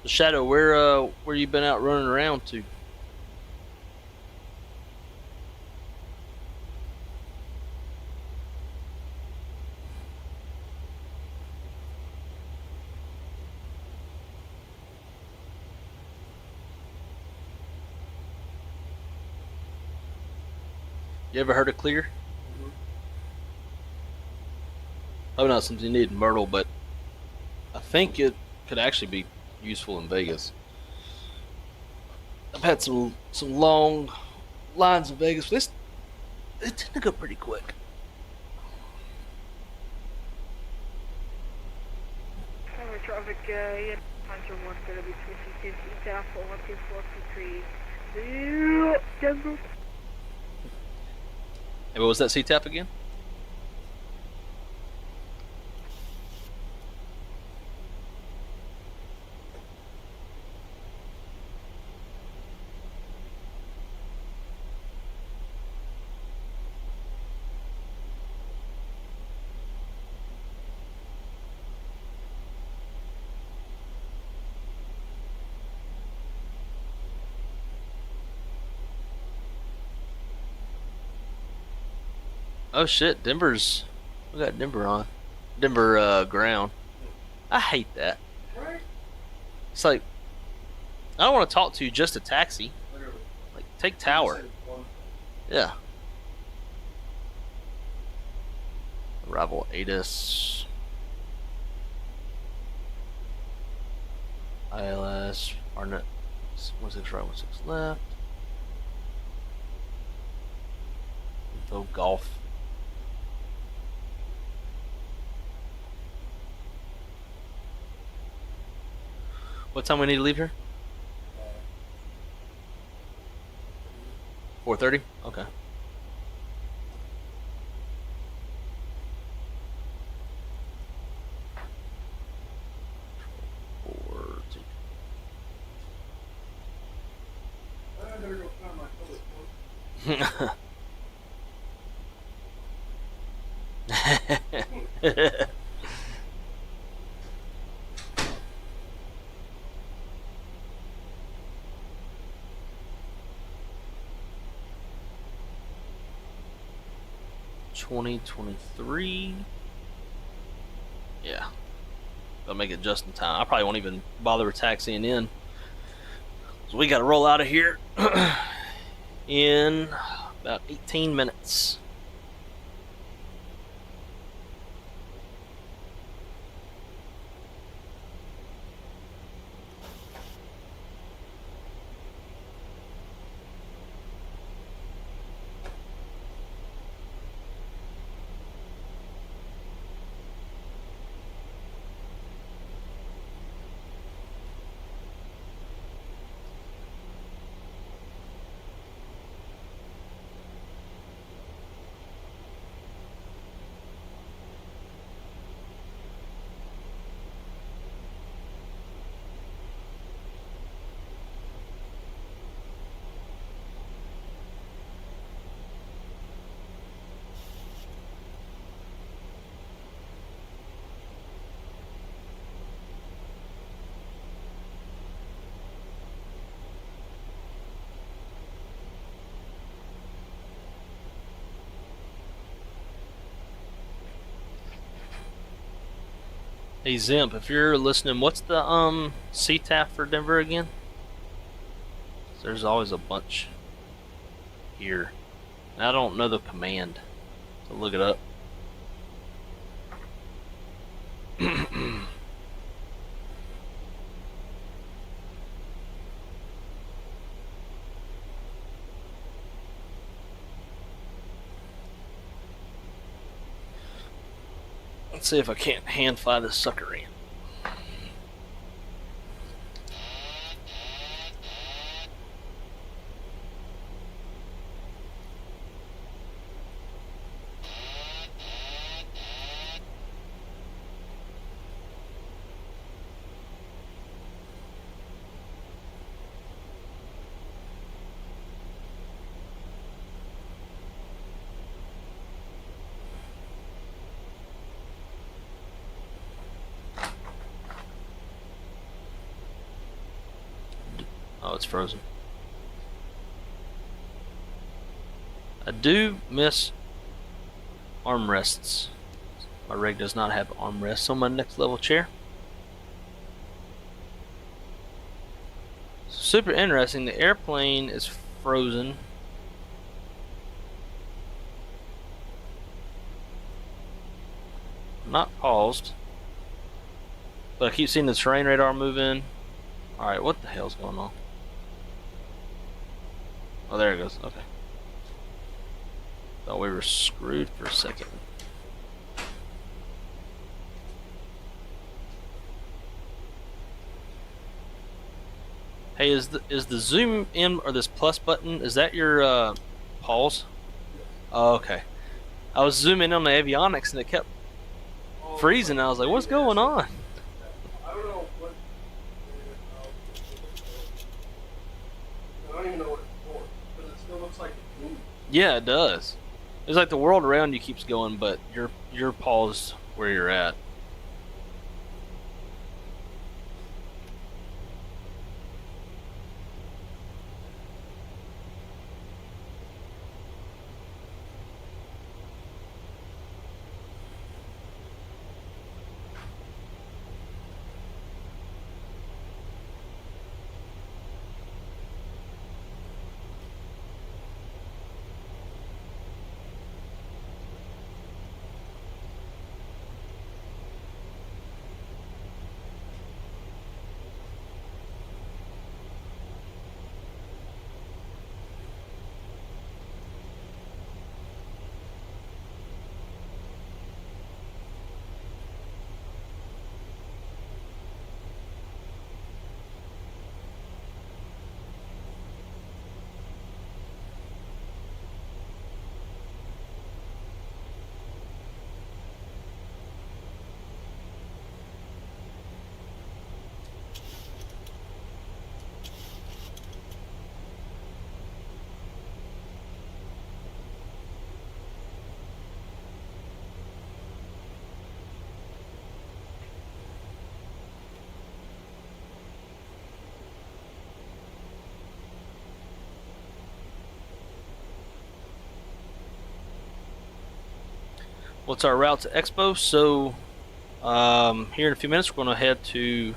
The Shadow, where you been out running around to? You ever heard of Clear? Oh, not something you need in Myrtle, but I think it could actually be useful in Vegas. I've had some long lines in Vegas. They tend to go pretty quick. Cover traffic, yeah, Hunter 1 gonna be switching to South 12423. Denver. Hey, what was that CTAP again? Oh shit, Denver's. We got Denver on. Denver ground. I hate that. Right? It's like, I don't want to talk to you, just a taxi. Literally. Like, take tower. Yeah. Arrival ATIS. ILS. RNet. 16 right, 16 left. Info golf. What time we need to leave here? 4:30? Okay. I better go find my public book. 2023. Yeah. I'll make it just in time. I probably won't even bother with taxiing in. So we got to roll out of here in about 18 minutes. Hey Zimp, if you're listening, what's the CTAF for Denver again? There's always a bunch here. And I don't know the command, so look it up. Let's see if I can't hand fly this sucker in. Oh, it's frozen. I do miss armrests. My rig does not have armrests on my next level chair. Super interesting. The airplane is frozen. Not paused. But I keep seeing the terrain radar moving. Alright, what the hell's going on? Oh, there it goes. Okay. Thought we were screwed for a second. Hey, is the zoom in or this plus button, is that your pause? Oh, okay. I was zooming in on the avionics and it kept freezing. I was like, what's going on? I don't know what. I don't even know what it's for, because it still looks like it's moving. Yeah, it does. It's like the world around you keeps going, but you're paused where you're at. What's our route to Expo? So here in a few minutes we're going to head to,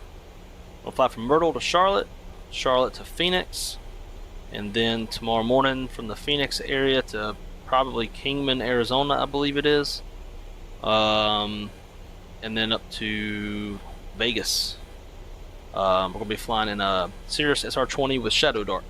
we'll fly from Myrtle to Charlotte, Charlotte to Phoenix, and then tomorrow morning from the Phoenix area to probably Kingman, Arizona, I believe it is, and then up to Vegas. We're going to be flying in a Cirrus SR-20 with Shadow Dart.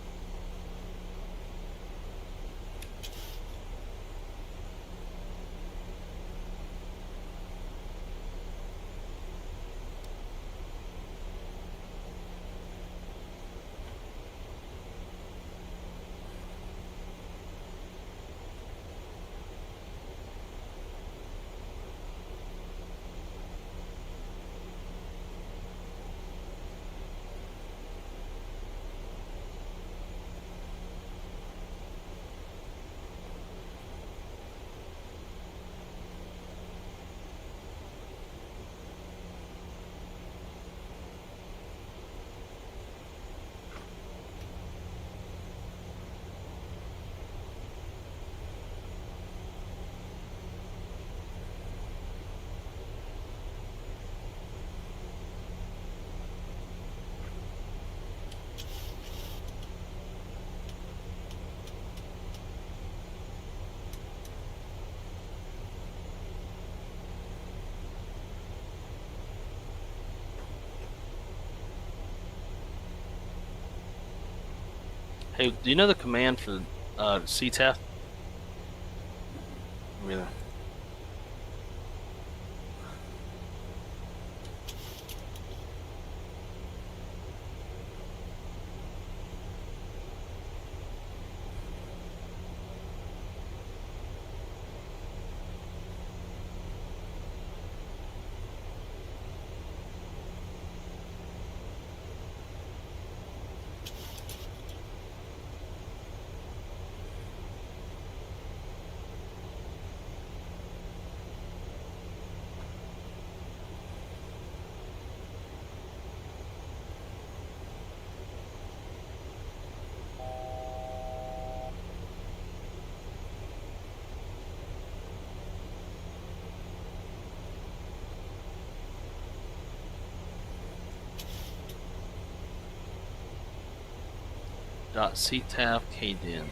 Hey, do you know the command for CTAF? Really? .ctaf KDEN.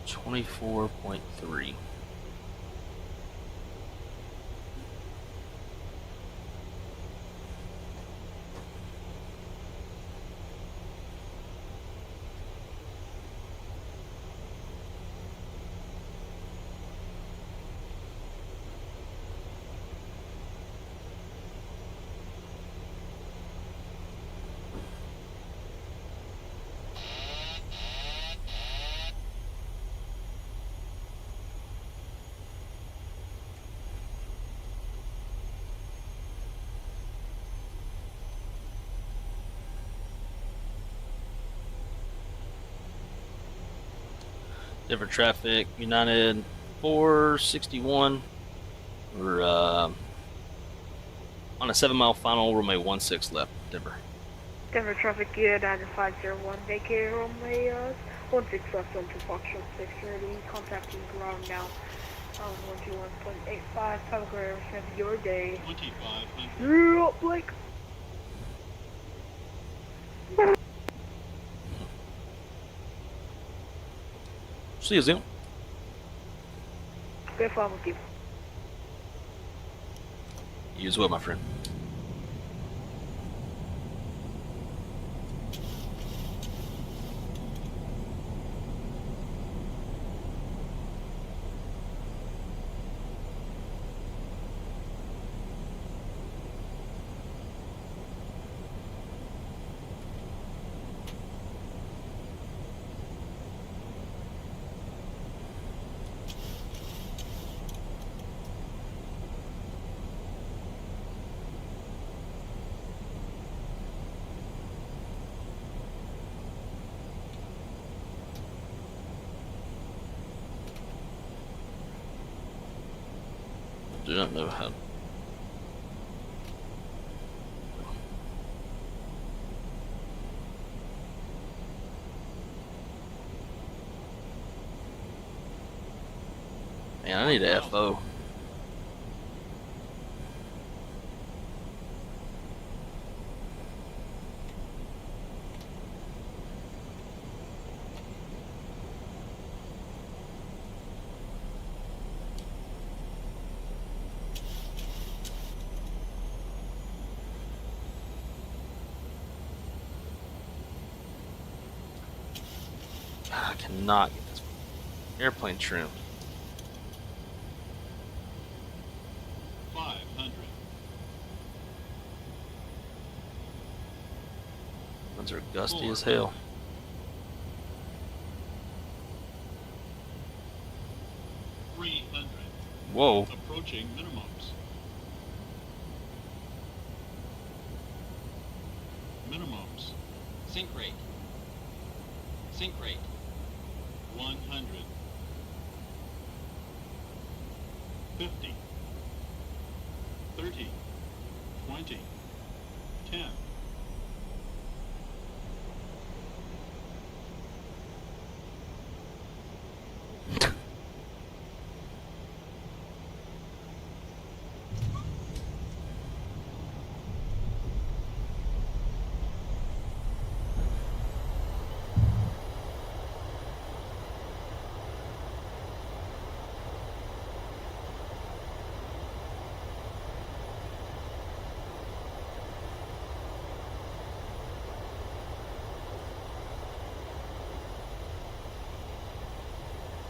.24.3. Different traffic, United 461. We're on a 7-mile final, runway 16 left, Denver. Denver traffic, United 501, vacate runway 16 left onto Foxtrot 6 ready, contacting ground now. 121.85, public air, have your day. 2500. Yeah, Blake. See you, Zoom. Good fun with you. You as well, my friend. Do not know how. Man, I need a FO. I cannot get this airplane trimmed. 500. Winds are gusty as hell. 300. Whoa. Approaching minimums. Minimums. Sync rate. Sync rate. 100. 50. 30. 20. 10.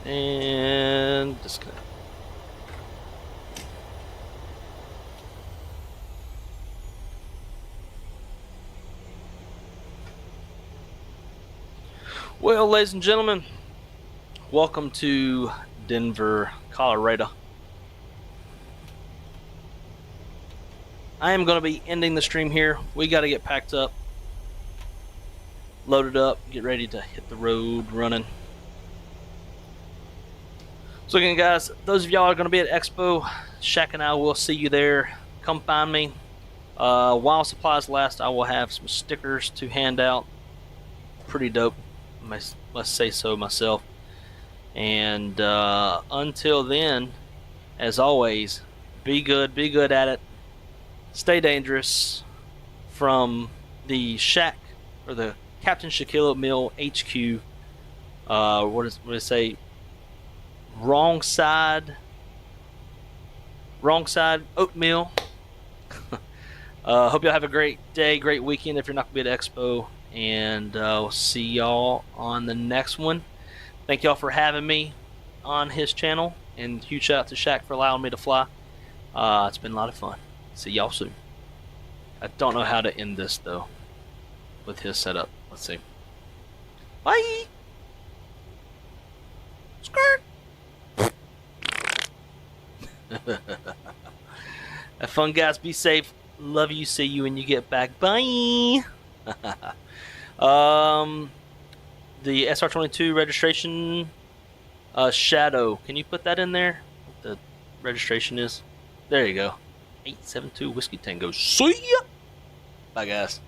And disconnect. Well, ladies and gentlemen, welcome to Denver, Colorado. I am going to be ending the stream here. We got to get packed up, loaded up, get ready to hit the road running. So again, guys, those of y'all are going to be at Expo, Shaq and I will see you there. Come find me. While supplies last, I will have some stickers to hand out. Pretty dope, must say so myself. And until then, as always, be good at it. Stay dangerous. From the Shack, or the Captain Shaquille O'Neal HQ. What does it say? Wrong side oatmeal. Hope y'all have a great day, great weekend if you're not going to be at Expo. And we'll see y'all on the next one. Thank y'all for having me on his channel. And huge shout out to Shaq for allowing me to fly. It's been a lot of fun. See y'all soon. I don't know how to end this, though, with his setup. Let's see. Bye! Skirt! Have fun, guys. Be safe. Love you. See you when you get back. Bye. The SR22 registration, Shadow. Can you put that in there? What the registration is? There you go. 872 Whiskey Tango. See ya. Bye, guys.